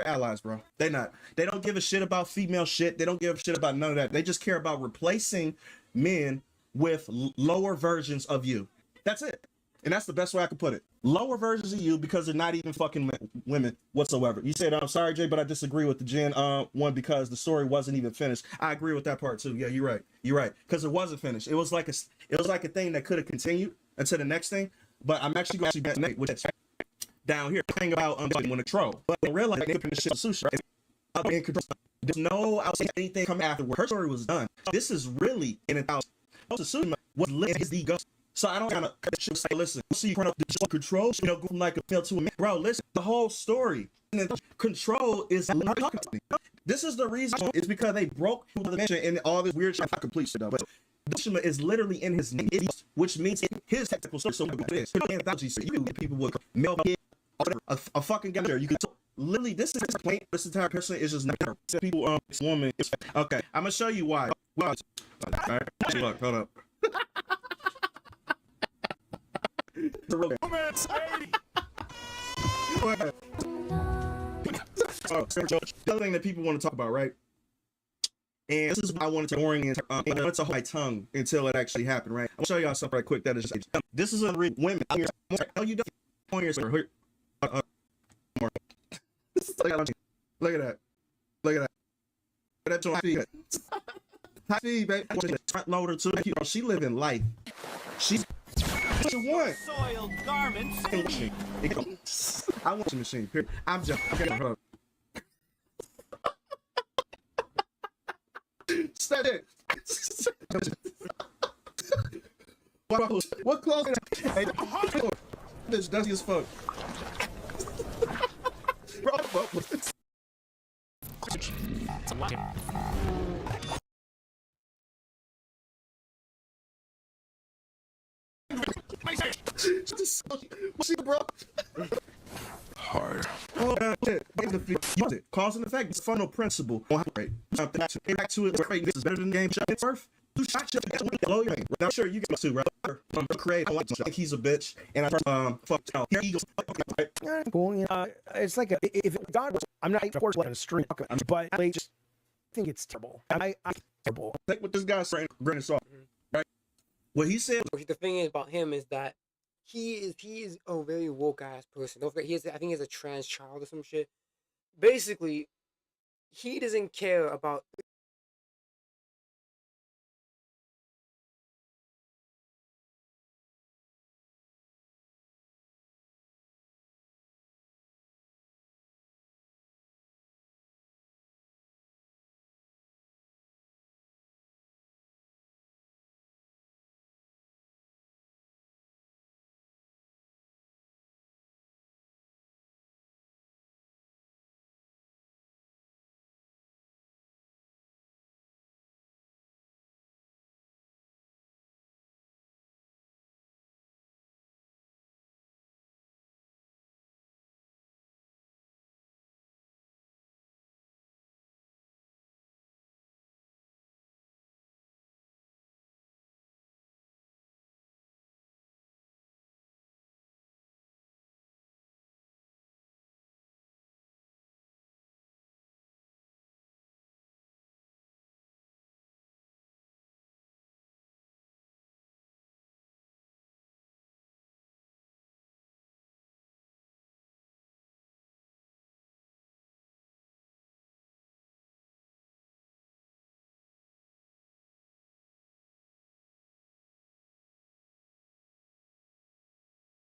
allies, bro. They not. They don't give a shit about female shit. They don't give a shit about none of that. They just care about replacing men with lower versions of you. That's it. And that's the best way I could put it. Lower versions of you because they're not even fucking women whatsoever. You said, I'm sorry, Jay, but I disagree with the Gen one because the story wasn't even finished. I agree with that part too. Yeah, you're right. You're right. Because it wasn't finished. It was like a thing that could have continued until the next thing. But I'm actually going to bet which is down here thing about when a troll. But I realized they put shit sushi right? There's no outside anything coming afterward. Her story was done. This is really in a thousand. Sushi was lit as the ghost. So I don't kind of say, listen, see you up the control, you know, go from like a male to a man. Bro, listen, the whole story. Control is this is the reason is because they broke the dimension and all this weird shit. Not complete shit though, but Dishima is literally in his name, which means his technical story. So it is. You get people with male a fucking guy. You can literally, this is his point. This entire person is just not people. This woman. Okay, I'm gonna show you why. Well, all right, look, hold up. The other thing that people want to talk about, right? And this is what I wanted to orient. It's a hold my tongue until it actually happened, right? I'll show y'all something right quick. That is, this is a real women. How you doing? Look at that. Look at that. Look at that. That's on high speed. High speed, baby. Front loader too. She living life. She's what you want. Soiled garments. I want a machine. Period. I'm just. Okay, Stop it. What clothes? Hey, this dusty as fuck. Bro. Hard. Oh, shit. Use it. Cause and effect. It's a fundamental principle. Right. Back to it. This is better than the game. It's worth. You shot your blow your name. I'm sure you get to right. Create. I think he's a bitch. And I fuck out. Here he goes. Cool. You know, it's like if God was, I'm not of course on a stream, but I just think it's terrible. I terrible. Take what this guy's saying. Grain of salt. Right. What he said. The thing is about him is that he is a very woke ass person. Don't forget, I think he has a trans child or some shit. Basically, he doesn't care about.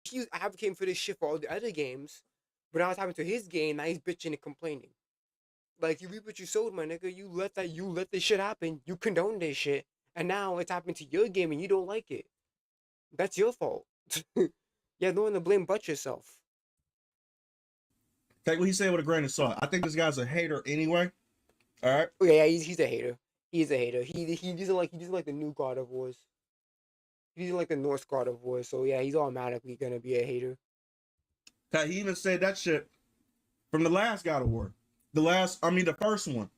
He advocating for this shit for all the other games, but now it's happening to his game. Now he's bitching and complaining. Like, you reap what you sowed, my nigga. You let this shit happen. You condone this shit, and now it's happening to your game, and you don't like it. That's your fault. Yeah, no one to blame but yourself. Take what he said with a grain of salt. I think this guy's a hater anyway. All right. Oh, yeah, he's a hater. He's a hater. He doesn't like the new God of Wars. He doesn't like the Norse God of War. So yeah, he's automatically gonna be a hater. He even said that shit from the last God of War. The first one.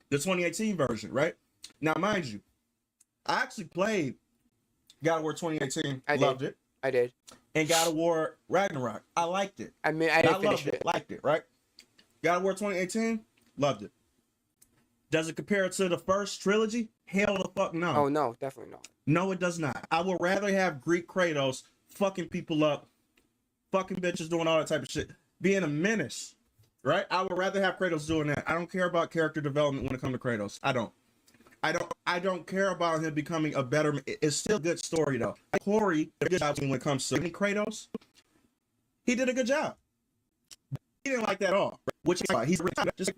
The 2018 version, right? Now, mind you, I actually played God of War 2018. Loved it. I did. And God of War Ragnarok. I liked it. I mean, I didn't finish it. Liked it, right? God of War 2018, loved it. Does it compare to the first trilogy? Hell the fuck no. Oh, no, definitely not. No, it does not. I would rather have Greek Kratos fucking people up, fucking bitches doing all that type of shit, being a menace, right? I would rather have Kratos doing that. I don't care about character development when it comes to Kratos. I don't care about him becoming a better. It's still a good story though. Corey did a good job when it comes to Kratos. He did a good job. He didn't like that at all. Which is why he's just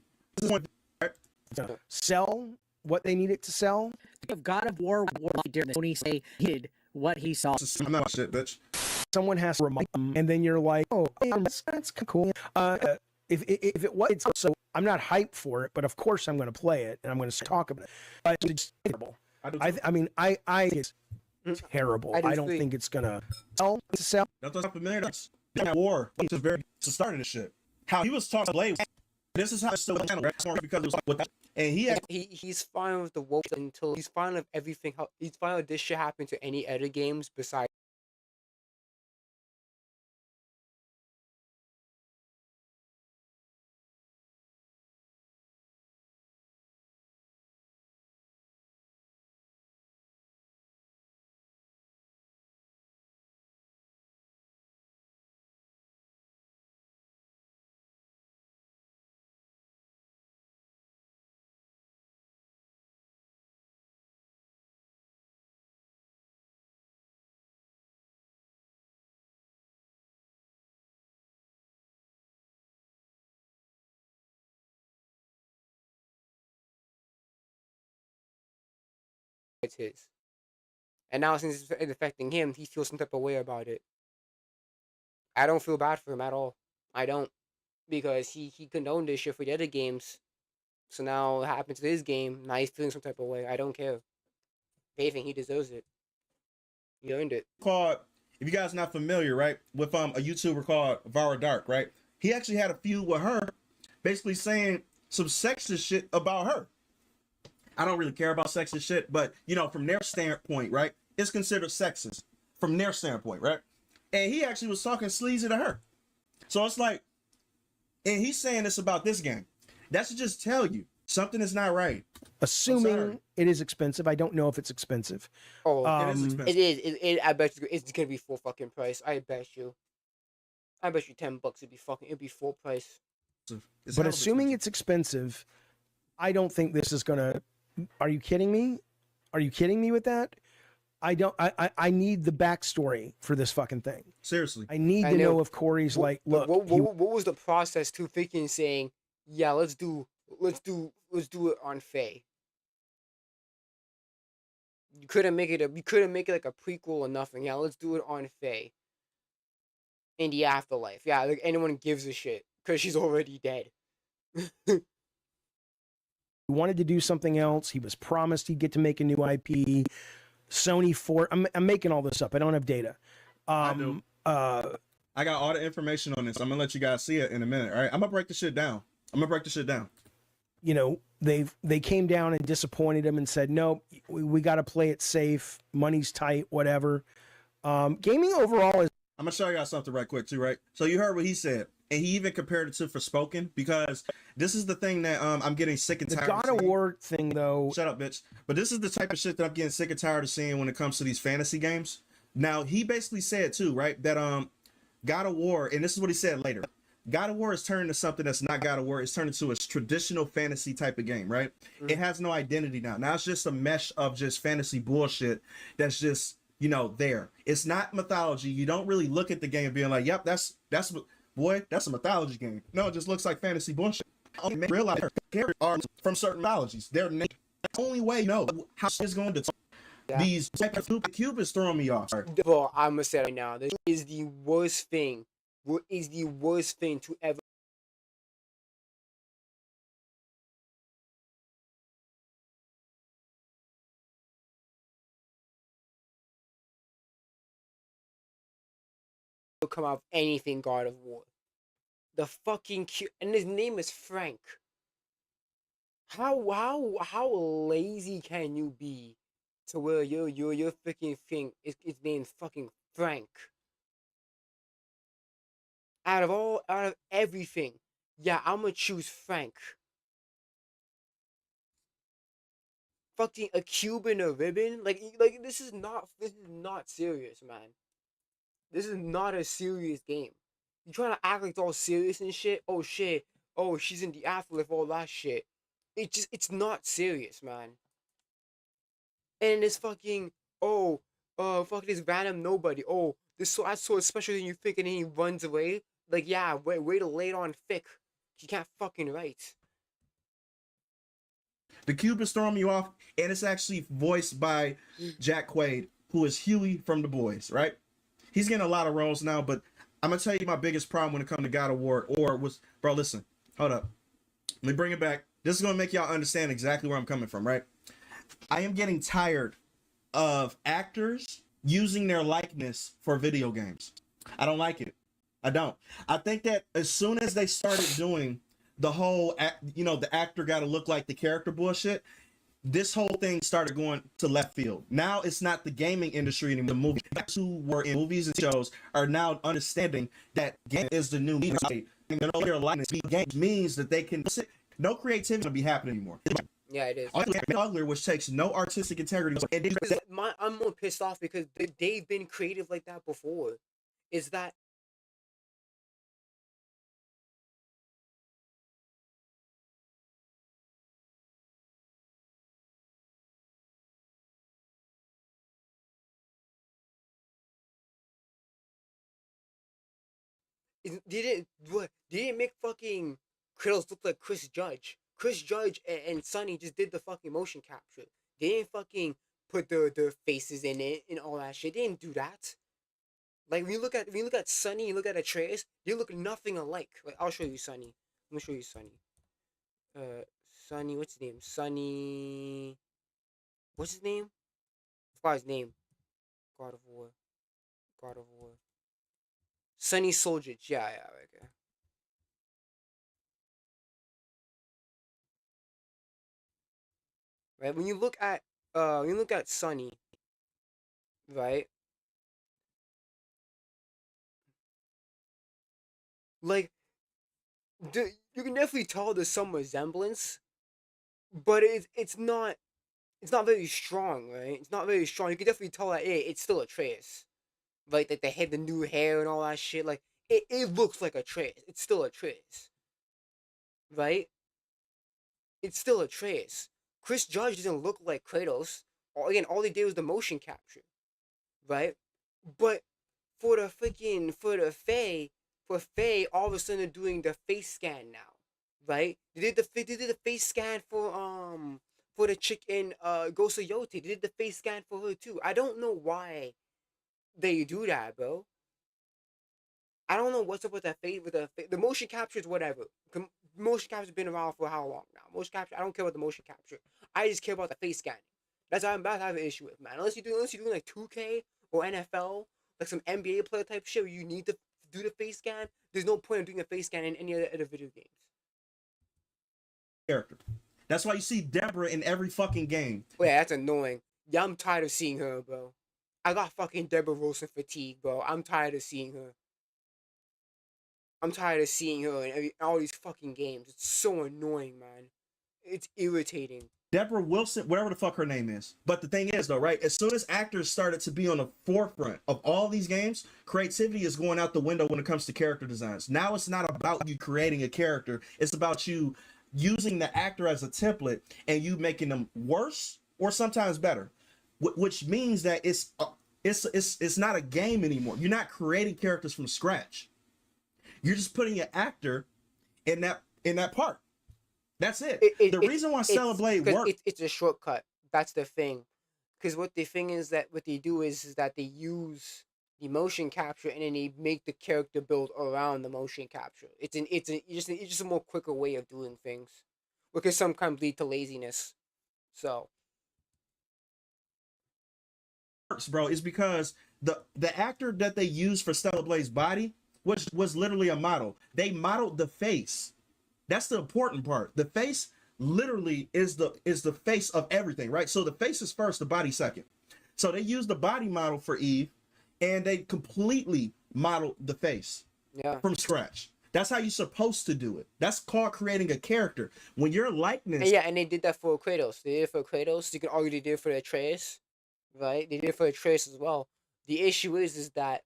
sell what they needed to sell. If God of War did when he say he did what he saw. Shit, bitch. Someone has to remind them, and then you're like, oh, that's cool. If it was, so I'm not hyped for it, but of course I'm going to play it and I'm going to talk about it. It's terrible. I mean, it's terrible. I don't think it's going to sell. That's familiar. War. It's the start of this shit. how he was talking to Blade. This is how it's still right? Because it was with that. And he's fine with the woke until he's fine with everything. How he's fine with this shit happening to any other games besides. It's his. And now since it's affecting him, he feels some type of way about it. I don't feel bad for him at all. I don't. Because he condoned this shit for the other games. So now it happens to his game. Now he's feeling some type of way. I don't care. If anything, he deserves it. He earned it. Called, if you guys not familiar, right, with a YouTuber called Vara Dark, right? He actually had a feud with her, basically saying some sexist shit about her. I don't really care about sexist shit, but you know, from their standpoint, right, it's considered sexist from their standpoint, right? And he actually was talking sleazy to her. So it's like, and he's saying this about this game. That should just tell you something is not right. Assuming it is expensive, I don't know if it's expensive. Oh, it is expensive. It is. I bet you it's gonna be full fucking price. I bet you. I bet you $10 it'd be full price. But assuming it's expensive, I don't think this is gonna. Are you kidding me? Are you kidding me with that? I don't. I need the backstory for this fucking thing. Seriously, I need to know if Corey's like, look. What was the process to thinking saying, yeah, let's do it on Faye. You couldn't make it like a prequel or nothing. Yeah, let's do it on Faye. In the afterlife. Yeah, like anyone gives a shit because she's already dead. He wanted to do something else. He was promised he'd get to make a new IP. Sony I'm making all this up. I don't have data. I do. I got all the information on this. I'm gonna let you guys see it in a minute. All right, I'm gonna break the shit down. You know, they came down and disappointed him and said, no, we got to play it safe. Money's tight, whatever. Gaming overall is. I'm gonna show y'all something right quick too, right? So you heard what he said, and he even compared it to Forspoken, because this is the thing that I'm getting sick and tired. The God of War thing, though. Shut up, bitch. But this is the type of shit that I'm getting sick and tired of seeing when it comes to these fantasy games. Now he basically said too, right, that God of War, and this is what he said later. God of War is turned into something that's not God of War. It's turned into a traditional fantasy type of game, right? Mm-hmm. It has no identity now. Now it's just a mesh of just fantasy bullshit that's just, you know, there. It's not mythology. You don't really look at the game being like, yep, that's a mythology game. No, it just looks like fantasy bullshit. I don't realize characters are from certain mythologies. They're the only way you know how it's going to talk. Yeah. These cube is throwing me off. Well, I'm gonna say right now, this is the worst thing. What is the worst thing to ever come out of anything God of War? The fucking cute, and his name is Frank. How lazy can you be to where your freaking thing is named fucking Frank? Out of everything, yeah, I'm gonna choose Frank. Fucking a cube and a ribbon, like this is not serious, man. This is not a serious game. You trying to act like it's all serious and shit? Oh shit! Oh, she's in the afterlife, all that shit. It's not serious, man. And this fucking fuck this random nobody. Oh, that's so special than you think, and then he runs away. Like, yeah, way to lay it on thick. You can't fucking write. The cube is throwing you off, and it's actually voiced by Jack Quaid, who is Huey from The Boys, right? He's getting a lot of roles now, but I'm gonna tell you my biggest problem when it comes to God of War, bro, listen, hold up. Let me bring it back. This is gonna make y'all understand exactly where I'm coming from, right? I am getting tired of actors using their likeness for video games. I don't like it. I don't. I think that as soon as they started doing the whole, the actor got to look like the character bullshit, this whole thing started going to left field. Now it's not the gaming industry anymore. The movie who were in movies and shows are now understanding that game is the new media. Their likeness games means that they can no creativity will be happening anymore. Yeah, it is. Ugly, which takes no artistic integrity. I'm more pissed off because they've been creative like that before. Is that they didn't make fucking Kratos look like Chris Judge. Chris Judge and Sonny just did the fucking motion capture. They didn't fucking put their faces in it and all that shit. They didn't do that. Like when you look at Sonny, you look at Atreus, they look nothing alike. Like I'll show you Sonny. Let me show you Sonny. Sonny, what's his name? Sonny. What's his name? I forgot his name. God of War. God of War. Sonny Soldic. Yeah, okay. Right? When you look at Sonny, right? Like you can definitely tell there's some resemblance, but it's not very strong, right? It's not very strong. You can definitely tell that it's still a Atreus. Like they had the new hair and all that shit. Like it looks like a Atreus. It's still a Atreus. Right? It's still a Atreus. Chris Judge doesn't look like Kratos. All they did was the motion capture. Right? But for the Faye, all of a sudden they're doing the face scan now. Right? They did the face scan for the chick in Ghost of Yote. They did the face scan for her too. I don't know why they do that, bro. I don't know what's up with that face. The motion capture is whatever. Motion capture's been around for how long now? Motion capture. I don't care about the motion capture. I just care about the face scanning. That's what I have an issue with, man. Unless you're doing like 2K or NFL, like some NBA player type shit where you need to do the face scan. There's no point in doing a face scan in any other video games. Character. That's why you see Deborah in every fucking game. Wait, that's annoying. Yeah, I'm tired of seeing her, bro. I got fucking Deborah Wilson fatigue, bro. I'm tired of seeing her. I'm tired of seeing her in all these fucking games. It's so annoying, man. It's irritating. Deborah Wilson, whatever the fuck her name is. But the thing is, though, right? As soon as actors started to be on the forefront of all these games, creativity is going out the window when it comes to character designs. Now it's not about you creating a character. It's about you using the actor as a template and you making them worse or sometimes better. Which means that it's not a game anymore. You're not creating characters from scratch. You're just putting an actor in that part. That's it. The reason why Stellar Blade works, it's a shortcut. That's the thing. Because what the thing is that what they do is that they use the motion capture and then they make the character build around the motion capture. It's just a more quicker way of doing things, which can sometimes lead to laziness. So. Works, bro, is because the actor that they used for Stellar Blade's body was literally a model. They modeled the face. That's the important part. The face literally is the face of everything, right? So the face is first, the body second. So they used the body model for Eve, and they completely modeled the face from scratch. That's how you're supposed to do it. That's called creating a character. When your likeness, and they did that for Kratos. They did it for Kratos. You can argue they did it for Atreus, right? They did it for Atreus as well. The issue is that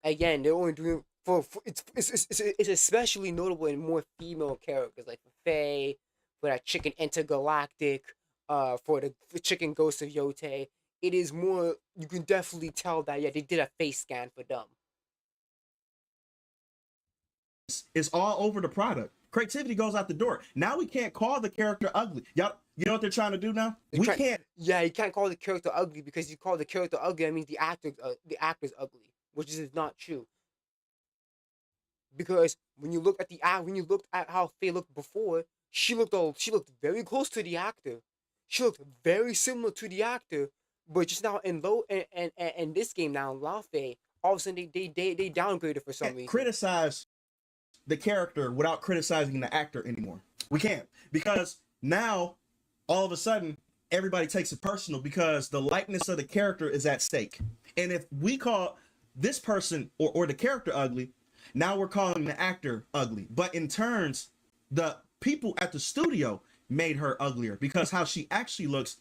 again they're only doing for it's especially notable in more female characters like Faye, for that chicken Intergalactic, for the chicken Ghost of Yote. It is more, you can definitely tell that they did a face scan for them. It's all over the product. Creativity goes out the door. Now we can't call the character ugly. Y'all, you know what they're trying to do now? Can't. Yeah, you can't call the character ugly because you call the character ugly. That means the actor's ugly, which is not true. Because when you looked at how Faye looked before, she looked very close to the actor. She looked very similar to the actor, but just now in this game now, Lao Faye, all of a sudden they downgraded for some reason. Criticize the character without criticizing the actor anymore. We can't, because now all of a sudden everybody takes it personal because the likeness of the character is at stake. And if we call this person or the character ugly, now we're calling the actor ugly. But in turns, the people at the studio made her uglier because how she actually looks.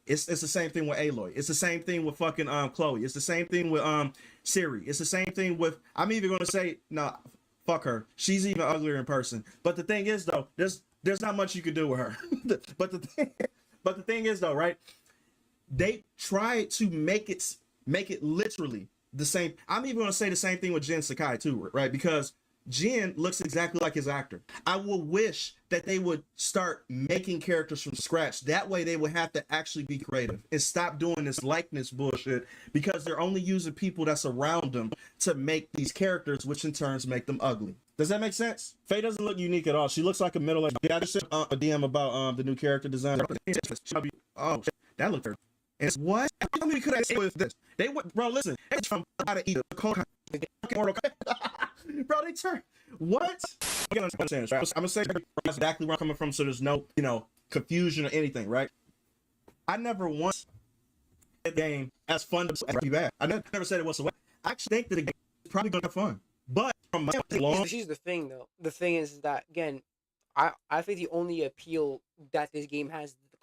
It's the same thing with Aloy. It's the same thing with fucking Chloe. It's the same thing with Siri. It's the same thing with, I'm even gonna say, no, fuck her. She's even uglier in person. But the thing is though, there's not much you can do with her. but the thing is though, right? They tried to make it literally the same. I'm even gonna say the same thing with Jin Sakai too, right? Because Jin looks exactly like his actor. I will wish that they would start making characters from scratch. That way they would have to actually be creative and stop doing this likeness bullshit, because they're only using people that's around them to make these characters, which in turns make them ugly. Does that make sense? Faye doesn't look unique at all. She looks like a middle-aged. Yeah, I just sent a DM about the new character design. Oh, that looked her. And it's what? How many could I say with this? They would, bro. Listen, it's from how to eat a cold. Bro, they turn what? I'm gonna say that's exactly where I'm coming from, so there's no, confusion or anything, right? I never once a game as fun as be bad. I never said it was a way. I actually think that the game is probably gonna have fun, but from my long. Here's the thing, though. The thing is that again, I think the only appeal that this game has is the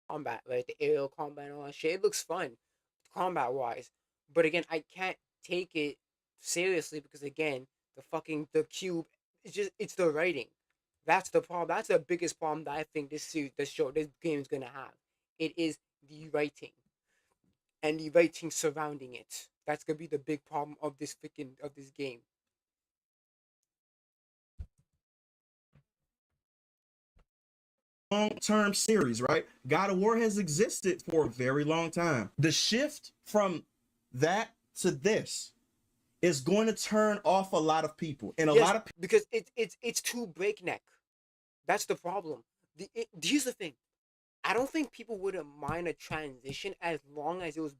combat, right? The aerial combat and all that shit. It looks fun, combat wise. But again, I can't take it seriously because again, the cube. It's the writing. That's the problem. That's the biggest problem that I think this game is gonna have. It is the writing, and the writing surrounding it. That's gonna be the big problem of this game. Long-term series, right? God of War has existed for a very long time. The shift from that to this is going to turn off a lot of people, and a lot of because it's too breakneck. That's the problem. Here's the thing. I don't think people wouldn't mind a transition as long as it was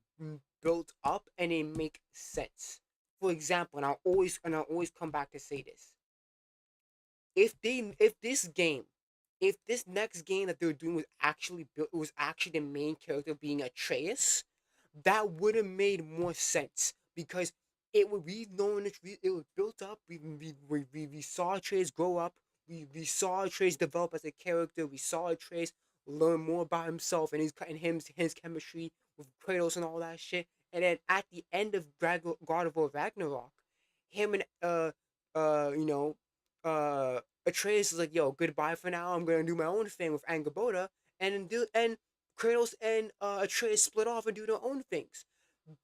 built up and it make sense. For example, and I'll always come back to say this. If this next game that they're doing was actually built, it was actually the main character being Atreus, that would have made more sense because we've known it was built up. We saw Atreus grow up. We saw Atreus develop as a character. We saw Atreus learn more about himself and his chemistry with Kratos and all that shit. And then at the end of God of War Ragnarok, him and Atreus is like, yo, goodbye for now. I'm gonna do my own thing with Angrboda, and Kratos and Atreus split off and do their own things.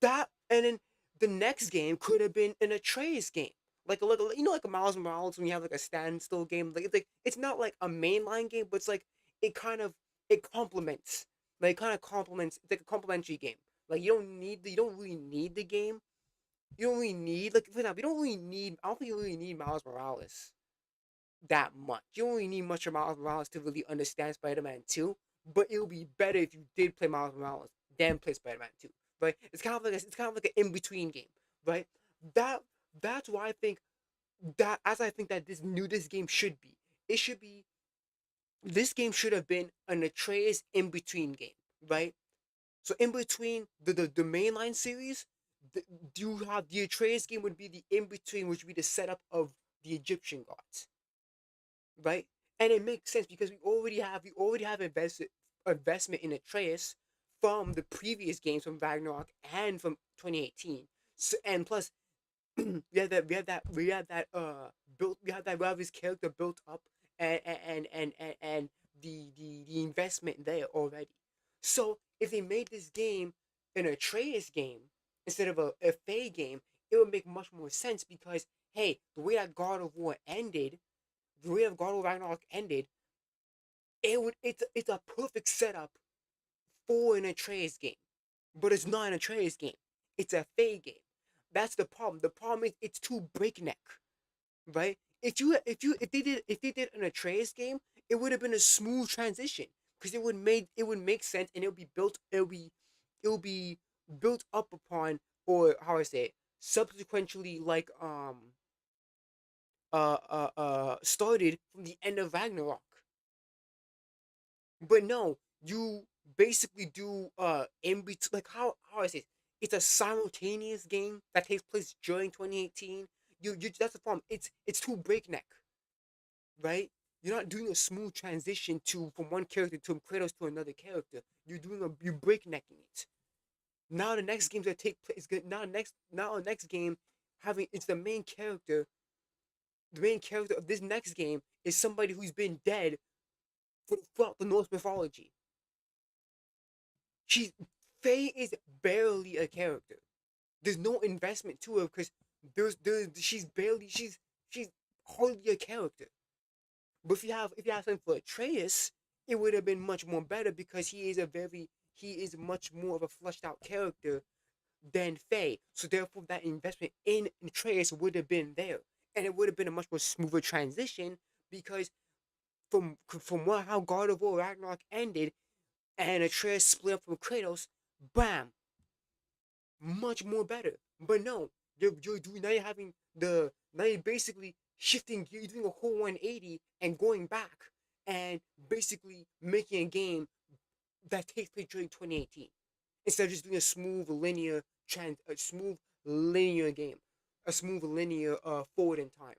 And then the next game could have been an Atreus game, like a Miles Morales when you have like a standstill game. It's not like a mainline game, but it's like it complements. It's like a complementary game. Like you don't really need the game. You don't really need I don't think you really need Miles Morales that much. You don't really need much of Miles Morales to really understand Spider-Man 2, but it would be better if you did play Miles Morales than play Spider-Man 2. Right? It's kind of like an in-between game, right? That's why I think that this game should be. This game should have been an Atreus in-between game, right? So in between the mainline series, you have the Atreus game would be the in-between, which would be the setup of the Egyptian gods. Right? And it makes sense because we already have investment in Atreus from the previous games from Ragnarok and from 2018. So, and plus we have his character built up and the investment there already. So if they made this game an Atreus game instead of a Faye game, it would make much more sense because, hey, the way that God of War ended, the way that God of War Ragnarok ended, it's a perfect setup for an Atreus game. But it's not an Atreus game. It's a Faye game. That's the problem. The problem is it's too breakneck. Right? If they did an Atreus game, it would have been a smooth transition. Because it would make sense and it will be built up upon, or how I say it, subsequently like started from the end of Ragnarok. But no, you basically do in between, like how I say it, it's a simultaneous game that takes place during 2018. You that's the problem. It's too breakneck, right? You're not doing a smooth transition from one character to Kratos to another character. You're breaknecking it. Now the next game's gonna take place. Now the next game it's the main character. The main character of this next game is somebody who's been dead throughout the Norse mythology. Faye is barely a character. There's no investment to her because she's hardly a character. But if you have something for Atreus, it would have been much more better because he is much more of a fleshed out character than Faye. So therefore that investment in Atreus would have been there. And it would have been a much more smoother transition because from how God of War Ragnarok ended and Atreus split up from Kratos, bam, much more better. But no, now you're basically shifting, you're doing a whole 180 and going back and basically making a game that takes place during 2018 instead of just doing a smooth linear game, a smooth linear forward in time.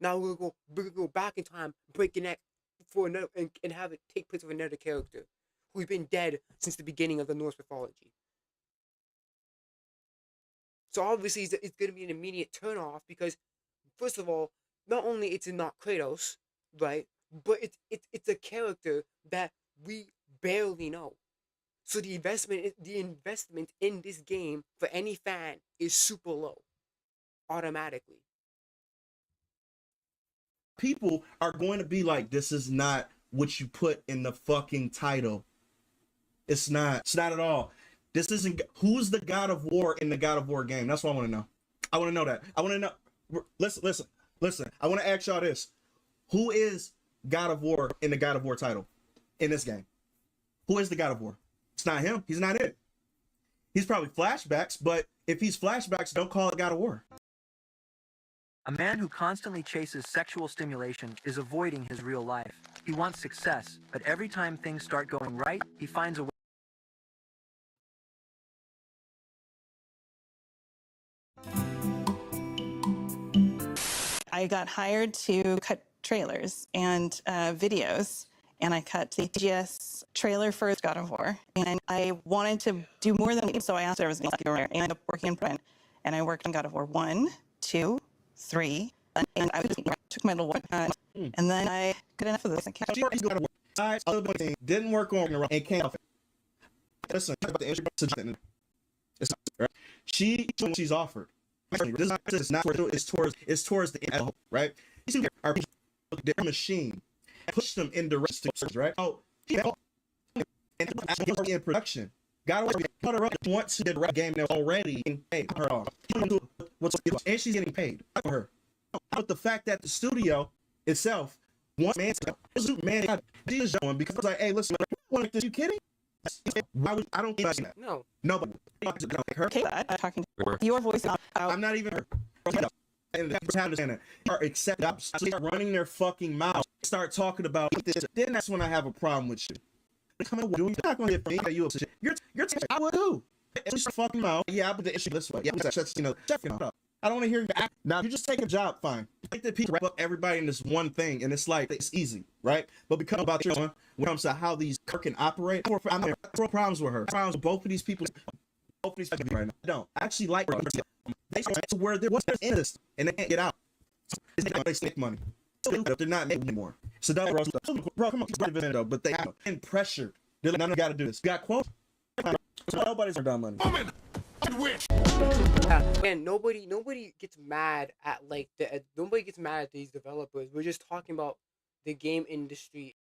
Now we're gonna go back in time, breaking that for another and have it take place with another character who's been dead since the beginning of the Norse mythology. So obviously it's going to be an immediate turnoff because, first of all, not only it's not Kratos, right, but it's a character that we barely know. So the investment in this game for any fan is super low, automatically. People are going to be like, this is not what you put in the fucking title. It's not at all. This isn't. Who's the God of War in the God of War game? That's what I want to know. I want to know that. I want to know. Listen. I want to ask y'all this. Who is God of War in the God of War title in this game? Who is the God of War? It's not him. He's not it. He's probably flashbacks, but if he's flashbacks, don't call it God of War. A man who constantly chases sexual stimulation is avoiding his real life. He wants success, but every time things start going right, he finds a way. I got hired to cut trailers and videos, and I cut the TGS trailer for God of War. And I wanted to do more than so I asked if I was going to go there, and I ended up working in print. And I worked on God of War 1, 2, 3, and I took my little work, and then I got enough of this. Didn't work on and came off. Listen, she's offered. This is not it's towards the end, right? These two are their machine, push them in directions, right? Oh, and in production. God wants to direct a game that's already being paid. Her off. And she's getting paid for her. But the fact that the studio itself wants man because it's like, hey, listen, you kidding? Why would I don't think that? No. Nobody. Okay, I'm talking to your voice. I'm not even her. And that's how to understand it. Are accept start running their fucking mouth. Start talking about this. Then that's when I have a problem with you. Come on, you're not gonna get me. You're I would too. It's your fucking mouth. Yeah, I put the issue this way. Yeah, I don't want to hear you act. Now, you just take a job, fine. Like the people wrap up everybody in this one thing, and it's like, it's easy, right? But because about this one, when it comes to how these can operate, I'm having problems with her. Problems with both of these people. Both of these people right now. I don't. I actually like her. They to where there was in this, and they can't get out. They make money. They're not making anymore. So, bro, come on, though, but they have been pressured. They're like, no, got to do this. You got quotes? Nobody's done money. witch. And nobody gets mad at nobody gets mad at these developers. We're just talking about the game industry.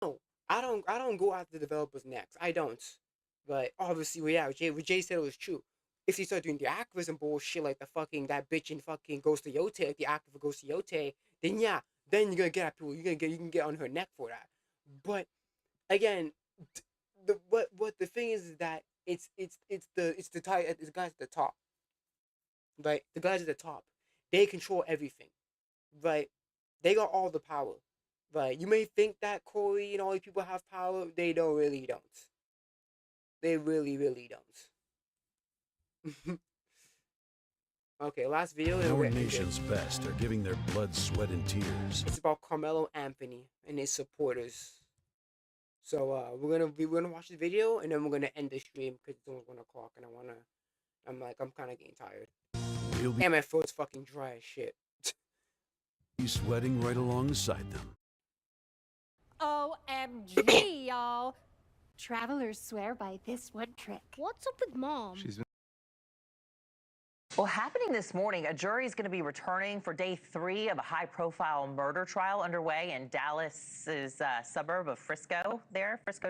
No, I don't go after the developers next. I don't. But obviously, well, yeah, what Jay said was true. If they start doing the activism bullshit like the fucking that bitch in fucking Ghost of Yote, like the activist Ghost of Yote, then yeah, then you're gonna get at people. You can get on her neck for that. But again, what the thing is that it's the guys at the top, right? The guys at the top, they control everything, right? They got all the power. Right, you may think that Corey and all these people have power. They really don't. They really don't. Okay, last video. Our nation's best are giving their blood, sweat, and tears. It's about Carmelo Anthony and his supporters. So we're gonna watch the video and then we're gonna end the stream because it's almost 1 o'clock and I'm kind of getting tired. And my throat's fucking dry as shit. Be sweating right alongside them. OMG, y'all. Travelers swear by this one trick. What's up with Mom? Well, happening this morning, a jury is going to be returning for day 3 of a high-profile murder trial underway in Dallas's suburb of Frisco,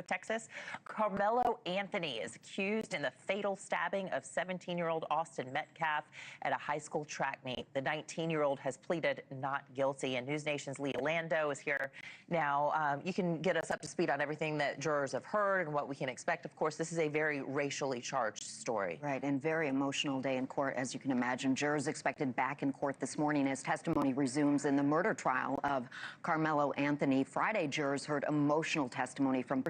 Texas. Carmelo Anthony is accused in the fatal stabbing of 17-year-old Austin Metcalf at a high school track meet. The 19-year-old has pleaded not guilty, and News Nation's Leah Lando is here now. You can get us up to speed on everything that jurors have heard and what we can expect. Of course, this is a very racially charged story. Right, and very emotional day in court, as you can imagine. Jurors expected back in court this morning as testimony resumes in the murder trial of Carmelo Anthony. Friday, jurors heard emotional testimony from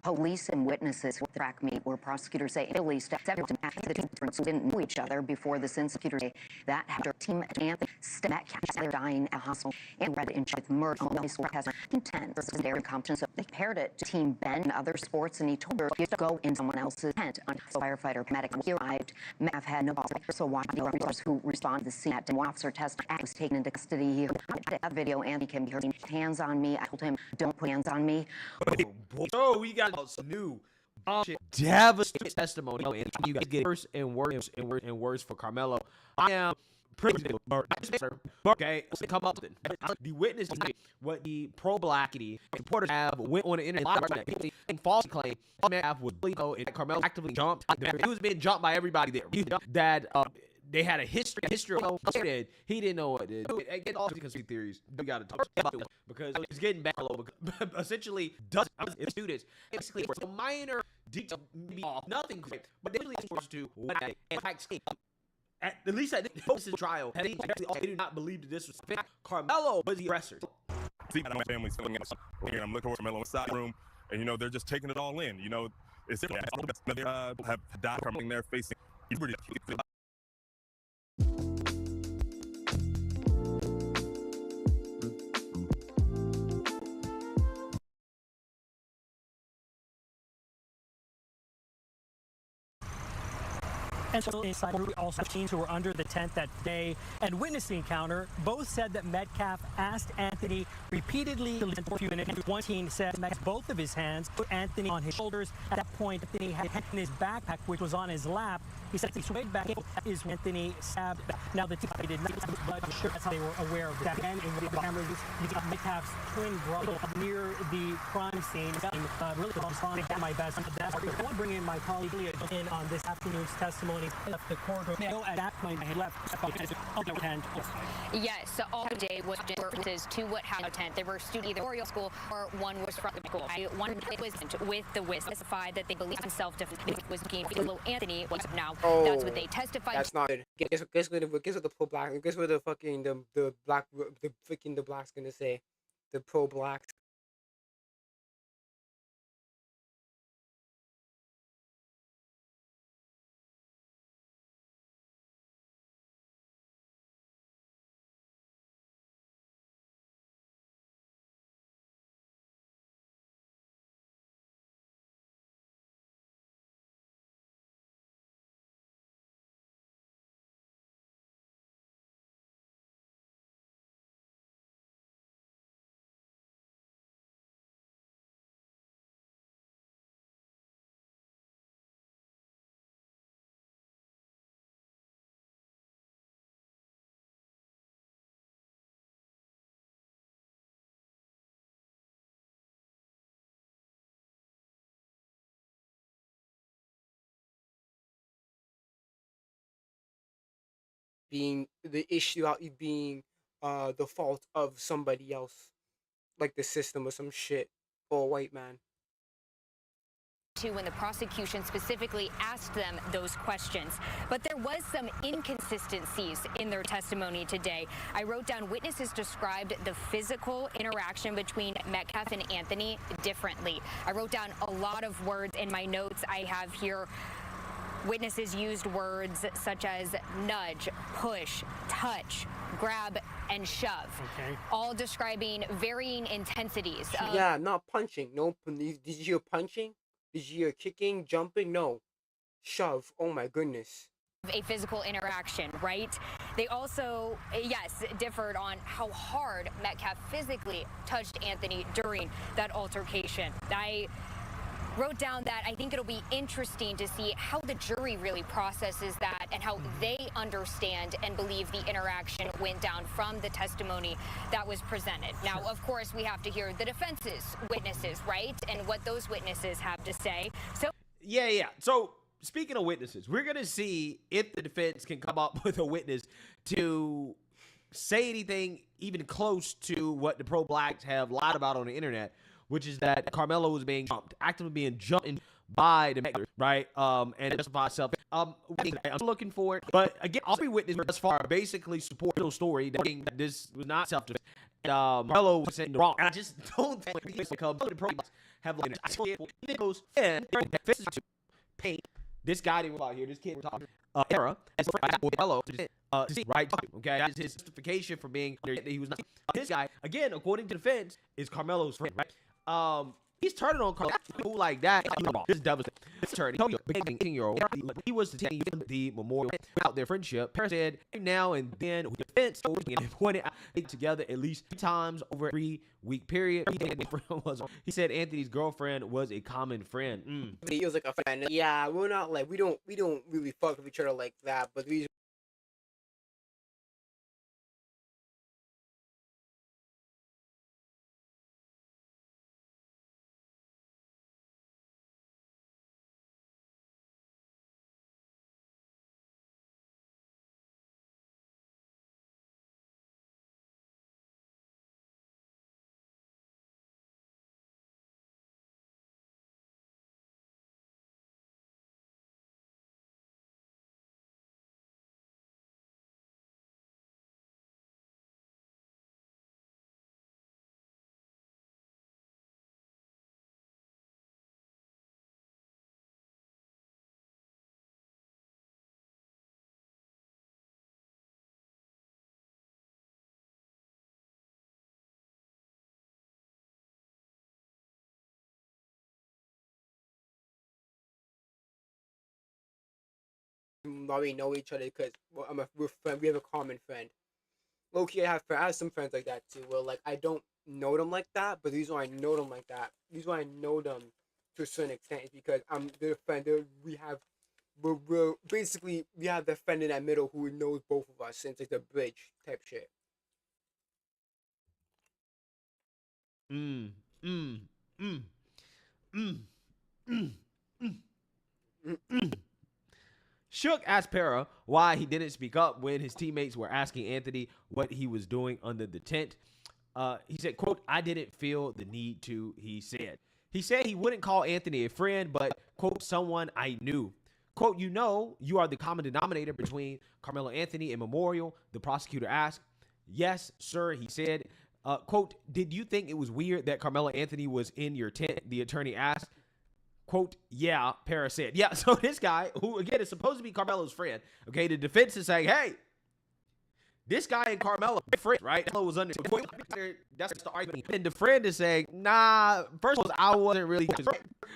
police and witnesses at the track meet, where prosecutors say at least 7 who didn't know each other before this incident. Say that after Team Anthony Metcalf dying at hospital and read in with murder on the school has 10 versus their competence. So they compared it to Team Ben and other sports, and he told her to go in someone else's tent. So firefighter medic he arrived. Metcalf had no balls, so watching officers who responded to the scene. One officer testified was taken into custody. He heard that video, and he can be heard. Hands on me. I told him, don't put hands on me. Oh, we got some new devastating testimony, and you guys get worse and worse and worse and worse for Carmelo. I am pretty okay. Come up with it. The witness what the pro-blackity reporters have went on the internet and falsely claimed Metcalf was and Carmelo actively jumped. He was being jumped by everybody there. That they had a history of he didn't know what to do. Again, all these conspiracy theories we got to talk about because it's getting back a little bit. Essentially, dozens of students basically a minor detail, maybe off, nothing great, but they really forced to what and at least at this trial, they do not believe that this was Carmelo was the aggressor. See, my family's filling out here. I'm looking for Carmelo inside the room, and they're just taking it all in. It's they have died from there facing. And so inside, also teens who were under the tent that day and witnessed the encounter both said that Metcalf asked Anthony repeatedly to listen for a few minutes. One teen said Metcalf both of his hands, put Anthony on his shoulders. At that point, Anthony had in his backpack, which was on his lap. He said he swayed back. Is Anthony stabbed. Now the teen did not have blood. Sure, that's how they were aware of that. And in the cameras, you got Metcalf's twin brother near the crime scene. Really responding to my best. I want to bring in my colleague Leah in on this afternoon's testimony. Left the corridor. Now, at that point, I had left. Yes, so all day was references to what happened at tent. There were students either Oriole school or one was from the school. One was with the witness testified that they believed in self-defense was being below Anthony was now. Oh, that's what they testified. That's not good. Guess what the pro-black. Guess what the fucking the black's gonna say. The pro-blacks. Being the issue out being the fault of somebody else, like the system or some shit, or a white man. When the prosecution specifically asked them those questions. But there was some inconsistencies in their testimony today. I wrote down witnesses described the physical interaction between Metcalf and Anthony differently. I wrote down a lot of words in my notes I have here. Witnesses used words such as nudge, push, touch, grab, and shove, all describing varying intensities. Yeah, not punching. No, did you hear punching? Did you hear kicking, jumping? No. Shove. Oh my goodness. A physical interaction, right? They also, yes, differed on how hard Metcalf physically touched Anthony during that altercation. I wrote down that I think it'll be interesting to see how the jury really processes that and how they understand and believe the interaction went down from the testimony that was presented. Now, of course, we have to hear the defense's witnesses, right? And what those witnesses have to say. So, yeah. So, speaking of witnesses, we're going to see if the defense can come up with a witness to say anything even close to what the pro-blacks have lied about on the internet, which is that Carmelo was being actively being jumped by the Mexican, right? And justify itself. I'm looking for it, but again, all three witnesses thus far basically support the story that this was not self-defense. Carmelo was saying wrong, and I just don't think the pro-blacks have like and paint this guy that we're out here, this kid we're talking era as Carmelo to see, right? Okay, that is his justification for being he was not. This guy, again, according to the defense, is Carmelo's friend, right? He's turning on Carmelo like that. This is devastating. This attorney, 18-year-old, he was attending the memorial about their friendship. Parents said now and then, with the defense pointed out together at least 3 times over a 3-week period. He said Anthony's girlfriend was a common friend. He was like a friend. Yeah, we're not like we don't really fuck with each other like that, but we already know each other because we're friend. We have a common friend. Low-key, I have some friends like that too. Where like I don't know them like that, but the reason why I know them like that, the reason why I know them to a certain extent is because I'm their friend. We're basically we have the friend in that middle who knows both of us, since it's a bridge type shit. Mm, mm, mm, mm, mm, mm. Shook asked Para why he didn't speak up when his teammates were asking Anthony what he was doing under the tent. He said, quote, I didn't feel the need to, he said. He said he wouldn't call Anthony a friend, but, quote, someone I knew. Quote, you are the common denominator between Carmelo Anthony and Memorial, the prosecutor asked. Yes, sir, he said. Quote, did you think it was weird that Carmelo Anthony was in your tent? The attorney asked. Quote, yeah, Para said. Yeah, so this guy, who, again, is supposed to be Carmelo's friend, okay, the defense is saying, hey, this guy and Carmelo are friends, right? Carmelo was under. That's the argument. And the friend is saying, nah, first of all, I wasn't really.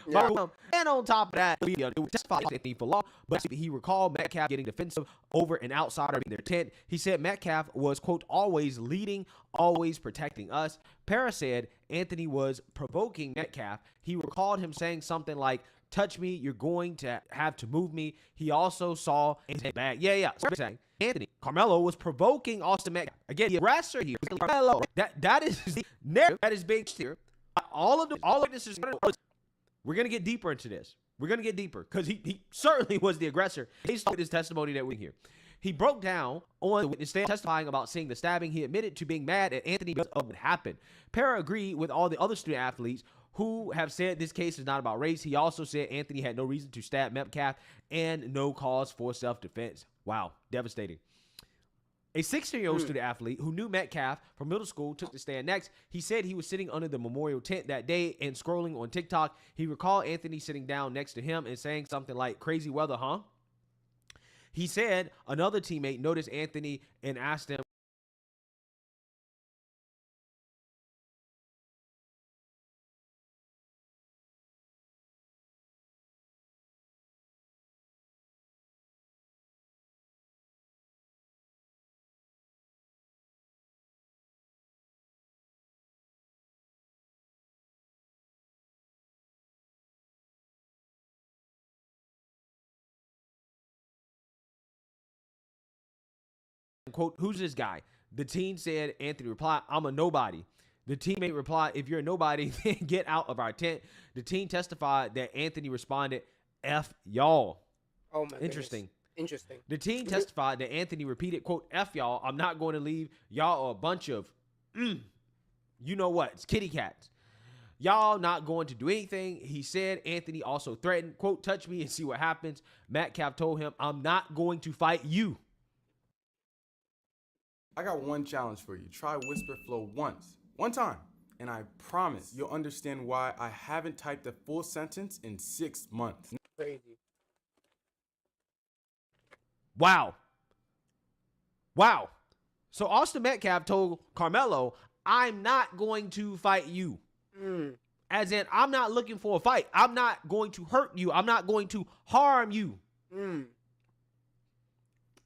Yeah. And on top of that, it was testified for law, but he recalled Metcalf getting defensive over an outsider in their tent. He said Metcalf was, quote, always leading, always protecting us. Para said Anthony was provoking Metcalf. He recalled him saying something like, touch me, you're going to have to move me. He also saw his bag. Yeah. So saying Anthony Carmelo was provoking Austin Metcalf. Again, the aggressor here was Carmelo. That is the narrative that is being here. All of this is. We're gonna get deeper into this. We're gonna get deeper because he certainly was the aggressor. Based on his testimony that we hear, he broke down on the witness stand testifying about seeing the stabbing. He admitted to being mad at Anthony because of what happened. Para agreed with all the other student athletes who have said this case is not about race. He also said Anthony had no reason to stab Metcalf and no cause for self-defense. Wow, devastating. A 16-year-old student athlete who knew Metcalf from middle school took the stand next. He said he was sitting under the memorial tent that day and scrolling on TikTok. He recalled Anthony sitting down next to him and saying something like, crazy weather, huh? He said another teammate noticed Anthony and asked him, quote, who's this guy? The teen said, Anthony replied, I'm a nobody. The teammate replied, if you're a nobody, then get out of our tent. The teen testified that Anthony responded, F y'all. Oh my Interesting. Goodness. Interesting. The teen testified that Anthony repeated, quote, F y'all, I'm not going to leave. Y'all are a bunch of, you know what, it's kitty cats. Y'all not going to do anything. He said Anthony also threatened, quote, touch me and see what happens. Metcalf told him, I'm not going to fight you. I got one challenge for you. Try Whisper Flow once. One time. And I promise you'll understand why I haven't typed a full sentence in 6 months. Crazy. Wow. So Austin Metcalf told Carmelo, I'm not going to fight you. As in, I'm not looking for a fight. I'm not going to hurt you. I'm not going to harm you.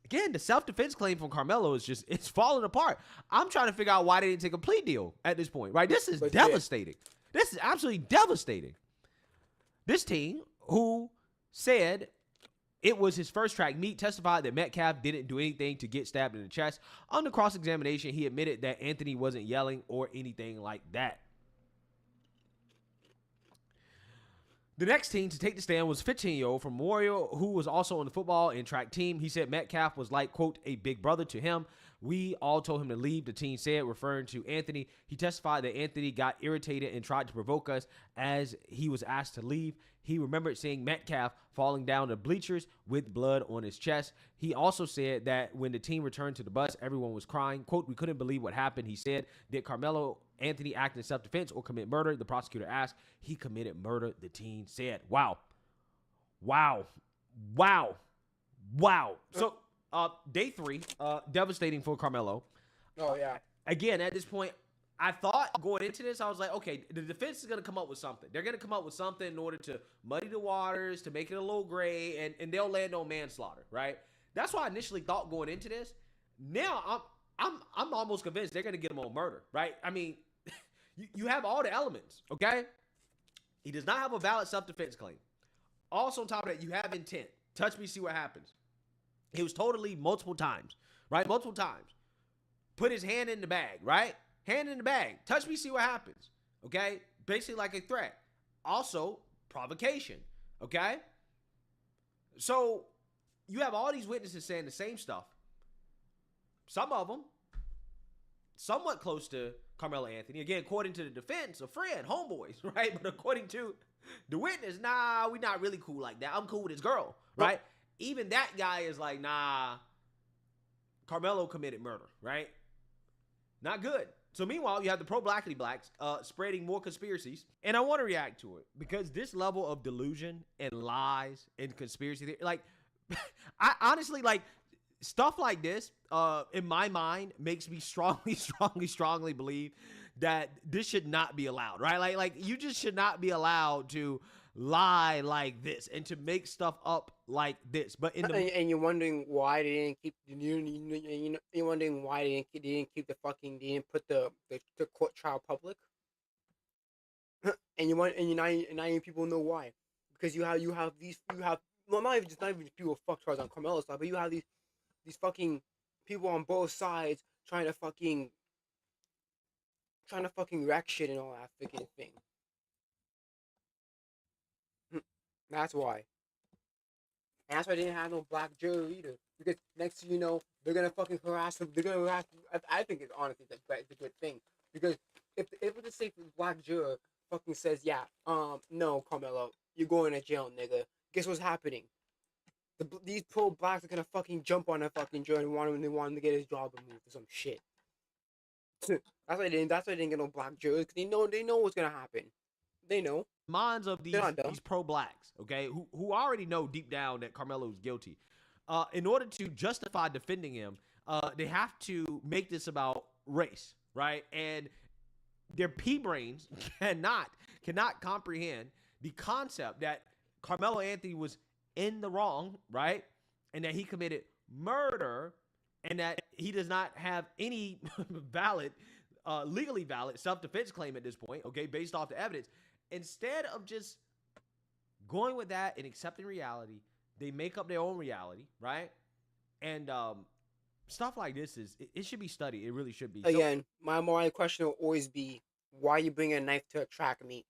Again, the self-defense claim from Carmelo is just, it's falling apart. I'm trying to figure out why they didn't take a plea deal at this point, right? This is devastating. This is absolutely devastating. This team, who said it was his first track meet, testified that Metcalf didn't do anything to get stabbed in the chest. On the cross-examination, he admitted that Anthony wasn't yelling or anything like that. The next team to take the stand was 15-year-old from Memorial, who was also on the football and track team. He said Metcalf was like, quote, a big brother to him. We all told him to leave, the teen said, referring to Anthony. He testified that Anthony got irritated and tried to provoke us as he was asked to leave. He remembered seeing Metcalf falling down the bleachers with blood on his chest. He also said that when the team returned to the bus, everyone was crying. Quote, we couldn't believe what happened. He said, did Carmelo Anthony act in self-defense or commit murder? The prosecutor asked. He committed murder, the teen said. Wow. So, day 3, devastating for Carmelo. Oh, yeah. Again, at this point, I thought going into this, I was like, okay, the defense is going to come up with something. They're going to come up with something in order to muddy the waters, to make it a little gray, and they'll land on manslaughter, right? That's what I initially thought going into this. Now I'm almost convinced they're going to get him on murder, right? I mean, you have all the elements, okay? He does not have a valid self-defense claim. Also on top of that, you have intent. Touch me, see what happens. He was totally multiple times, right? Multiple times. Put his hand in the bag, right? Hand in the bag. Touch me, see what happens. Okay? Basically like a threat. Also, provocation. Okay? So, you have all these witnesses saying the same stuff. Some of them somewhat close to Carmelo Anthony. Again, according to the defense, a friend, homeboys, right? But according to the witness, nah, we not really cool like that. I'm cool with his girl, right? Even that guy is like, nah, Carmelo committed murder, right? Not good. So meanwhile, you have the pro-blackity blacks spreading more conspiracies. And I want to react to it because this level of delusion and lies and conspiracy, like, I honestly, like, stuff like this, in my mind, makes me strongly believe that this should not be allowed, right? Like you just should not be allowed to lie like this and to make stuff up like this. But in the and you're wondering why they didn't keep you're wondering why they didn't keep the fucking they didn't put the court trial public. And now people know why, because you have well, not even people fuck trials on Carmelo's side, but you have these fucking people on both sides trying to fucking wreck shit and all that freaking thing. That's why. And that's why they didn't have no black jury either. Because next thing you know, they're gonna fucking harass them. They're gonna harass. I think it's honestly the good thing. Because if it's a safe black juror fucking says, yeah, no, Carmelo, you're going to jail, nigga. Guess what's happening? These pro blacks are gonna fucking jump on a fucking juror and want him to get his job removed or some shit. That's why they didn't get no black jurors, because they know what's gonna happen. They know. Minds of these pro-blacks, okay, who already know deep down that Carmelo is guilty. In order to justify defending him, they have to make this about race, right? And their pea brains cannot comprehend the concept that Carmelo Anthony was in the wrong, right? And that he committed murder, and that he does not have any valid, legally valid self-defense claim at this point, okay, based off the evidence. Instead of just going with that and accepting reality, they make up their own reality, right? And stuff like this it should be studied. It really should be. Again, my question will always be, why are you bringing a knife to a track meet?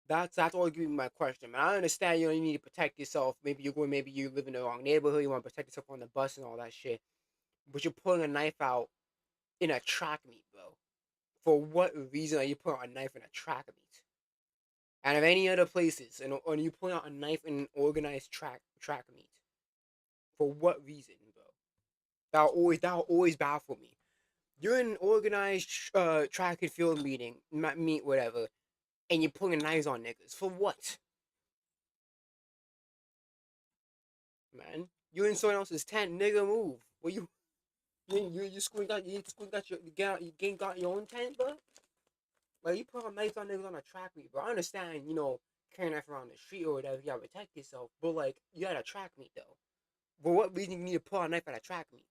That's always gonna be my question. Man, I understand you need to protect yourself. Maybe you live in the wrong neighborhood. You want to protect yourself on the bus and all that shit. But you're pulling a knife out in a track meet, bro. For what reason are you putting a knife in a track meet? And of any other places, and you pulling out a knife in an organized track meet? For what reason, bro? That'll always baffle me. You're in an organized track and field meet, whatever, and you're pulling knives on niggas. For what? Man, you're in someone else's tent, nigga. Move. Well, you squeak out you got your own tent, bro. Like, you put on knives on niggas on a track meet, bro. I understand, carrying a knife around the street or whatever, you gotta protect yourself. But like, you at a track meet though. For what reason you need to pull out a knife at a track meet?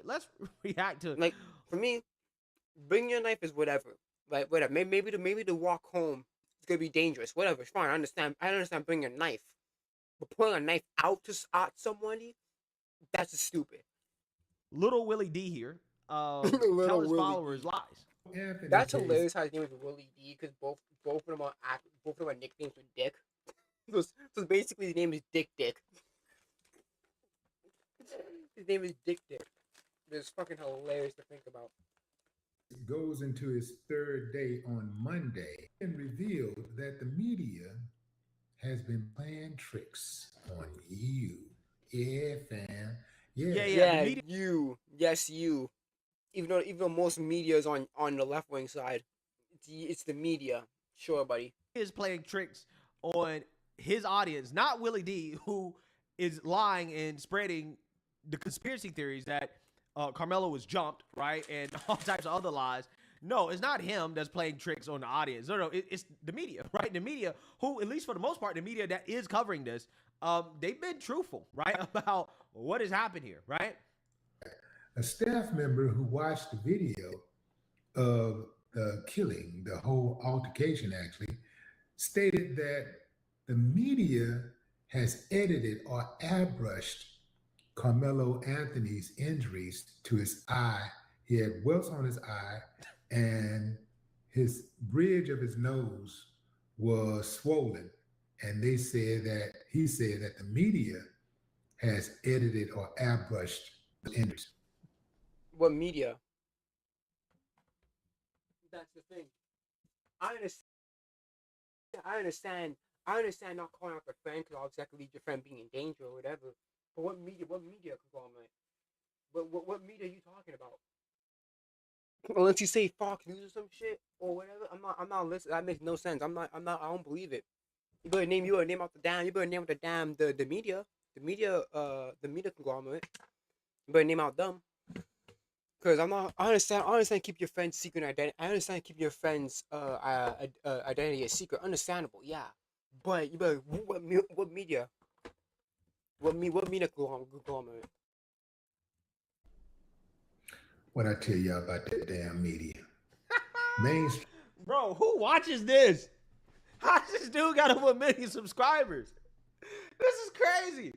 Let's react to, like, for me, bring your knife is whatever. Like, whatever. Maybe the walk home is gonna be dangerous. Whatever, it's fine. I understand bringing a knife. But pulling a knife out at somebody, that's just stupid. Little Willie D here. Tell his followers lies. That's hilarious how his name is Willie D, because both of them are nicknames for Dick. So basically his name is Dick. His name is Dick. It's fucking hilarious to think about. Goes into his third day on Monday and revealed that the media has been playing tricks on you. Yeah, fam. Yeah, you. Yes, you. Even though most media is on the left wing side, it's the media. Sure, buddy. He is playing tricks on his audience, not Willie D, who is lying and spreading the conspiracy theories that Carmelo was jumped, right, and all types of other lies. No, it's not him that's playing tricks on the audience. No, it's the media, right? The media, who, at least for the most part, the media that is covering this, they've been truthful, right, about what has happened here, right? A staff member who watched the video of the killing, the whole altercation actually, stated that the media has edited or airbrushed Carmelo Anthony's injuries to his eye. He had welts on his eye, and his bridge of his nose was swollen. And he said that the media has edited or airbrushed the injuries. What media? That's the thing. I understand not calling out your friend because obviously that could lead your friend being in danger or whatever. But what media conglomerate? What media are you talking about? Unless you say Fox News or some shit or whatever, I'm not listening. That makes no sense. I don't believe it. You better name out the media conglomerate. You better name out them. Because I understand keep your friend's secret identity. I understand keep your friend's identity a secret. Understandable, yeah. But you better what media? What media conglomerate? What I tell y'all about that damn media? Mainstream. Bro, who watches this? How's this dude got over 1 million subscribers? This is crazy.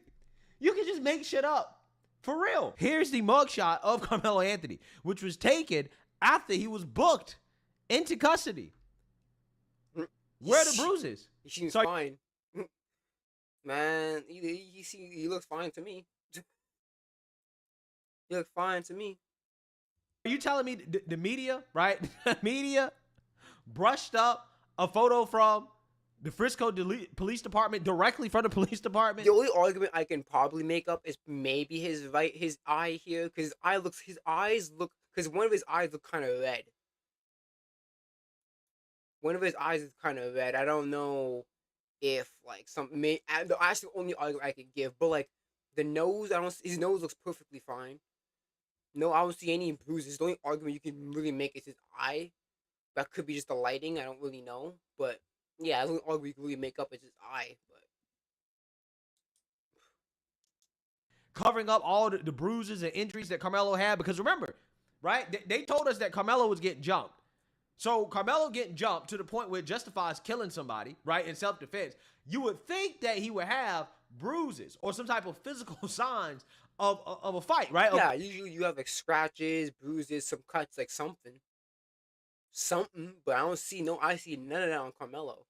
You can just make shit up. For real. Here's the mugshot of Carmelo Anthony, which was taken after he was booked into custody. Where are the bruises? He seems fine. Man, he looks fine to me. He looks fine to me. Are you telling me the media, right? The media brushed up a photo from the Frisco Police Department directly from the police department? The only argument I can probably make up is maybe his eye here, because his eyes look one of his eyes look kind of red. One of his eyes is kind of red. I don't know if like that's the only argument I could give. But like the nose, his nose looks perfectly fine. No, I don't see any bruises. The only argument you can really make is his eye. That could be just the lighting. I don't really know, but. Yeah, the only argument we can really make up is his eye, but covering up all the bruises and injuries that Carmelo had, because remember, right? They told us that Carmelo was getting jumped. So Carmelo getting jumped to the point where it justifies killing somebody, right, in self-defense. You would think that he would have bruises or some type of physical signs of a fight, right? Yeah, usually you have like scratches, bruises, some cuts, like something, but I see none of that on Carmelo.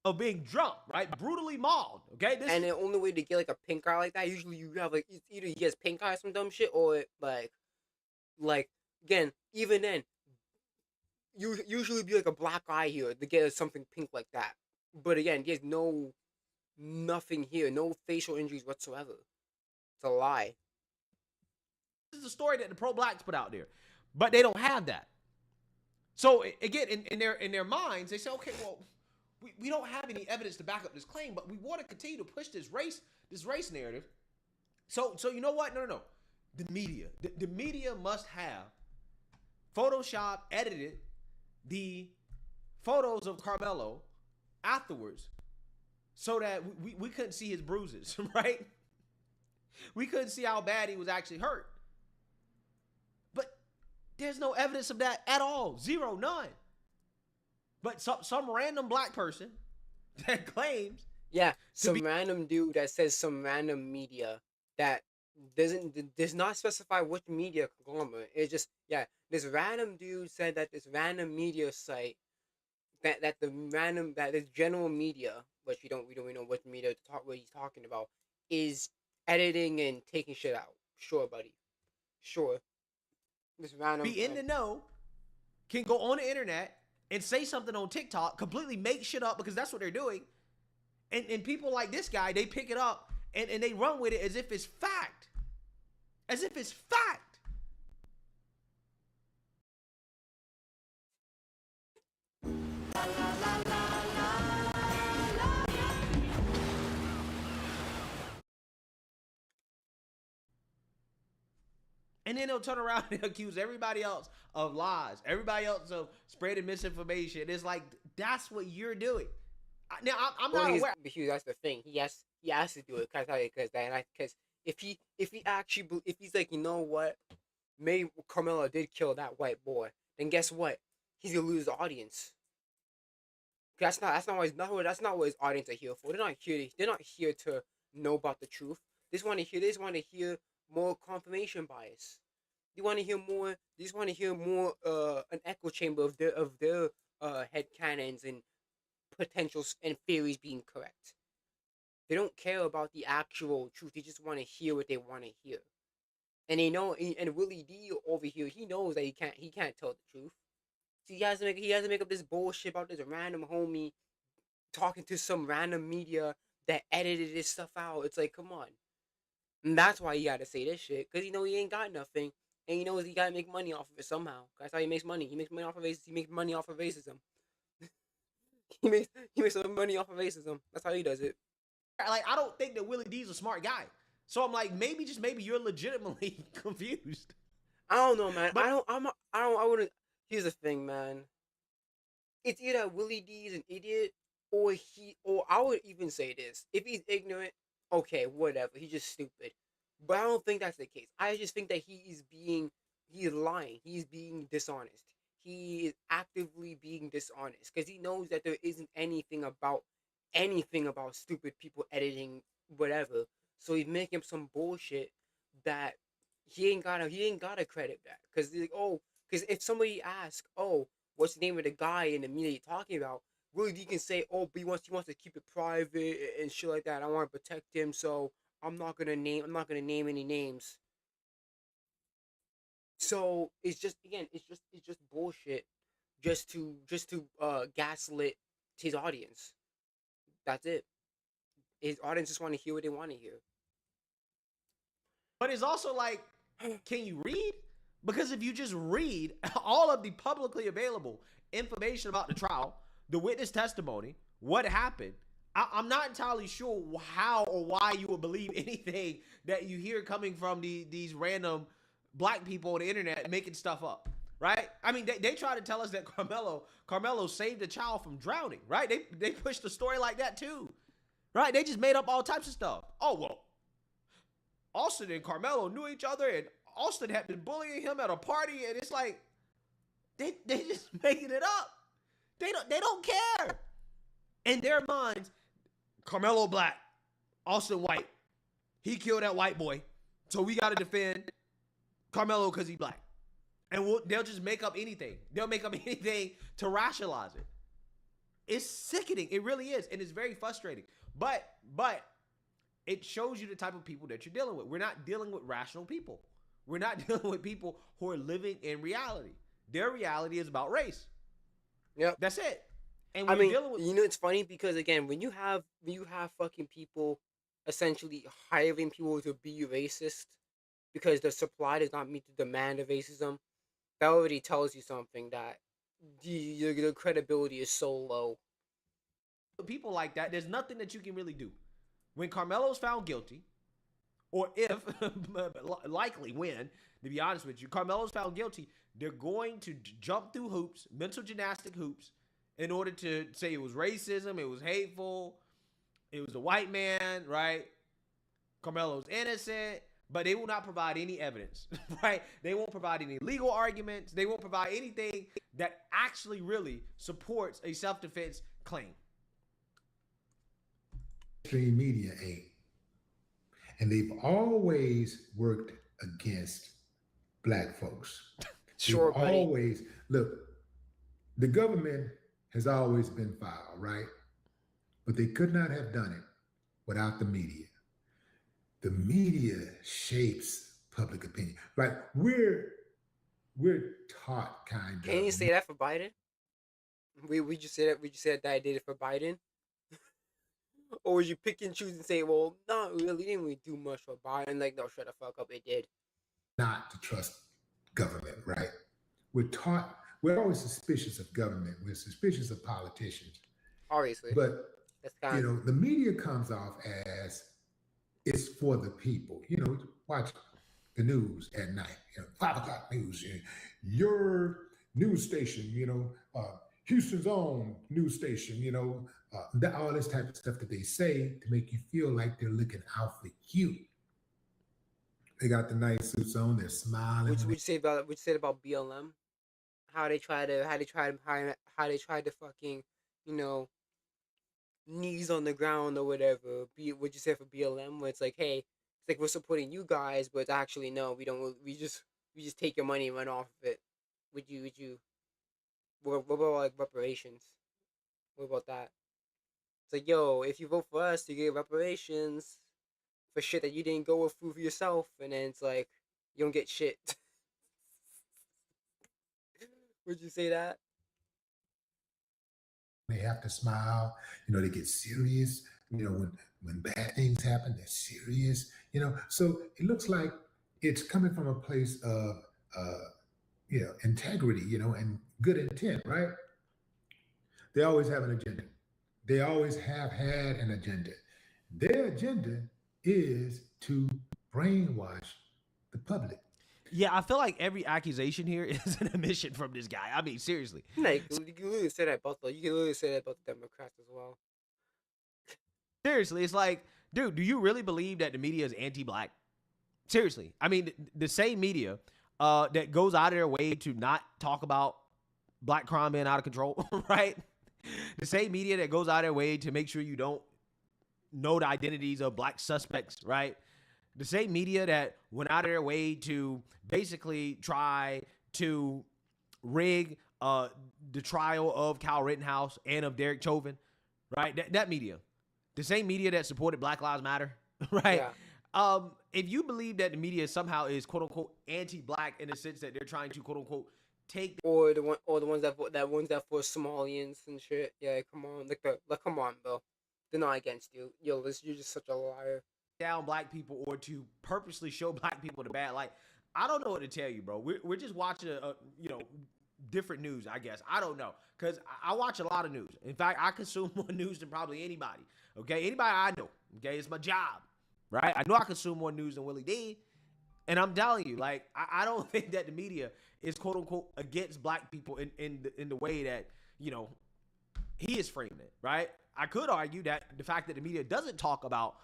Of being drunk, right? Brutally mauled, okay? And the only way to get like a pink eye like that, usually you have like either he gets pink eye or some dumb shit, or like again, even then, you usually be like a black eye here to get something pink like that. But again, there's nothing here, no facial injuries whatsoever. It's a lie. This is a story that the pro blacks put out there, but they don't have that. So again, in their minds, they say, okay, well, we don't have any evidence to back up this claim, but we want to continue to push this race narrative. So you know what? No. The media must have Photoshop edited the photos of Carmelo afterwards so that we couldn't see his bruises, right? We couldn't see how bad he was actually hurt. But there's no evidence of that at all. Zero, none. But some random black person that claims, some random dude that says some random media that does not specify which media conglomerate. It's just this random dude said that this random media site that this general media, which we don't know what media what he's talking about, is editing and taking shit out. Sure, buddy. Sure. This random be in the know, can go on the internet and say something on TikTok, completely make shit up, because that's what they're doing. And people like this guy, they pick it up and they run with it as if it's fact. As if it's fact. And then they'll turn around and accuse everybody else of lies, everybody else of spreading misinformation. It's like, that's what you're doing. Now, I'm not aware. But that's the thing. He has to do it because if he's like, you know what, maybe Carmelo did kill that white boy, then guess what? He's gonna lose the audience. That's not what his audience are here for. They're not here to know about the truth. They just want to hear more confirmation bias. They want to hear more. They just want to hear more an echo chamber of their head canons and potentials and theories being correct. They don't care about the actual truth. They just want to hear what they want to hear. And they know. And Willie D over here, he knows that he can't tell the truth. So he has to make up this bullshit about this random homie talking to some random media that edited this stuff out. It's like, come on. And that's why he got to say this shit, because he ain't got nothing, and he knows he got to make money off of it somehow. That's how he makes money. He makes money off of racism. He makes money off of racism. he makes some money off of racism. That's how he does it. Like, I don't think that Willie D's a smart guy. So I'm like, maybe you're legitimately confused. I don't know, man. I wouldn't. Here's the thing, man. It's either Willie D is an idiot, or I would even say this: if he's ignorant, okay, whatever. He's just stupid. But I don't think that's the case. I just think that he's lying. He's being dishonest. He is actively being dishonest because he knows that there isn't anything about stupid people editing whatever. So he's making up some bullshit that he ain't gotta credit back. Because because if somebody asks, oh, what's the name of the guy in the media you're talking about, Willie D can say, oh, but he wants to keep it private and shit like that. I want to protect him, so I'm not gonna name any names. So it's just bullshit, just to gaslit his audience. That's it. His audience just want to hear what they want to hear. But it's also like, can you read? Because if you just read all of the publicly available information about the trial, the witness testimony, what happened, I'm not entirely sure how or why you would believe anything that you hear coming from these random black people on the internet making stuff up, right? I mean, they try to tell us that Carmelo saved a child from drowning, right? They pushed the story like that too, right? They just made up all types of stuff. Oh, well, Austin and Carmelo knew each other, and Austin had been bullying him at a party, and it's like they just making it up. They don't care. In their minds, Carmelo black, Austin white. He killed that white boy, so we got to defend Carmelo because he black. And they'll just make up anything. They'll make up anything to rationalize it. It's sickening. It really is, and it's very frustrating. But it shows you the type of people that you're dealing with. We're not dealing with rational people. We're not dealing with people who are living in reality. Their reality is about race. Yep. That's it. And dealing with, it's funny because again, when you have fucking people essentially hiring people to be racist because the supply does not meet the demand of racism, that already tells you something, that the credibility is so low. People like that, there's nothing that you can really do. When Carmelo's found guilty, or if, likely when, to be honest with you, Carmelo's found guilty, they're going to jump through hoops, mental gymnastic hoops, in order to say it was racism, it was hateful, it was a white man, right? Carmelo's innocent, but they will not provide any evidence, right? They won't provide any legal arguments. They won't provide anything that actually really supports a self-defense claim. Mainstream media ain't. And they've always worked against black folks. Sure, buddy. Always, look, the government has always been foul, right? But they could not have done it without the media. The media shapes public opinion. Like we're taught kind of. Can you say that for Biden? We just say that that I did it for Biden. Or would you pick and choose and say, well, not really, didn't we do much for Biden? Like, no, shut the fuck up, it did. Not to trust government, right? We're always suspicious of government. We're suspicious of politicians. Obviously. But, that's the media comes off as it's for the people. Watch the news at night, 5 o'clock news, your news station, Houston's own news station, all this type of stuff that they say to make you feel like they're looking out for you. They got the nice suits on, they're smiling. What you say about BLM? How they tried to fucking, knees on the ground or whatever. What'd you say for BLM? Where it's like, hey, it's like we're supporting you guys, but it's actually no, we don't. We just take your money and run off of it. Would you? What about like reparations? What about that? It's like, yo, if you vote for us, you get reparations for shit that you didn't go through for yourself, and then it's like you don't get shit. Would you say that? They have to smile, they get serious, when bad things happen, they're serious, so it looks like it's coming from a place of integrity, and good intent, right? They always have an agenda. They always have had an agenda. Their agenda is to brainwash the public. Yeah, I feel like every accusation here is an admission from this guy. I mean, seriously. No, you can literally say that about the Democrats as well. Seriously, it's like, dude, do you really believe that the media is anti-black? Seriously. I mean, the same media that goes out of their way to not talk about black crime being out of control, right? The same media that goes out of their way to make sure you don't know the identities of black suspects, right? The same media that went out of their way to basically try to rig the trial of Kyle Rittenhouse and of Derek Chauvin, right? That media. The same media that supported Black Lives Matter, right? Yeah. If you believe that the media somehow is quote unquote anti-black in the sense that they're trying to quote unquote take or the ones that for Somalians and shit. Yeah, come on, come on, bro. They're not against you. Yo, you're just such a liar. Down black people or to purposely show black people the bad light. I don't know what to tell you, bro. We're just watching different news, I guess. I don't know, because I watch a lot of news. In fact, I consume more news than probably anybody. Okay, anybody I know. Okay, it's my job, right? I know I consume more news than Willie D, and I'm telling you, like, I don't think that the media is quote unquote against black people in the way that he is framing it, right? I could argue that the fact that the media doesn't talk about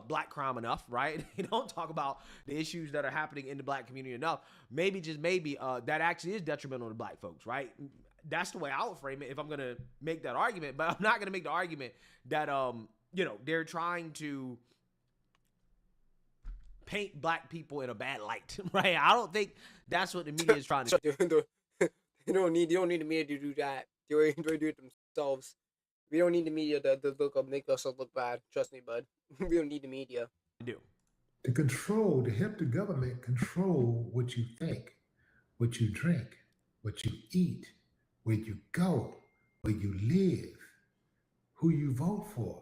black crime enough, right? They don't talk about the issues that are happening in the black community enough. Maybe, just maybe, that actually is detrimental to black folks, right? That's the way I would frame it if I'm going to make that argument. But I'm not going to make the argument that, they're trying to paint black people in a bad light, right? I don't think that's what the media is trying to do. You don't need the media to do that. They do it themselves. We don't need the media to make us look bad. Trust me, bud. We don't need the media. We do. To help the government control what you think, what you drink, what you eat, where you go, where you live, who you vote for.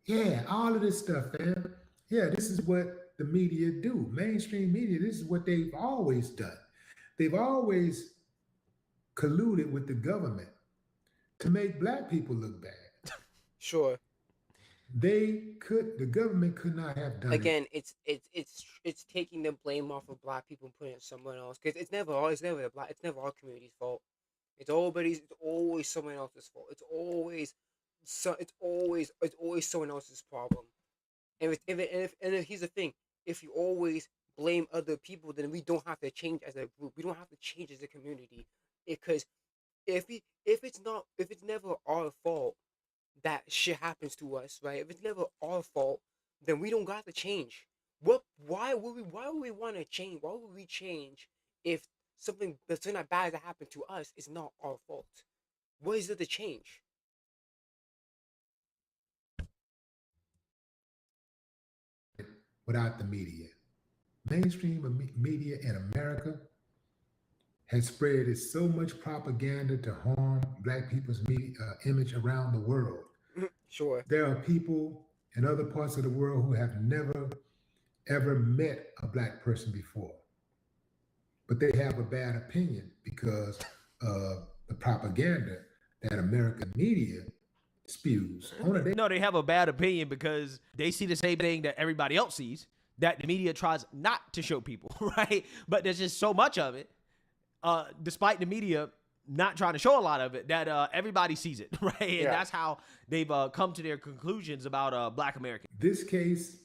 Yeah, all of this stuff, man. Yeah, this is what the media do. Mainstream media, this is what they've always done. They've always colluded with the government to make black people look bad. Sure. The government could not have done Again, it's taking the blame off of black people and putting it someone else. Because it's never our community's fault. It's always someone else's fault. It's always someone else's problem. And here's the thing: if you always blame other people, then we don't have to change as a group. We don't have to change as a community. Because if it's never our fault that shit happens to us, right? If it's never our fault, then we don't got to change. Why would we want to change? Why would we change if something that bad that happened to us is not our fault? What is it to change? Without the media. Mainstream media in America has spread so much propaganda to harm black people's image around the world. Sure. There are people in other parts of the world who have never, ever met a black person before. But they have a bad opinion because of the propaganda that American media spews. No, they have a bad opinion because they see the same thing that everybody else sees. that the media tries not to show people, right? But there's just so much of it, despite the media not trying to show a lot of it, that everybody sees it, right? And that's how they've come to their conclusions about Black Americans. This case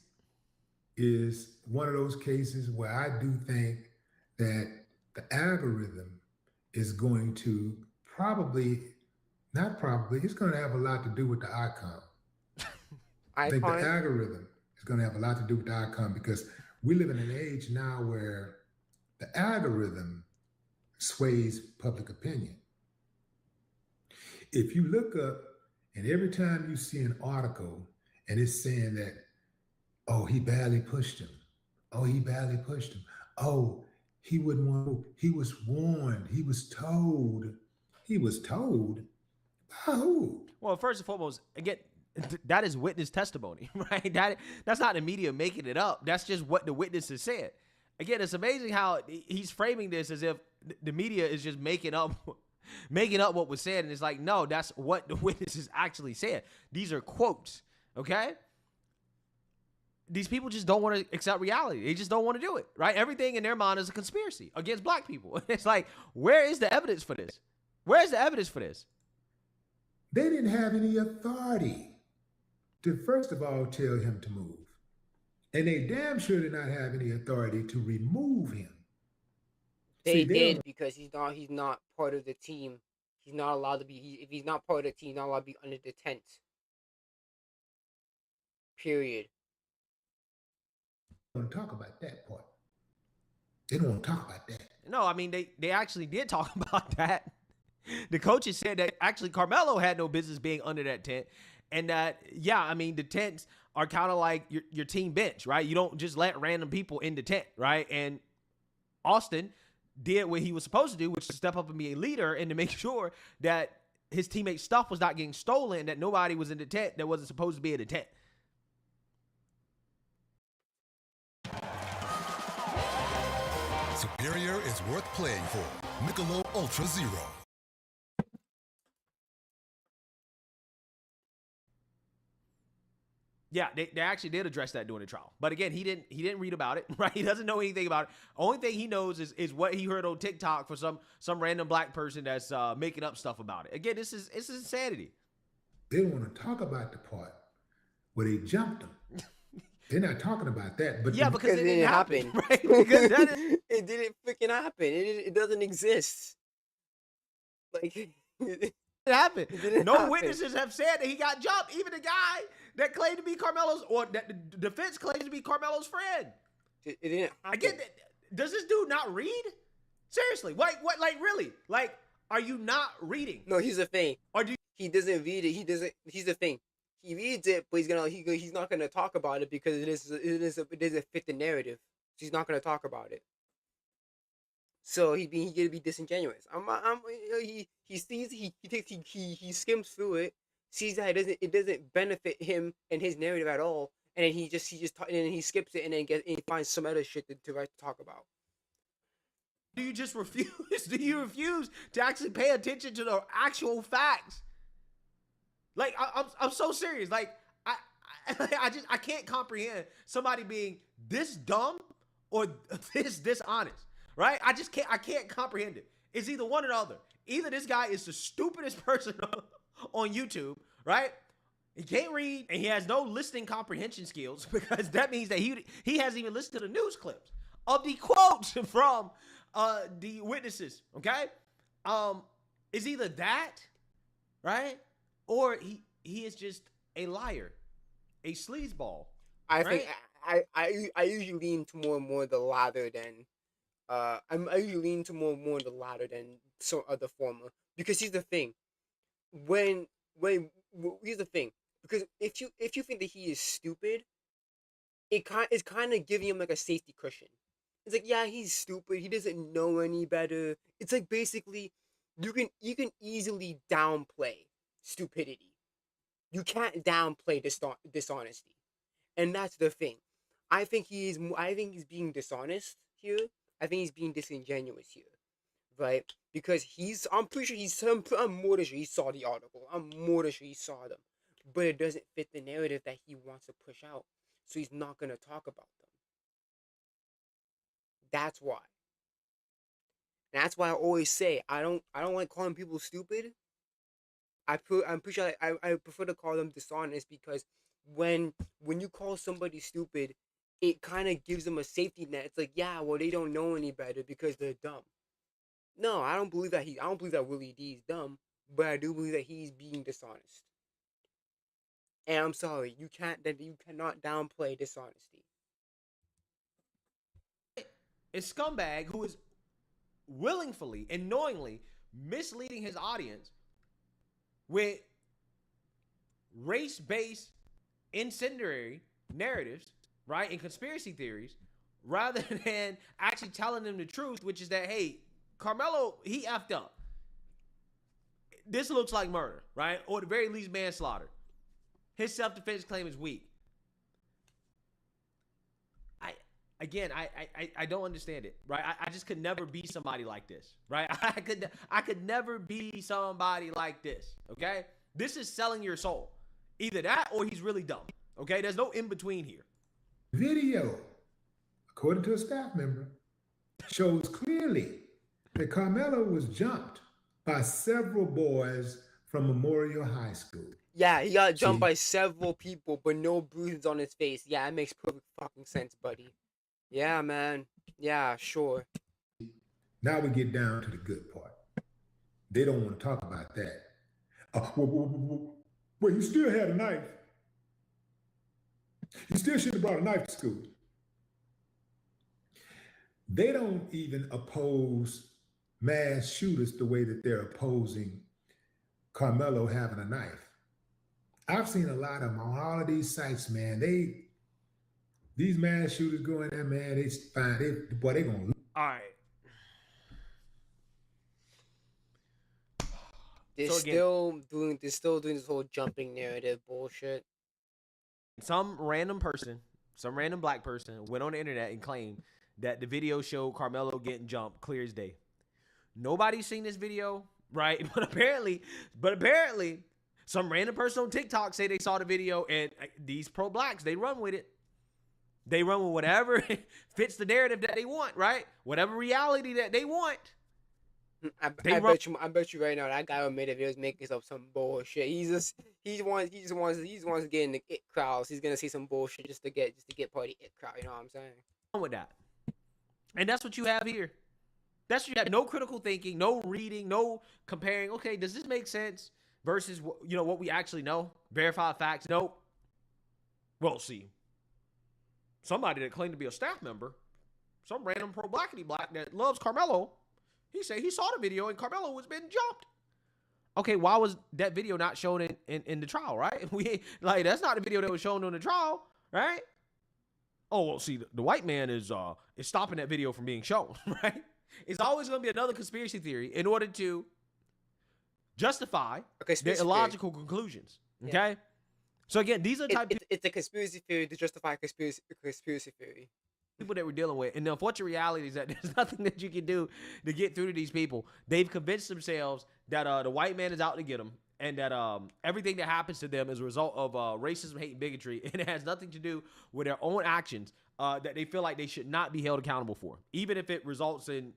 is one of those cases where I do think that the algorithm is going to it's going to have a lot to do with the icon. I think the algorithm is going to have a lot to do with the icon because we live in an age now where the algorithm sways public opinion. If you look up and every time you see an article and it's saying that, oh, he barely pushed him. Oh, he barely pushed him. Oh, he wouldn't want, he was warned. He was told. He was told by who? Well, first and foremost, again, that is witness testimony, right? That's not the media making it up. That's just what the witnesses said. Again, it's amazing how he's framing this as if the media is just making up what was said. And it's like, no, that's what the witnesses actually said. These are quotes, okay? These people just don't want to accept reality. They just don't want to do it, right? Everything in their mind is a conspiracy against Black people. It's like, where is the evidence for this? Where's the evidence for this? They didn't have any authority to, first of all, tell him to move. And they damn sure did not have any authority to remove him. They did because he's not part of the team. He's not allowed to be. If he's not part of the team, he's not allowed to be under the tent. Period. They don't want to talk about that part. They don't want to talk about that. No, I mean, they actually did talk about that. The coaches said that actually Carmelo had no business being under that tent. And that, yeah, I mean, the tents are kind of like your team bench, right? You don't just let random people in the tent, right? And Austin did what he was supposed to do, which is step up and be a leader and to make sure that his teammates' stuff was not getting stolen, that nobody was in the tent that wasn't supposed to be in the tent. Superior is worth playing for. Michelob Ultra Zero. Yeah, they actually did address that during the trial. But again, he didn't read about it, right? He doesn't know anything about it. Only thing he knows is what he heard on TikTok for some random Black person that's making up stuff about it. Again, this is insanity. They don't want to talk about the part where they jumped him. They're not talking about that. But yeah, because it didn't happen. Right? Because it didn't freaking happen. It doesn't exist. Like it happened. No happen. Witnesses have said that he got jumped. Even the guy that claimed to be Carmelo's, or that the defense claims to be Carmelo's friend. It didn't happen. Again, does this dude not read? Seriously, what, like really? Like, are you not reading? No, here's the thing. Or do he doesn't read it? He doesn't. Here's the thing. He reads it, but he's not gonna talk about it because it doesn't fit the narrative. So he's not gonna talk about it. So he's gonna be disingenuous. He skims through it, sees that it doesn't benefit him and his narrative at all, and then he skips it and then he finds some other shit to talk about. Do you just refuse? Do you refuse to actually pay attention to the actual facts? Like I'm so serious. Like I can't comprehend somebody being this dumb or this dishonest. Right? I can't comprehend it. It's either one or the other. Either this guy is the stupidest person on YouTube, right? He can't read and he has no listening comprehension skills, because that means that he hasn't even listened to the news clips of the quotes from the witnesses, okay? It's either that, right? Or he is just a liar, a sleazeball. I think I usually lean to more the latter than I usually lean to more the latter than some other former, because here's the thing. Here's the thing, because if you think that he is stupid, it's kind of giving him like a safety cushion. It's like, yeah, he's stupid. He doesn't know any better. It's like basically you can easily downplay stupidity. You can't downplay dishonesty, and that's the thing. I think he's being dishonest here. I think he's being disingenuous here, right? Because I'm pretty sure I'm more than sure he saw the article. I'm more than sure he saw them, but it doesn't fit the narrative that he wants to push out, so he's not gonna talk about them. That's why. And that's why I always say I don't like calling people stupid. I'm pretty sure I prefer to call them dishonest, because when you call somebody stupid, it kind of gives them a safety net. It's like, yeah, well, they don't know any better because they're dumb. No, I don't believe that I don't believe that Willie D is dumb, but I do believe that he's being dishonest. And I'm sorry, you cannot downplay dishonesty. A scumbag who is willingly and knowingly misleading his audience with race-based incendiary narratives, right, and conspiracy theories, rather than actually telling them the truth, which is that, hey, Carmelo, he effed up. This looks like murder, right? Or at the very least, manslaughter. His self-defense claim is weak. I don't understand it, right? I just could never be somebody like this, right? I could never be somebody like this, okay? This is selling your soul. Either that or he's really dumb, okay? There's no in between here. Video, according to a staff member, shows clearly that Carmelo was jumped by several boys from Memorial High School. Yeah, he got jumped by several people, but no bruises on his face. Yeah, it makes perfect fucking sense, buddy. Yeah, man. Yeah, sure. Now we get down to the good part. They don't want to talk about that. Well, he still had a knife. He still should have brought a knife to school. They don't even oppose mass shooters the way that they're opposing Carmelo having a knife. I've seen a lot of them on all of these sites, man. These mass shooters go in there, man, they gonna lose. All right. They're still doing this whole jumping narrative bullshit. Some random person, some random black person went on the internet and claimed that the video showed Carmelo getting jumped clear as day. Nobody's seen this video, right? But apparently, some random person on TikTok say they saw the video, and these pro-blacks, they run with it. They run with whatever fits the narrative that they want, right? Whatever reality that they want. I bet you right now that guy who made it was making up some bullshit. He just wants to get in the it crowds. He's gonna see some bullshit just to get part of the it crowd. You know what I'm saying? With that, and that's what you have here. That's what you have. No critical thinking, no reading, no comparing. Okay, does this make sense versus what we actually know? Verified facts. Nope. Well, see, somebody that claimed to be a staff member, some random pro-blackity black that loves Carmelo. He said he saw the video and Carmelo was being jumped. Okay, why was that video not shown in the trial, right? That's not the video that was shown on the trial, right? Oh, well, see, the white man is stopping that video from being shown, right? It's always going to be another conspiracy theory in order to justify their illogical conclusions, okay? Yeah. So again, these are it's a conspiracy theory to justify a conspiracy theory. People that we're dealing with, and the unfortunate reality is that there's nothing that you can do to get through to these people. They've convinced themselves that the white man is out to get them, and that everything that happens to them is a result of racism, hate, and bigotry, and it has nothing to do with their own actions that they feel like they should not be held accountable for, even if it results in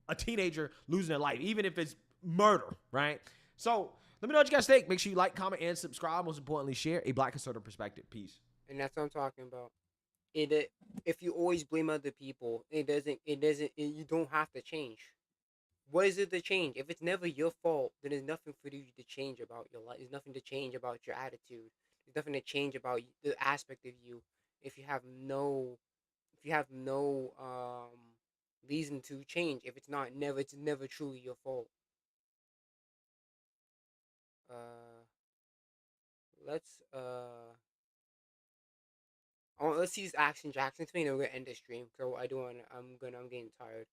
a teenager losing their life, even if it's murder, right? So let me know what you guys think. Make sure you like, comment, and subscribe. Most importantly, share a Black conservative perspective. Peace. And that's what I'm talking about. If you always blame other people, you don't have to change. What is it to change? If it's never your fault, then there's nothing for you to change about your life. There's nothing to change about your attitude. There's nothing to change about the aspect of you. If you have no reason to change, if it's never truly your fault. Let's see this Action Jackson thing, and we're gonna end the stream. So I'm getting tired.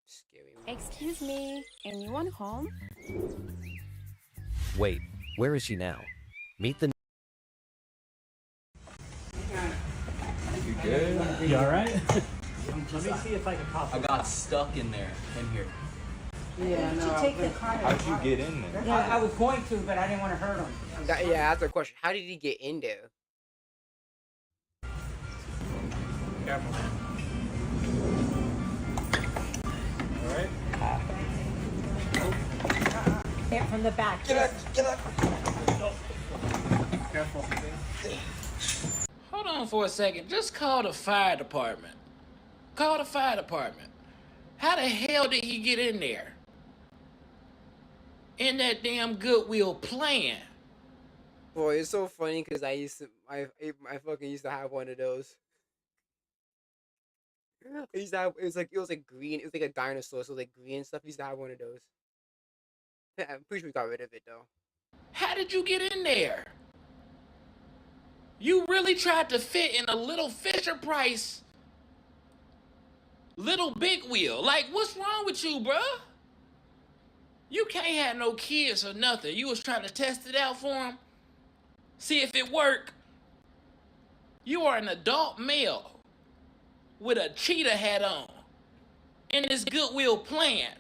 Scary. Excuse me, anyone home? Wait, where is she now? Meet the. You good? You alright? Let me see if I can pop. I got stuck in there. In here. Yeah, Did no. you take the car? How'd you get in there? Yeah, I was going to, but I didn't want to hurt him. Yeah, that's the question. How did he get in there? Careful. All right. Hit from the back. Get up. Careful. Hold on for a second. Just call the fire department. Call the fire department. How the hell did he get in there? In that damn Goodwill plan. Boy, it's so funny because I fucking used to have one of those. I used to have, it was like green. It was like a dinosaur, so like green and stuff. I used to have one of those. I'm pretty sure we got rid of it though. How did you get in there? You really tried to fit in a little Fisher Price, little big wheel. Like, what's wrong with you, bruh? You can't have no kids or nothing. You was trying to test it out for him, see if it worked. You are an adult male with a cheetah hat on in this Goodwill plan.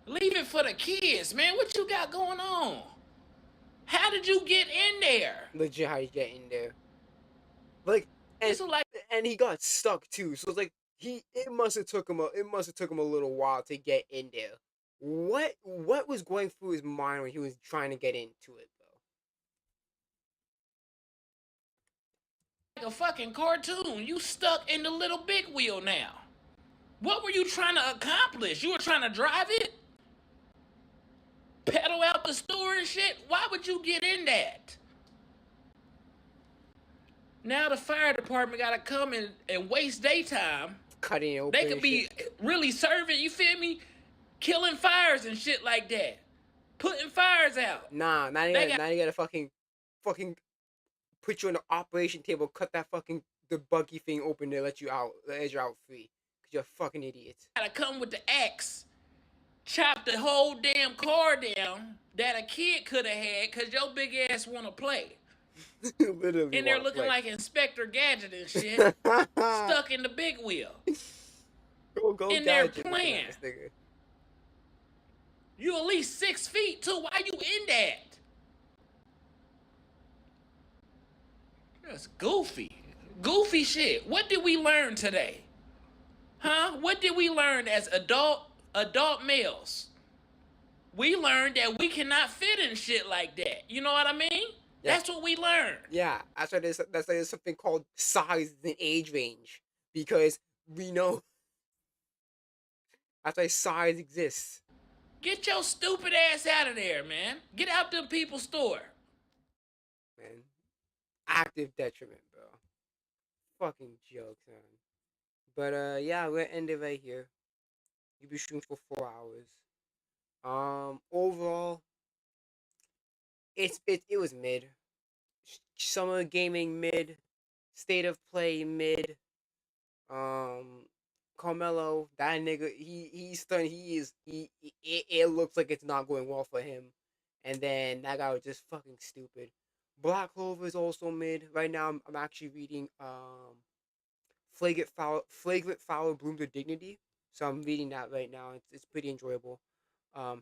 Leave it for the kids, man. What you got going on? How did you get in there? Legit, how you get in there? Like, and he got stuck too. So it's like it must have took him a little while to get in there. What was going through his mind when he was trying to get into it though? Like a fucking cartoon. You stuck in the little big wheel now. What were you trying to accomplish? You were trying to drive it? Pedal out the store and shit? Why would you get in that? Now the fire department gotta come and waste their time. Cutting open. They could be really serving, you feel me? Killing fires and shit like that. Putting fires out. Now you gotta fucking put you on the operation table, cut that fucking the buggy thing open to let you out free. Cause you're fucking idiots. Gotta come with the axe. Chop the whole damn car down that a kid could have had cause your big ass wanna play. Literally. And they're looking like Inspector Gadget and shit. Stuck in the big wheel. Go in their plan. You at least 6 feet too. Why you in that? That's goofy. Goofy shit. What did we learn today? Huh? What did we learn as adult males? We learned that we cannot fit in shit like that. You know what I mean? Yeah. That's what we learned. Yeah, that's why there's something called size and age range. Because we know that's why size exists. Get your stupid ass out of there, man. Get out them people's store. Man. Active detriment, bro. Fucking jokes, man. But yeah, we're gonna end it right here. You'll be shooting for 4 hours. Overall, it was mid. Summer gaming mid. State of play mid. Carmelo, that nigga, he's stunned. It looks like it's not going well for him. And then that guy was just fucking stupid. Black Clover is also mid. Right now, I'm actually reading Flagrant Foul Bloom to Dignity. So I'm reading that right now. It's pretty enjoyable,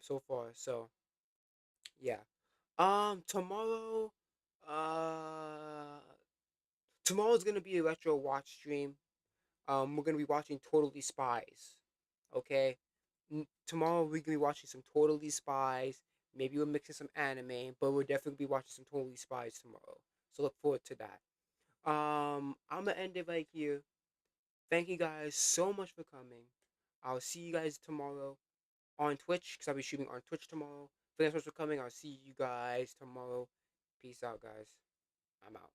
so far. So, yeah. Tomorrow's gonna be a retro watch stream. We're gonna be watching Totally Spies. Okay. Tomorrow we're gonna be watching some Totally Spies. Maybe we're mixing some anime, but we'll definitely be watching some Totally Spies tomorrow. So look forward to that. I'm gonna end it right here. Thank you guys so much for coming. I'll see you guys tomorrow on Twitch, because I'll be streaming on Twitch tomorrow. Thanks so much for coming. I'll see you guys tomorrow. Peace out, guys. I'm out.